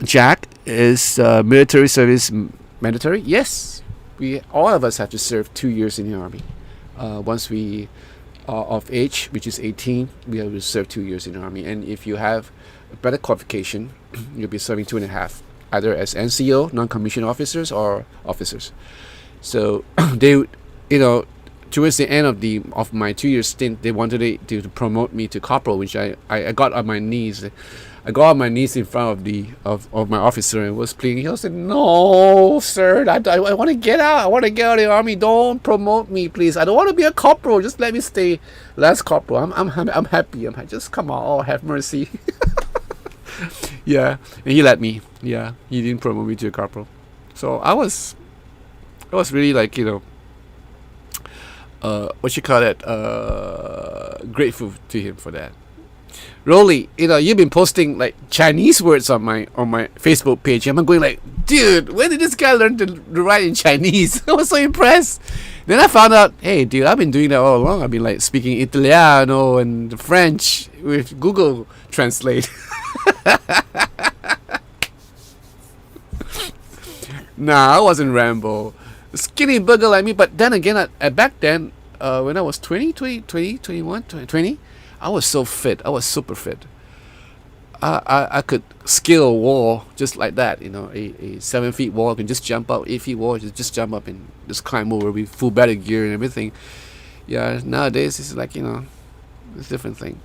Jack, is military service mandatory? Yes. All of us have to serve 2 years in the army. Once we are of age, which is 18, we have to serve 2 years in the army. And if you have a better qualification, you'll be serving 2.5, either as NCO, non-commissioned officers, or officers. So they, towards the end of my 2 year stint, they wanted to promote me to corporal, which I got on my knees. I got on my knees in front of my officer and was pleading. He said, "No, sir, I want to get out. I want to get out of the army. Don't promote me, please. I don't want to be a corporal. Just let me stay last corporal. I'm happy. Just come on. Oh, have mercy." Yeah, and he let me. Yeah, he didn't promote me to a corporal. So I was really like, what you call it? Grateful to him for that. Rolly, you've been posting like Chinese words on my Facebook page. I'm going like, dude, when did this guy learn to write in Chinese? I was so impressed. Then I found out, hey, dude, I've been doing that all along. I've been like speaking Italiano and French with Google Translate. Nah, I wasn't Rambo. Skinny burger like me. But then again, back then, when I was 20, 21, 20, I was so fit. I was super fit. I could scale a wall just like that. A 7 feet wall. I can just jump up. 8 feet wall. Just jump up and just climb over with full battle gear and everything. Yeah, nowadays it's like, it's a different thing.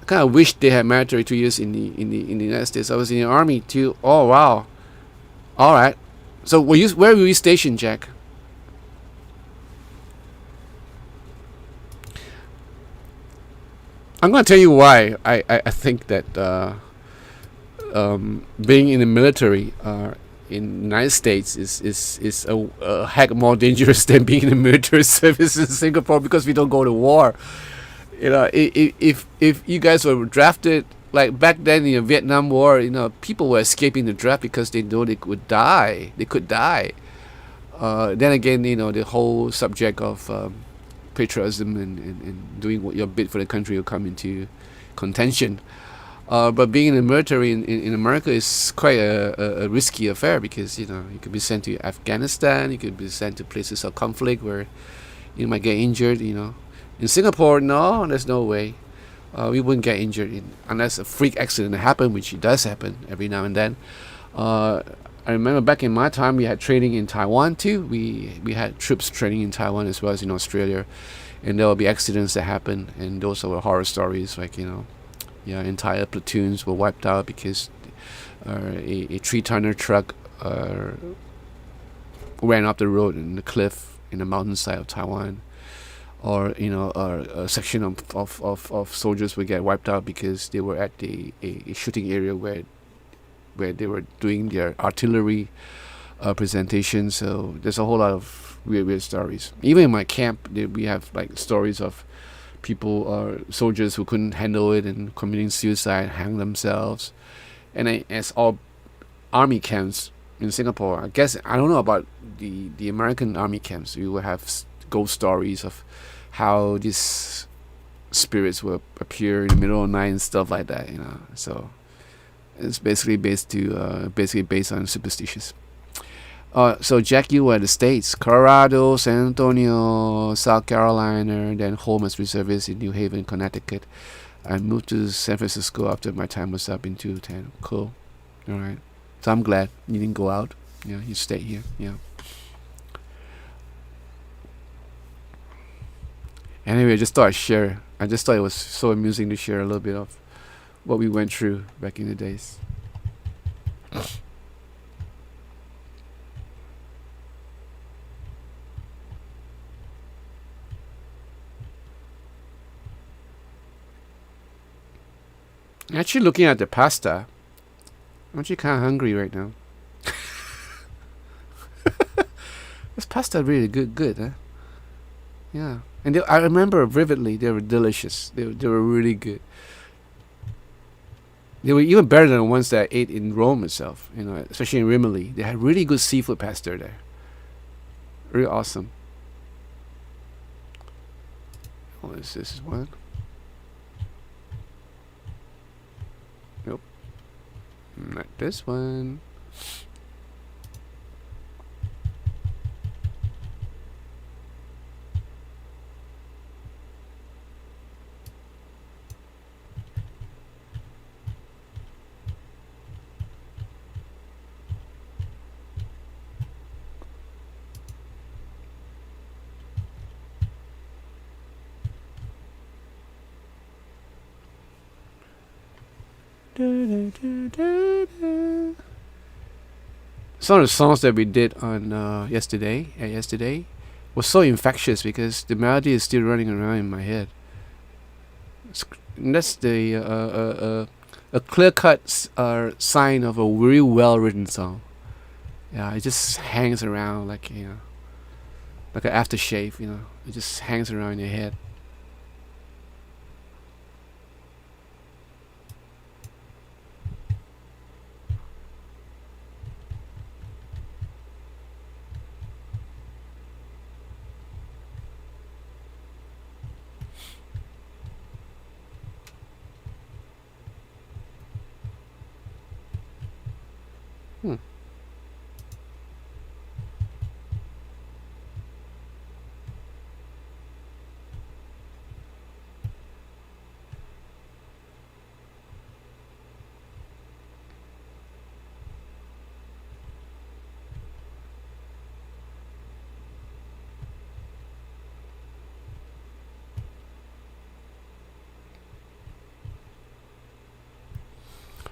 I kind of wish they had military 2 years in the United States. I was in the army too. Oh wow. All right. So where were you stationed, Jack? I'm going to tell you why I think that being in the military in the United States is a heck more dangerous than being in the military service in Singapore, because we don't go to war. If you guys were drafted, like back then in the Vietnam War, people were escaping the draft because they know they could die. Then again, the whole subject of patriotism and doing what your bit for the country will come into contention. But being in the military in America is quite a risky affair, because you could be sent to Afghanistan, you could be sent to places of conflict where you might get injured. In Singapore, no, there's no way. We wouldn't get injured unless a freak accident happened, which it does happen every now and then. I remember back in my time, we had training in Taiwan too. We had troops training in Taiwan as well as in Australia, and there will be accidents that happen, and those are horror stories. Like entire platoons were wiped out because a 3-tonner truck ran up the road in the cliff in the mountainside of Taiwan, or a section of soldiers would get wiped out because they were at a shooting area where they were doing their artillery presentation. So there's a whole lot of weird stories. Even in my camp, we have like stories of people, soldiers who couldn't handle it and committing suicide, hang themselves. And as all army camps in Singapore, I guess, I don't know about the American army camps, we will have ghost stories of how these spirits will appear in the middle of the night and stuff like that. So it's basically based on superstitions. So Jack, you were at the States, Colorado, San Antonio, South Carolina, then home as reservist in New Haven, Connecticut. I moved to San Francisco after my time was up in 2010. Cool. All right. So I'm glad you didn't go out. You stayed here. Yeah. Anyway, I just thought I'd share. I just thought it was so amusing to share a little bit of what we went through back in the days. Actually, looking at the pasta, I'm actually kind of hungry right now. This pasta really good, huh? Yeah, and I remember vividly, they were delicious. They were really good. They were even better than the ones that I ate in Rome itself, especially in Rimini. They had really good seafood pasta there. Really awesome. What is this one? Nope. Not this one. Some of the songs that we did on yesterday was so infectious because the melody is still running around in my head. And that's the a clear-cut sign of a very well-written song. Yeah, it just hangs around like like an aftershave. It just hangs around in your head. Hmm.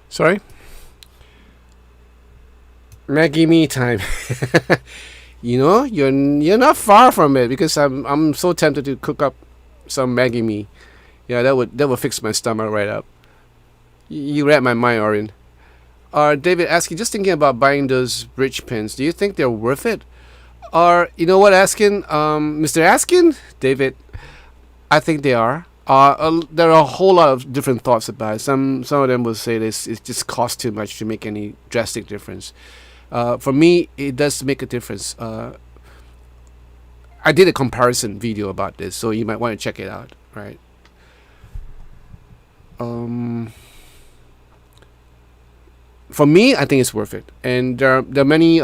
Sorry? Maggie me time. You're not far from it because I'm so tempted to cook up some Maggie me. Yeah, that would fix my stomach right up. You read my mind, Orion. David asking, just thinking about buying those bridge pins. Do you think they're worth it? Or you know what, Askin? Mr. Askin, David, I think they are. There are a whole lot of different thoughts about it. Some of them will say this it just costs too much to make any drastic difference. For me, it does make a difference. I did a comparison video about this, so you might want to check it out. Right. For me, I think it's worth it, and there are many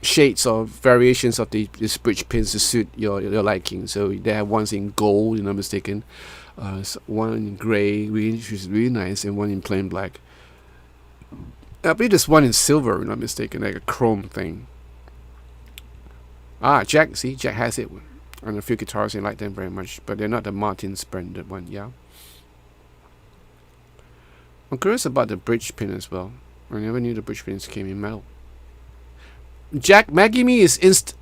shades of variations of these bridge pins to suit your liking. So they have ones in gold, if I'm not mistaken, one in gray, which is really nice, and one in plain black. I believe there's one in silver, if I'm not mistaken, like a chrome thing. Jack has it on a few guitars, and I like them very much, but they're not the Martin's branded one. Yeah. I'm curious about the bridge pin as well. I never knew the bridge pins came in metal. Jack, Maggie me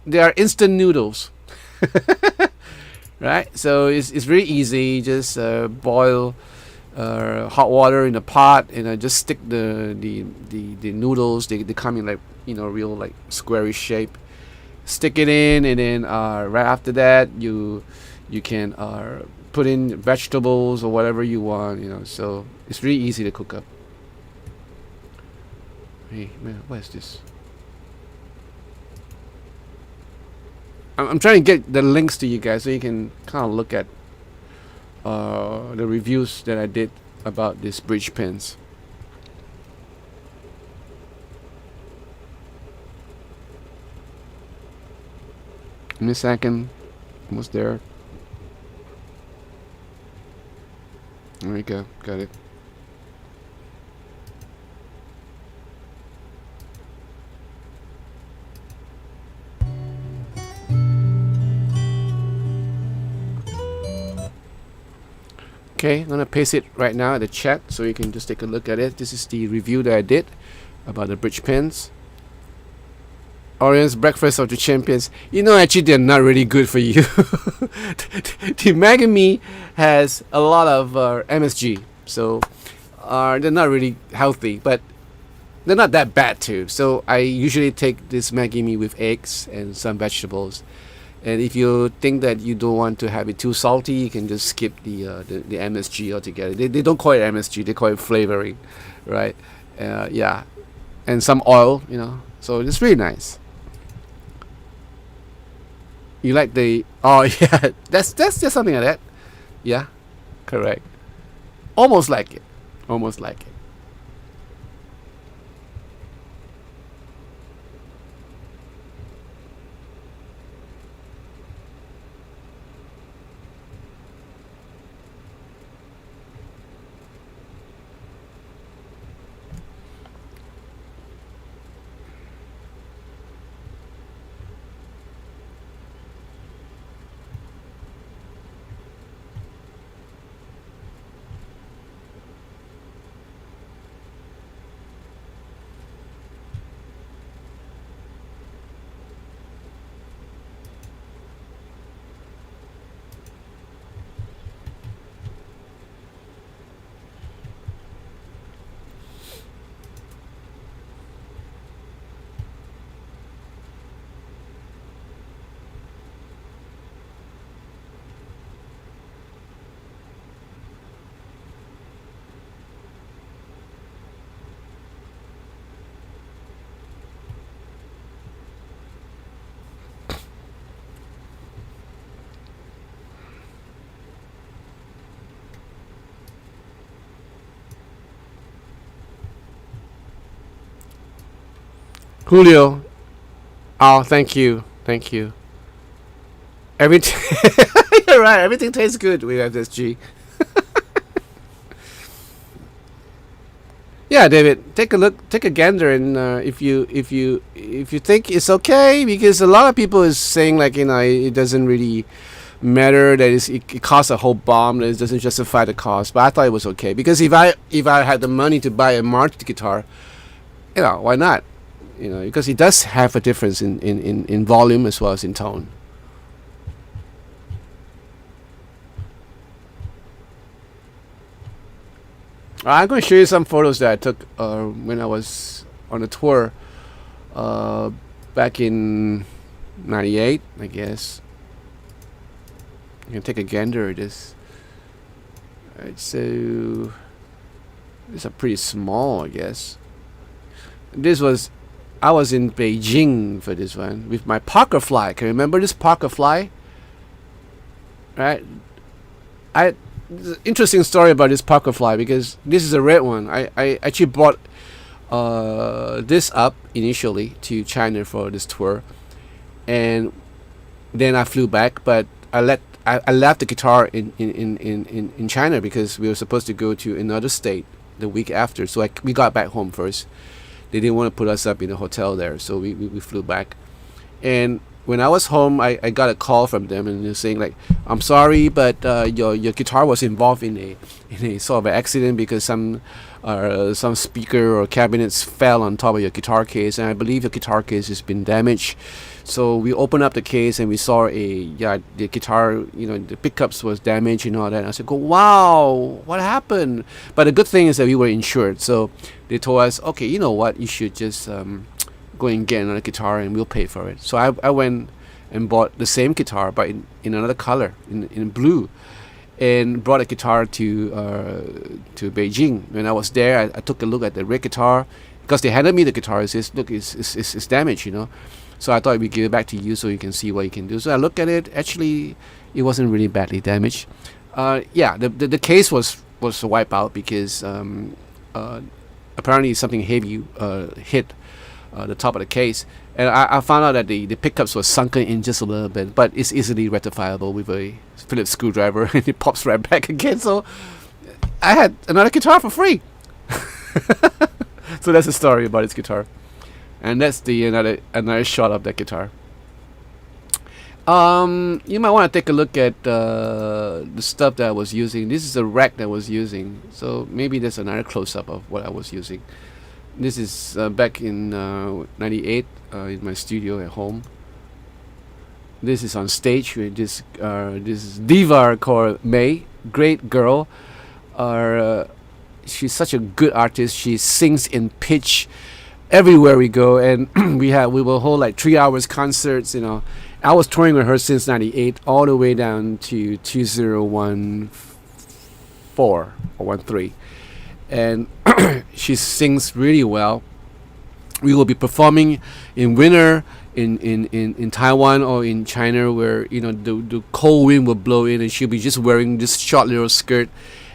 they are instant noodles. Right? So it's very easy. Just boil hot water in a pot and just stick the noodles. They come in like real like squarish shape. Stick it in, and then right after that you can put in vegetables or whatever you want. So it's really easy to cook up. Hey man, what is this? I'm trying to get the links to you guys so you can kind of look at the reviews that I did about these bridge pins. Give me a second. Almost there. There we go. Got it. Okay, I'm gonna paste it right now in the chat so you can just take a look at it. This is the review that I did about the bridge pins. Orion's Breakfast of the Champions. Actually they're not really good for you. The Maggie Me has a lot of MSG, so they're not really healthy, but they're not that bad too. So I usually take this Maggie Me with eggs and some vegetables. And if you think that you don't want to have it too salty, you can just skip the MSG altogether. They don't call it MSG; they call it flavoring, right? Yeah, and some oil, So it's really nice. You like the? Oh yeah, that's just something like that. Yeah, correct. Almost like it. Almost like it. Julio. Oh, thank you, thank you. Everything, you're right. Everything tastes good with FSG. Yeah, David, take a look, take a gander, and if you think it's okay, because a lot of people is saying like it doesn't really matter that it costs a whole bomb, that it doesn't justify the cost. But I thought it was okay because if I had the money to buy a March guitar, why not? Because it does have a difference in volume as well as in tone. I'm going to show you some photos that I took when I was on a tour back in '98, I guess. You can take a gander at this. Alright, so these are pretty small, I guess. I was in Beijing for this one with my Parker Fly. Can you remember this Parker Fly? Right? Interesting story about this Parker Fly, because this is a red one. I actually brought this up initially to China for this tour, and then I flew back, but I left the guitar in China because we were supposed to go to another state the week after. So we got back home first. They didn't want to put us up in a hotel there, so we flew back. And when I was home, I got a call from them, and they're saying like, "I'm sorry, but your guitar was involved in a sort of an accident because some speaker or cabinets fell on top of your guitar case, and I believe your guitar case has been damaged." So we opened up the case and we saw the guitar, the pickups was damaged and all that. And I said, "Go, wow, what happened?" But the good thing is that we were insured, so they told us, "Okay, you know what, you should just go and get another guitar and we'll pay for it." So I went and bought the same guitar but in another color, in blue, and brought a guitar to Beijing. When I was there, I took a look at the red guitar because they handed me the guitar. It says, "Look, it's damaged, So I thought we'd give it back to you so you can see what you can do." So I looked at it. Actually, it wasn't really badly damaged. The case was wiped out because apparently something heavy hit the top of the case, and I found out that the pickups were sunken in just a little bit, but it's easily rectifiable with a Phillips screwdriver, and it pops right back again. So I had another guitar for free. So that's the story about this guitar, and that's another shot of that guitar. You might want to take a look at the stuff that I was using. This is a rack that I was using, so maybe there's another close-up of what I was using. This is back in '98 in my studio at home. This is on stage with this diva called May. Great girl. She's such a good artist. She sings in pitch everywhere we go, and we will hold like 3 hours concerts. I was touring with her since '98 all the way down to 2014 or 13. And she sings really well. We will be performing in winter in Taiwan or in China, where the cold wind will blow in, and she'll be just wearing this short little skirt,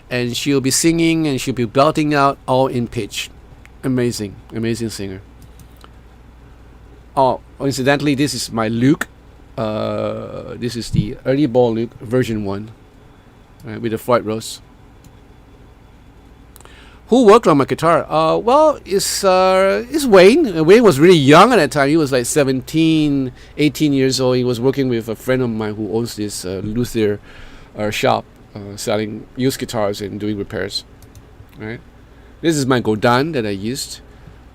and she'll be singing and she'll be belting out all in pitch. Amazing singer. Oh, incidentally, this is my Luke. This is the early ball Luke version 1, right, with the Floyd Rose. Who worked on my guitar? Well, it's Wayne. Wayne was really young at that time. He was like 17, 18 years old. He was working with a friend of mine who owns this luthier shop, selling used guitars and doing repairs. Right. This is my Godin that I used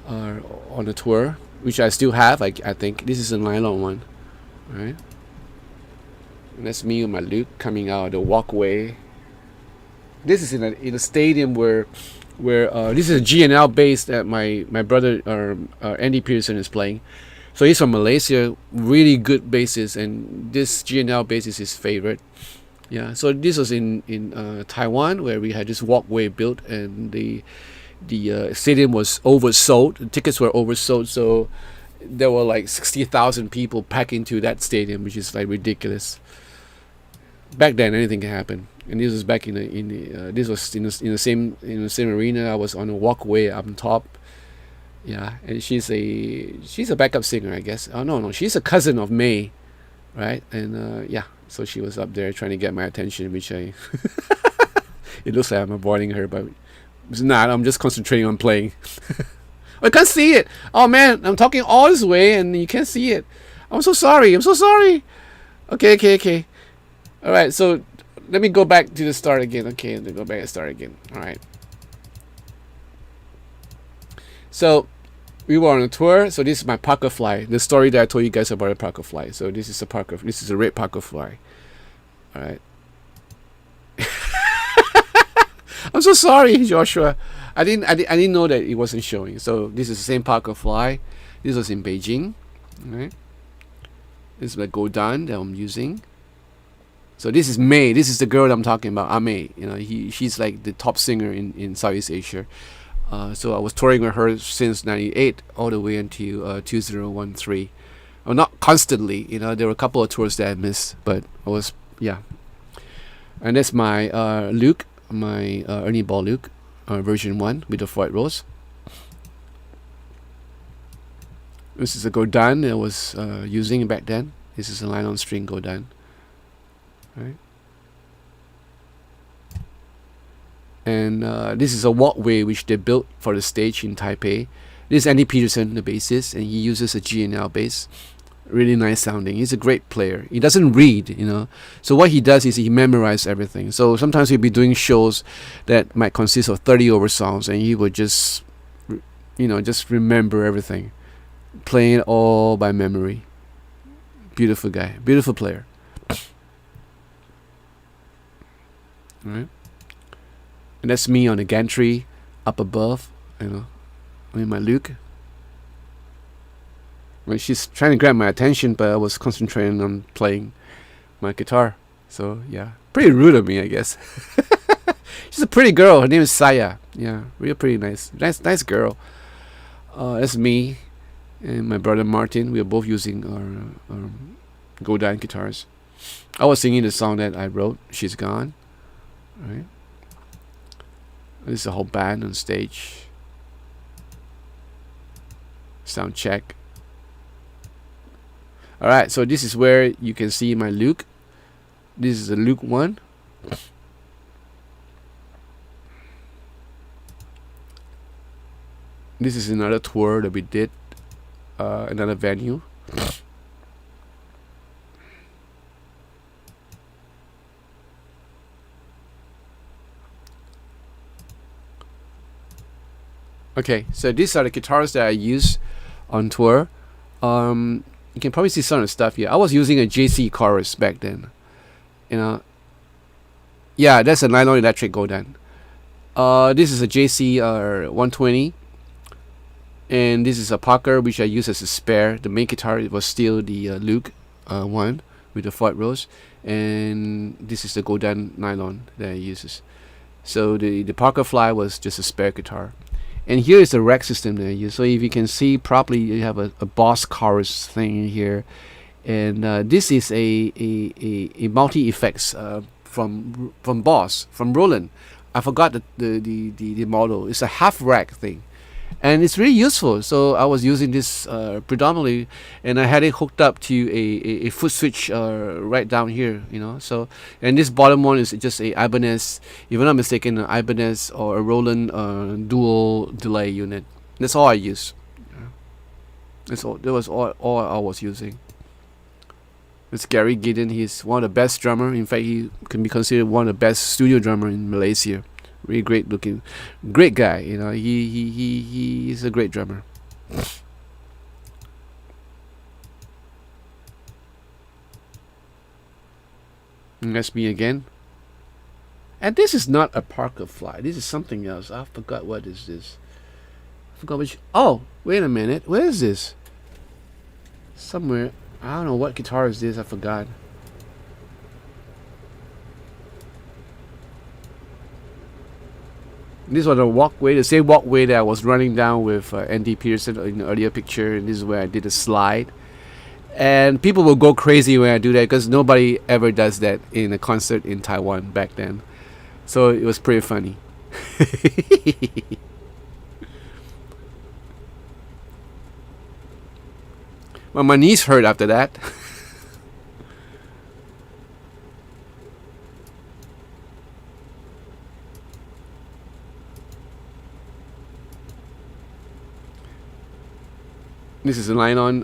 on the tour, which I still have. I think this is a nylon one. Right. And that's me with my Luke coming out of the walkway. This is in a stadium where this is a G&L bass that my brother Andy Pearson is playing. So he's from Malaysia, really good bassist, and this G&L bass is his favorite. Yeah, so this was in Taiwan, where we had this walkway built, and the stadium was oversold. The tickets were oversold, so there were like 60,000 people packed into that stadium, which is like ridiculous. Back then, anything can happen. And this was back in the same arena. I was on a walkway up on top, Yeah, and she's a backup singer, I guess. Oh no, she's a cousin of May, right? And yeah, so she was up there trying to get my attention, which I it looks like I'm avoiding her, but it's not. I'm just concentrating on playing. I can't see it. Oh man, I'm talking all this way and you can't see it. I'm so sorry. I'm so sorry. Okay. All right, so let me go back to the start again. Okay, let me go back and start again. All right. So we were on a tour. So this is my Parker fly. The story that I told you guys about a Parker fly. So this is a Parker. This is a red Parker fly. All right. I'm so sorry, Joshua. I didn't know that it wasn't showing. So this is the same Parker fly. This was in Beijing. All right. This is the Godan that I'm using. So this is May. This is the girl that I'm talking about. May. You know, she's like the top singer in Southeast Asia. So I was touring with her since '98 all the way until 2013. Well, not constantly. You know, there were a couple of tours that I missed, but I was And that's my Luke, my Ernie Ball Luke, version 1 with the white rose. This is a Godan that I was using back then. This is a nylon string Godan. Right. And this is a walkway which they built for the stage in Taipei. This is Andy Peterson, the bassist, and he uses a G&L bass. Really nice sounding. He's a great player. He doesn't read, you know. So what he does is he memorizes everything. So sometimes he'll be doing shows that might consist of 30 over songs, and he would just, just remember everything, playing it all by memory. Beautiful guy, beautiful player. All right. And that's me on the gantry up above, with my Luke. Well, she's trying to grab my attention, but I was concentrating on playing my guitar. So yeah, pretty rude of me, I guess. She's a pretty girl. Her name is Saya. Yeah, real pretty nice nice girl. That's me and my brother Martin. We are both using our Godan guitars. I was singing the song that I wrote, She's Gone. Right. This is a whole band on stage. Sound check. Alright, so this is where you can see my Luke. This is a Luke 1. This is another tour that we did, another venue. Okay, so these are the guitars that I use on tour. You can probably see some of the stuff here. I was using a JC chorus back then. Yeah, that's a nylon electric Godan. This is a JC 120. And this is a Parker, which I use as a spare. The main guitar was still the Luke 1 with the white rose. And this is the Godan nylon that I uses. So the Parker Fly was just a spare guitar. And here is the rack system that I use. So if you can see properly, you have a Boss chorus thing in here. And this is a multi-effects from Boss, from Roland. I forgot the model. It's a half rack thing. And it's really useful. So I was using this predominantly, and I had it hooked up to a foot switch right down here, So, and this bottom one is just a Ibanez, if I'm not mistaken, an Ibanez or a Roland dual delay unit. That's all I use. That's all. That was all I was using. It's Gary Gideon. He's one of the best drummer. In fact, he can be considered one of the best studio drummer in Malaysia. Really great looking, great guy. He's a great drummer. And that's me again. And this is not a Parker Fly. This is something else. I forgot what is this. I forgot which. Oh, wait a minute. Where is this? Somewhere. I don't know what guitar is this. I forgot. This was a walkway, the same walkway that I was running down with Andy Peterson in the earlier picture. And this is where I did a slide. And people will go crazy when I do that because nobody ever does that in a concert in Taiwan back then. So it was pretty funny. Well, my knees hurt after that. This is a line on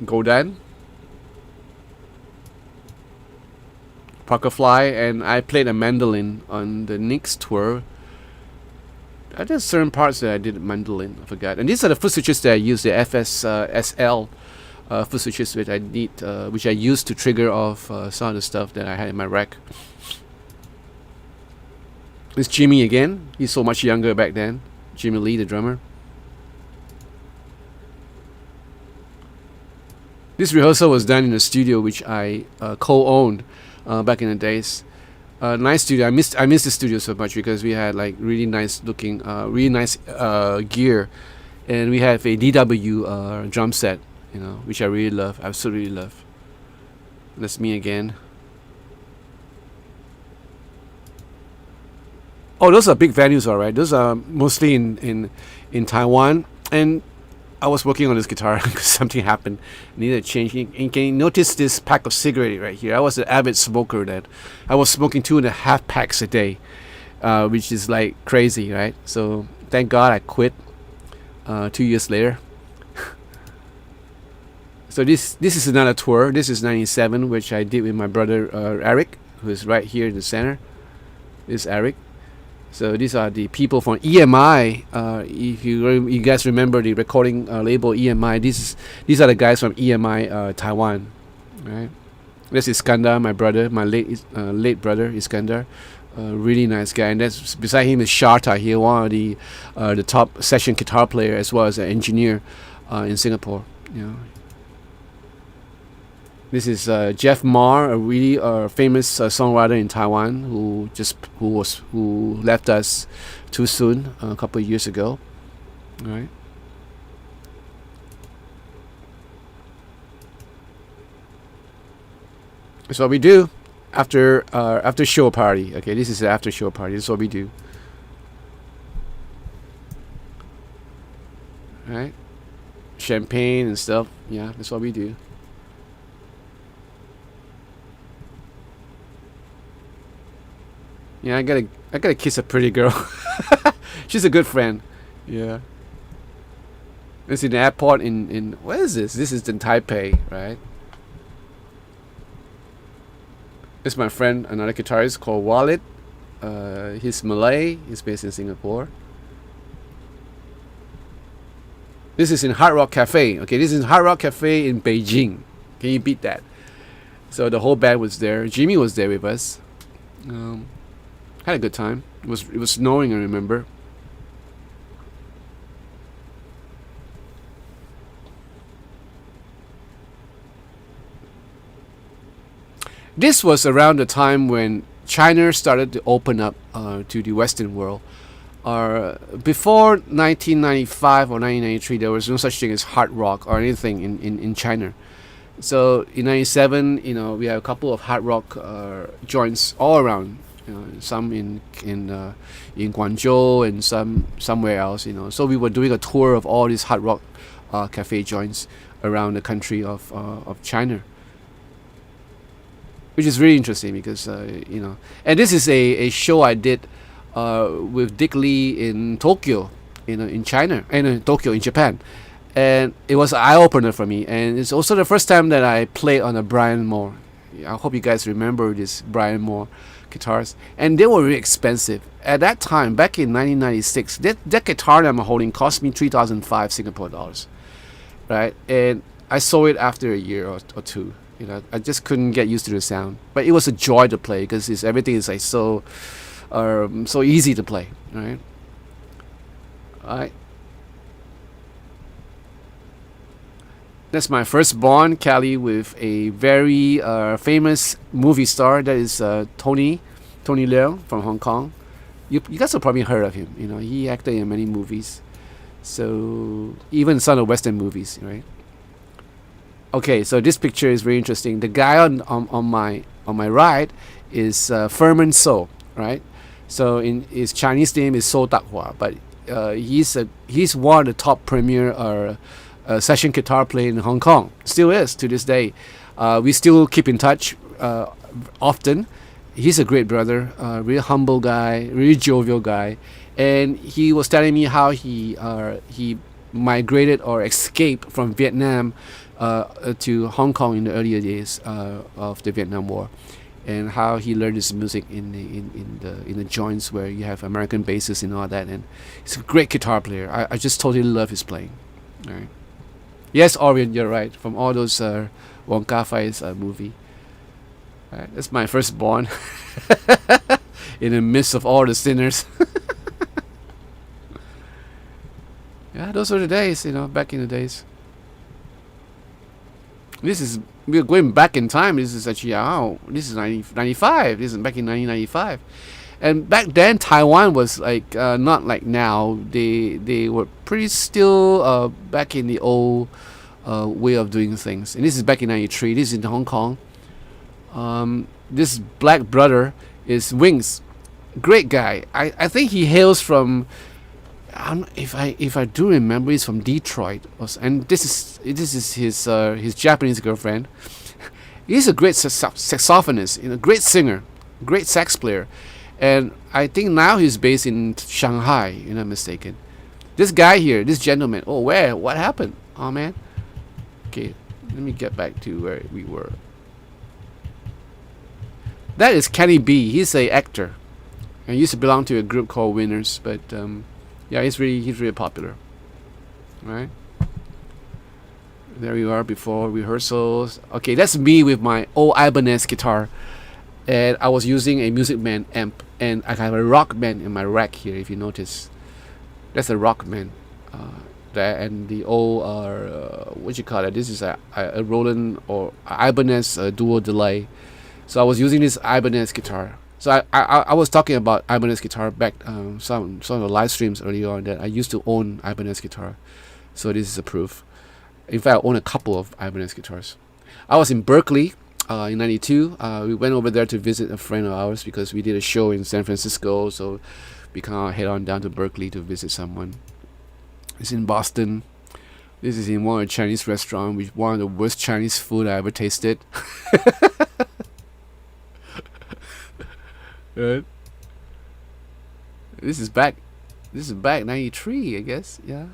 Godan, Parker Fly, and I played a mandolin on the Knicks tour. I did certain parts that I did mandolin, I forgot. And these are the foot switches that I use, the FSSL foot switches which I used to trigger off some of the stuff that I had in my rack. It's Jimmy again. He's so much younger back then. Jimmy Lee, the drummer. This rehearsal was done in a studio which I co-owned back in the days. Nice studio. I miss the studio so much because we had like really nice looking, really nice gear, and we have a DW drum set, which I really love, absolutely love. That's me again. Oh, those are big venues, all right. Those are mostly in Taiwan, and I was working on this guitar because something happened. I needed to change. And can you notice this pack of cigarettes right here? I was an avid smoker then. I was smoking 2.5 packs a day, which is like crazy, right? So thank God I quit 2 years later. So this is another tour. This is 97, which I did with my brother Eric, who is right here in the center. This is Eric. So these are the people from EMI. If you guys remember the recording label EMI, these are the guys from EMI Taiwan, right? This is Iskandar, my brother, my late brother Iskandar, really nice guy. And that's beside him is Sharta here, one of the top session guitar player as well as an engineer in Singapore. This is Jeff Marr, a really famous songwriter in Taiwan who left us too soon a couple of years ago. All right. That's what we do after show party. Okay, this is the after show party. This is what we do. All right. Champagne and stuff. Yeah, that's what we do. Yeah, I gotta kiss a pretty girl. She's a good friend. Yeah. It's in the airport in where is this? This is in Taipei, right? This is my friend, another guitarist called Walid. He's Malay. He's based in Singapore. This is in Hard Rock Cafe. Okay, this is Hard Rock Cafe in Beijing. Can you beat that? So the whole band was there. Jimmy was there with us. Had a good time. It was snowing, I remember. This was around the time when China started to open up to the Western world. Before 1995 or 1993, there was no such thing as hard rock or anything in China. So in 97, we have a couple of hard rock joints all around. Some in Guangzhou and some somewhere else. So we were doing a tour of all these hard rock cafe joints around the country of China, which is really interesting because and this is a show I did with Dick Lee in Tokyo, in China, and in Tokyo in Japan, and it was an eye opener for me. And it's also the first time that I played on a Brian Moore. I hope you guys remember this Brian Moore guitars, and they were really expensive at that time. Back in 1996, that guitar that I'm holding cost me 3,005 Singapore dollars, right? And I sold it after a year or two. I just couldn't get used to the sound, but it was a joy to play because everything is like so easy to play, right? All right. That's my firstborn, Kelly, with a very famous movie star. That is Tony Leung from Hong Kong. You guys have probably heard of him. He acted in many movies. So even some of the Western movies, right? Okay, so this picture is very interesting. The guy on my right is Furman So, right? So his Chinese name is So Tak Hua, but he's one of the top premier a session guitar player in Hong Kong. Still is to this day. We still keep in touch often. He's a great brother, really humble guy, really jovial guy, and he was telling me how he migrated or escaped from Vietnam to Hong Kong in the earlier days of the Vietnam War, and how he learned his music in the joints where you have American basses and all that. And he's a great guitar player. I just totally love his playing. All right. Yes, Orion, you're right. From all those Wong Kar-wai's movie. All right, that's my firstborn. In the midst of all the sinners. Yeah, those were the days, back in the days. We're going back in time. This is actually, this is 1995. This is back in 1995. And back then, Taiwan was like, not like now. They were pretty still back in the old way of doing things. And this is back in 93. This is in Hong Kong. This black brother is Wings. Great guy. I think he hails from, if I do remember, he's from Detroit. And this is his Japanese girlfriend. He's a great saxophonist, great singer, great sax player. And I think now he's based in Shanghai, if I'm not mistaken. This guy here, this gentleman. Oh, where? What happened? Oh, man. Okay, let me get back to where we were. That is Kenny B. He's an actor. And he used to belong to a group called Winners. But, yeah, he's really popular. All right. There we are before rehearsals. Okay, that's me with my old Ibanez guitar. And I was using a Music Man amp. And I have a Rockman in my rack here, if you notice. That's a Rockman. There, and the old, what you call it? This is a Roland or Ibanez dual delay. So I was using this Ibanez guitar. So I was talking about Ibanez guitar back some of the live streams earlier on, that I used to own Ibanez guitar. So this is a proof. In fact, I own a couple of Ibanez guitars. I was in Berkeley in '92. We went over there to visit a friend of ours because we did a show in San Francisco. So we kind of head on down to Berkeley to visit someone. It's in Boston. This is in one of the Chinese restaurants, with one of the worst Chinese food I ever tasted. Right. This is back 93, I guess. Yeah.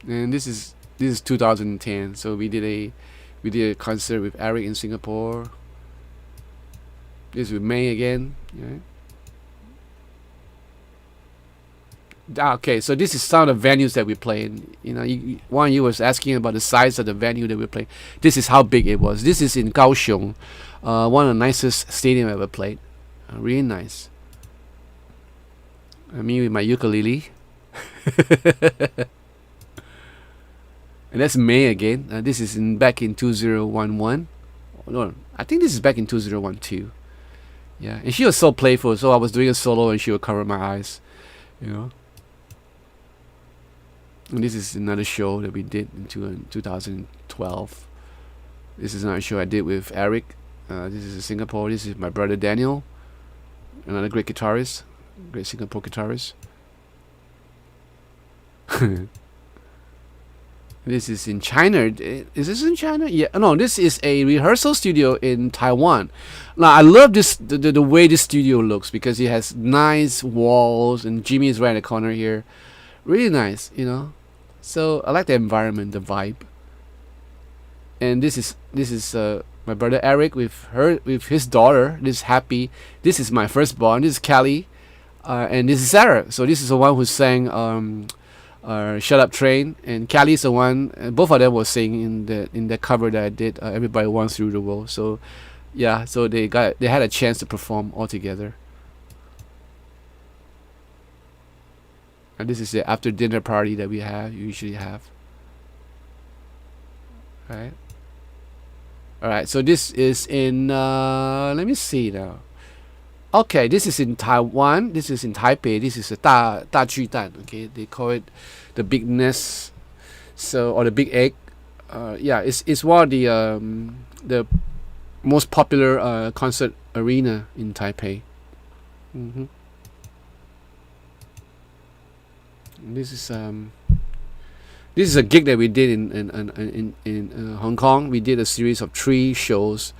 And this is 2010. So we did a concert with Eric in Singapore. This is with May again. Yeah. Okay, so this is some of the venues that we play in. One of you was asking about the size of the venue that we play. This is how big it was. This is in Kaohsiung, one of the nicest stadiums I ever played. Really nice. Me with my ukulele. And that's May again. This is back in 2011. No, I think this is back in 2012. Yeah, and she was so playful. So I was doing a solo and she would cover my eyes. And this is another show that we did in 2012. This is another show I did with Eric. This is in Singapore. This is my brother Daniel, another great guitarist, great Singapore guitarist. This is in China. Is this in China? Yeah. No, this is a rehearsal studio in Taiwan. Now, I love this the way this studio looks, because it has nice walls, and Jimmy is right in the corner here. Really nice, So I like the environment, the vibe. And this is my brother Eric with his daughter. This is Happy. This is my firstborn. This is Kelly, and this is Sarah. So this is the one who sang "Shut Up Train," and Kelly is the one. And both of them were singing in the cover that I did. Everybody Wants Through the World. So yeah, so they had a chance to perform all together. And this is the after dinner party that we usually have. All right. So this is in let me see now. Okay, this is in Taiwan. This is in Taipei. This is a 大巨蛋. Okay, they call it the big nest, or the big egg. Yeah, it's one of the most popular concert arena in Taipei. This is a gig that we did in Hong Kong. We did a series of 3 shows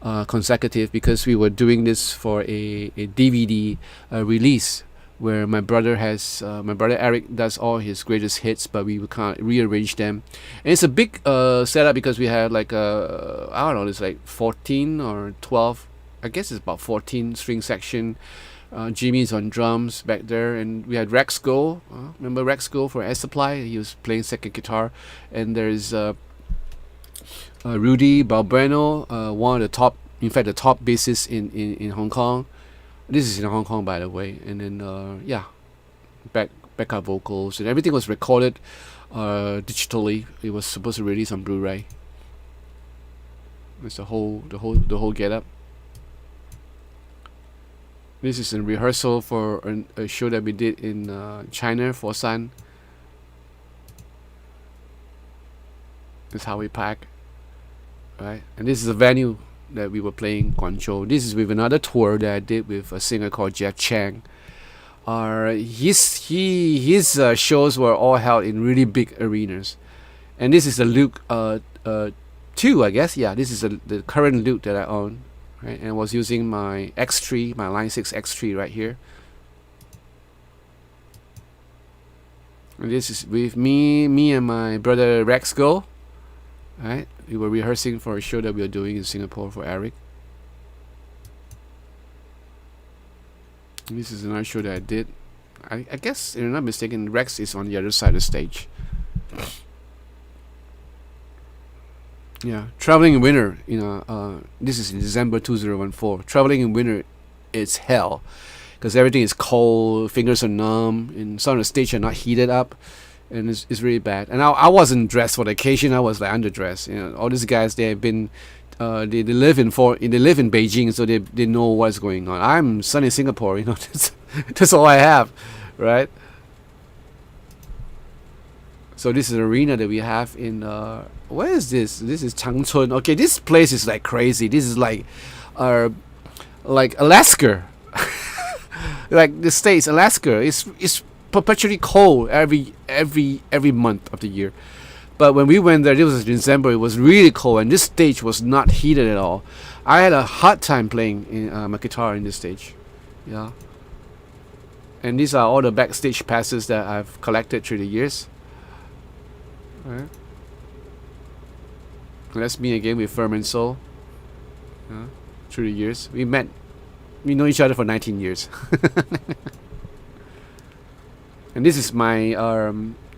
consecutive because we were doing this for a DVD release where my brother Eric does all his greatest hits, but we can't rearrange them. And it's a big setup because we had like I don't know, it's like 14 or 12. I guess it's about 14 string section. Jimmy's on drums back there, and we had Rex Go. Remember Rex Go for Air Supply? He was playing second guitar, and there's Rudy Balbueno, one of the top, in fact, the top bassists in Hong Kong. This is in Hong Kong, by the way. And then backup vocals, and everything was recorded digitally. It was supposed to release on Blu-ray. It's the whole get up. This is a rehearsal for a show that we did in China, Foshan. This is how we pack, right? And this is the venue that we were playing, Guangzhou. This is with another tour that I did with a singer called Jeff Chang. His shows were all held in really big arenas, and this is the Luke 2, I guess. Yeah, this is the current Luke that I own. Right, and I was using my X3, my Line 6 X3 right here. And this is with me and my brother Rex Go. Right, we were rehearsing for a show that we were doing in Singapore for Eric. And this is another show that I did. I guess, if I'm not mistaken, Rex is on the other side of the stage. Yeah, traveling in winter, this is in December 2014. Traveling in winter, it's hell, because everything is cold, fingers are numb, and some of the stage are not heated up, and it's really bad. And I wasn't dressed for the occasion. I was like underdressed. All these guys, they have been, they live in Beijing, so they know what's going on. I'm sunny Singapore, that's all I have, right? So this is an arena that we have in where is this? This is Changchun. Okay, this place is like crazy. This is like Alaska, like the States. Alaska is perpetually cold every month of the year. But when we went there, it was in December. It was really cold, and this stage was not heated at all. I had a hard time playing my guitar in this stage. Yeah. And these are all the backstage passes that I've collected through the years. Right. That's me again with Firm and Soul. Through the years, we know each other for 19 years. And this is my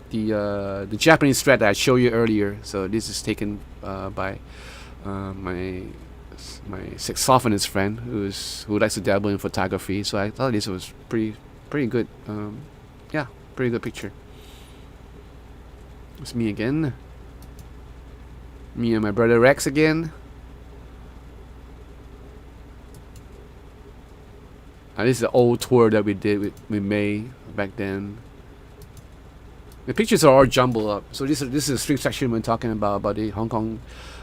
the Japanese thread that I showed you earlier. So this is taken by my saxophonist friend who likes to dabble in photography. So I thought this was pretty good. Pretty good picture. It's me again. Me and my brother Rex again. This is the old tour that we did with May back then. The pictures are all jumbled up. So this is a string section we're talking about the Hong Kong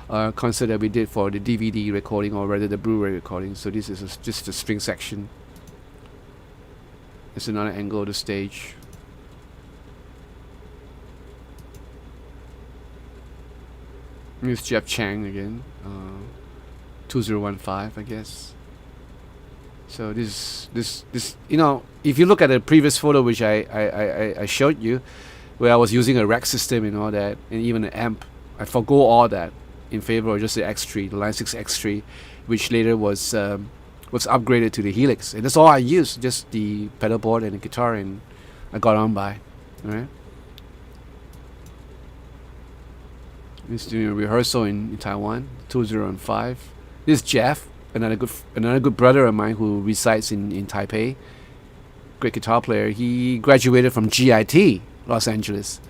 concert that we did for the DVD recording, or rather the Blu-ray recording. So this is just the string section. It's another angle of the stage. Here's Jeff Chang again, 2015, I guess. So this, if you look at the previous photo which I showed you, where I was using a rack system and all that, and even an amp, I forgo all that in favor of just the X3, the Line 6 X3, which later was upgraded to the Helix, and that's all I used, just the pedal board and the guitar, and I got on by, all right. He's doing a rehearsal in Taiwan, 2005. This is Jeff, another good brother of mine who resides in Taipei. Great guitar player. He graduated from GIT, Los Angeles.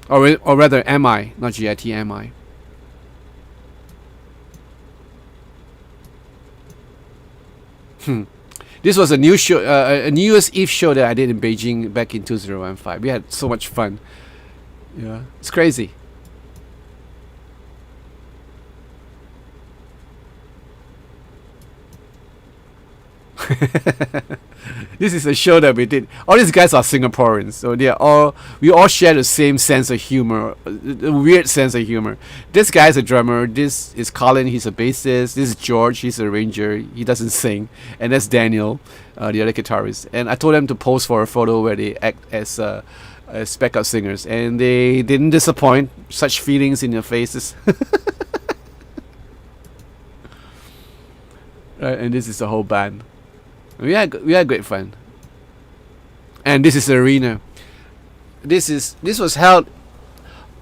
or rather, MI, not GIT, MI. This was a new show, a New Year's Eve show that I did in Beijing back in 2015. We had so much fun. Yeah, it's crazy. This is a show that we did. All these guys are Singaporeans, so we all share the same sense of humor, a weird sense of humor. This guy's a drummer. This is Colin. He's a bassist. This is George. He's a ranger. He doesn't sing. And that's Daniel, the other guitarist. And I told them to pose for a photo where they act as backup singers, and they didn't disappoint. Such feelings in their faces. Right, and this is the whole band. We had great fun. And this is the arena. This was held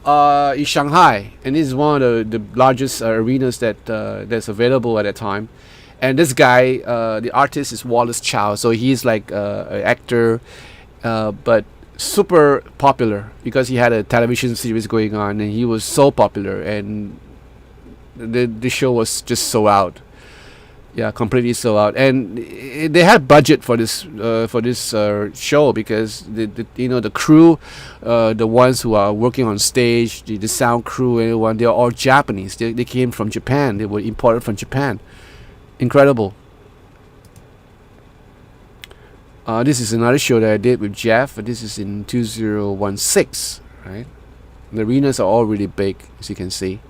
in Shanghai, and this is one of the largest arenas that's available at that time. And this guy, the artist, is Wallace Chow. So he's like an actor, but super popular because he had a television series going on, and he was so popular, and the show was just sold out. Yeah, completely sold out, and they had budget for this show because the crew, the ones who are working on stage, the sound crew, everyone, they're all Japanese. They came from Japan. They were imported from Japan. Incredible. This is another show that I did with Jeff. This is in 2016, right? The arenas are all really big, as you can see.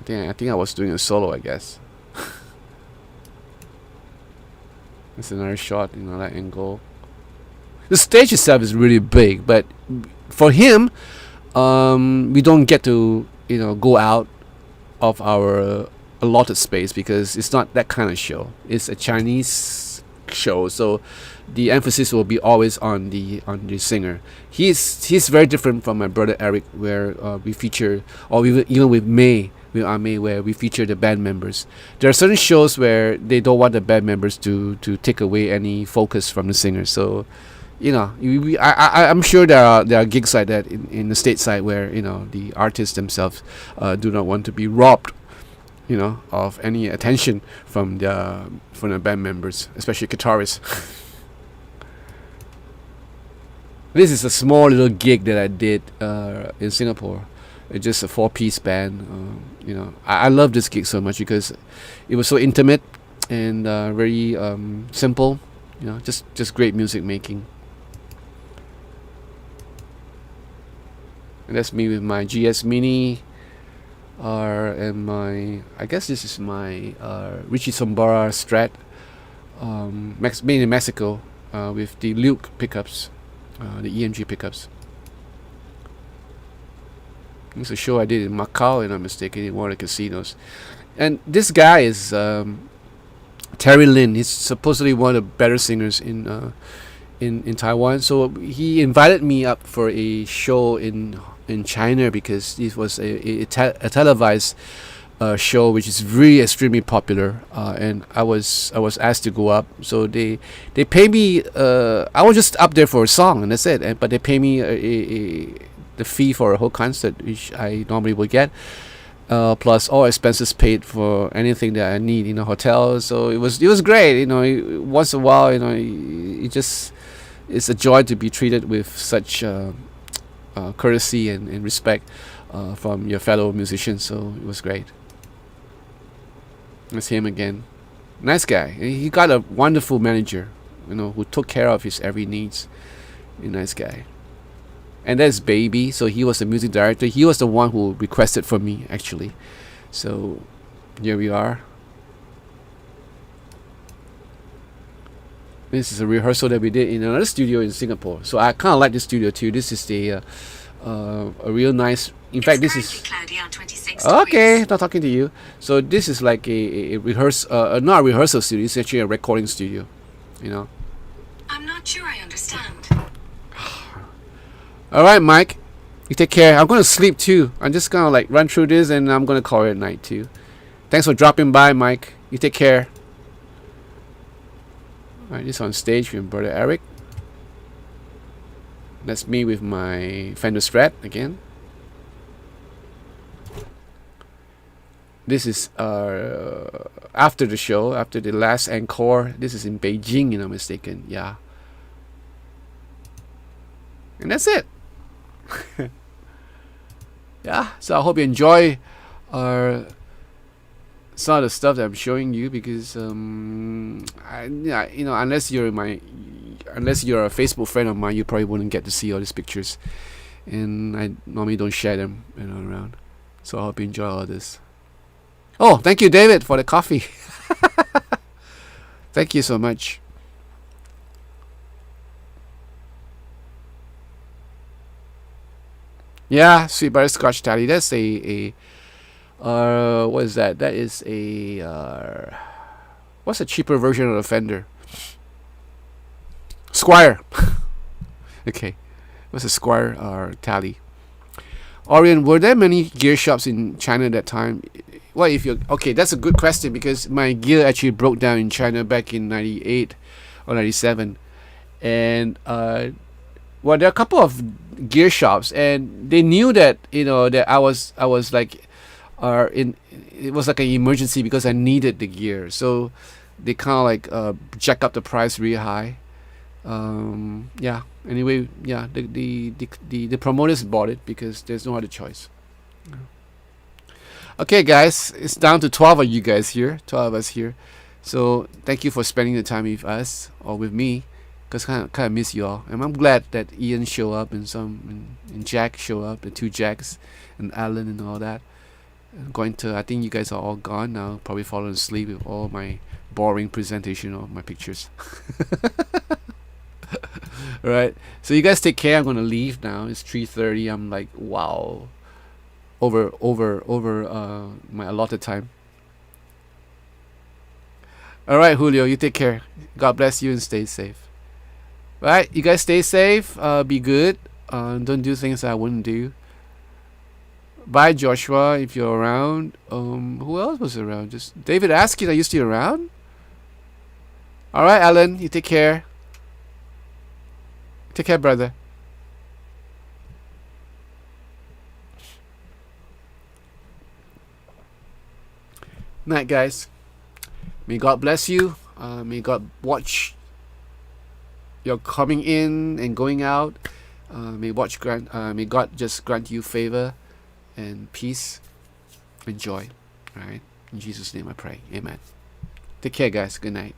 I think I was doing a solo, I guess. That's another shot, that angle. The stage itself is really big, but for him, we don't get to, go out of our allotted space because it's not that kind of show. It's a Chinese show, so the emphasis will be always on the singer. He's very different from my brother Eric, where we feature, or even with May. Where we feature the band members. There are certain shows where they don't want the band members to take away any focus from the singer. So, I'm sure there are gigs like that in the stateside where the artists themselves do not want to be robbed, of any attention from the band members, especially guitarists. This is a small little gig that I did in Singapore. It's just a 4-piece band. I love this gig so much because it was so intimate and very simple. Just great music making. And that's me with my GS Mini, and I guess this is my Richie Sombara Strat, made in Mexico, with the Luke pickups, the EMG pickups. It's a show I did in Macau, if I'm not mistaken, in one of the casinos. And this guy is Terry Lin. He's supposedly one of the better singers in Taiwan. So he invited me up for a show in China because this was a televised show which is really extremely popular. And I was asked to go up. So they pay me. I was just up there for a song and that's it. But they pay me the fee for a whole concert, which I normally would get, plus all expenses paid for anything that I need in a hotel. So it was great. Once in a while, it's a joy to be treated with such courtesy and respect from your fellow musicians. So it was great. That's him again. Nice guy. He got a wonderful manager, who took care of his every needs. A nice guy. And that's Baby. So he was the music director. He was the one who requested for me, actually. So here we are. This is a rehearsal that we did in another studio in Singapore. So I kind of like this studio too. This is a real nice. In fact, this is cloudy on 26 okay. Not talking to you. So this is like a rehearsal, not a rehearsal studio. It's actually a recording studio. I'm not sure I understand. All right, Mike. You take care. I'm going to sleep too. I'm just going to run through this and I'm going to call it at night too. Thanks for dropping by, Mike. You take care. All right, this is on stage with brother Eric. That's me with my Fender Strat again. This is after the show, after the last encore. This is in Beijing, if I'm not mistaken. Yeah. And that's it. Yeah, so I hope you enjoy our some of the stuff that I'm showing you because unless you're a Facebook friend of mine, you probably wouldn't get to see all these pictures, and I normally don't share them around. So I hope you enjoy all this. Oh, thank you, David, for the coffee. Thank you so much. Yeah, sweet butterscotch tally. That's what is that? That is what's a cheaper version of the Fender? Squire. Okay, what's a Squire tally? Orion, were there many gear shops in China at that time? Well, if you okay, that's a good question because my gear actually broke down in China back in '98 or '97, and well, there are a couple of gear shops, and they knew that that I was like, it was like an emergency because I needed the gear, so they kind of like jack up the price really high. Yeah. Anyway, yeah, the promoters bought it because there's no other choice. Okay, guys, it's down to 12 of you guys here, 12 of us here. So thank you for spending the time with us or with me, because kind of miss you all, and I'm glad that Ian show up and Jack show up, the two Jacks, and Alan and all that. I think you guys are all gone now, probably falling asleep with all my boring presentation of my pictures. Alright, so you guys take care. I'm gonna leave now. It's 3:30. I'm like, wow, over my allotted time. Alright, Julio, you take care. God bless you and stay safe. Right, you guys stay safe. Be good. Don't do things I wouldn't do. Bye, Joshua, if you're around. Who else was around? Just David Askin. Are you still around? Alright, Alan, you take care. Take care, brother. Night, guys. May God bless you. May God watch your coming in and going out. May God just grant you favor and peace and joy. All right. In Jesus' name I pray. Amen. Take care, guys. Good night.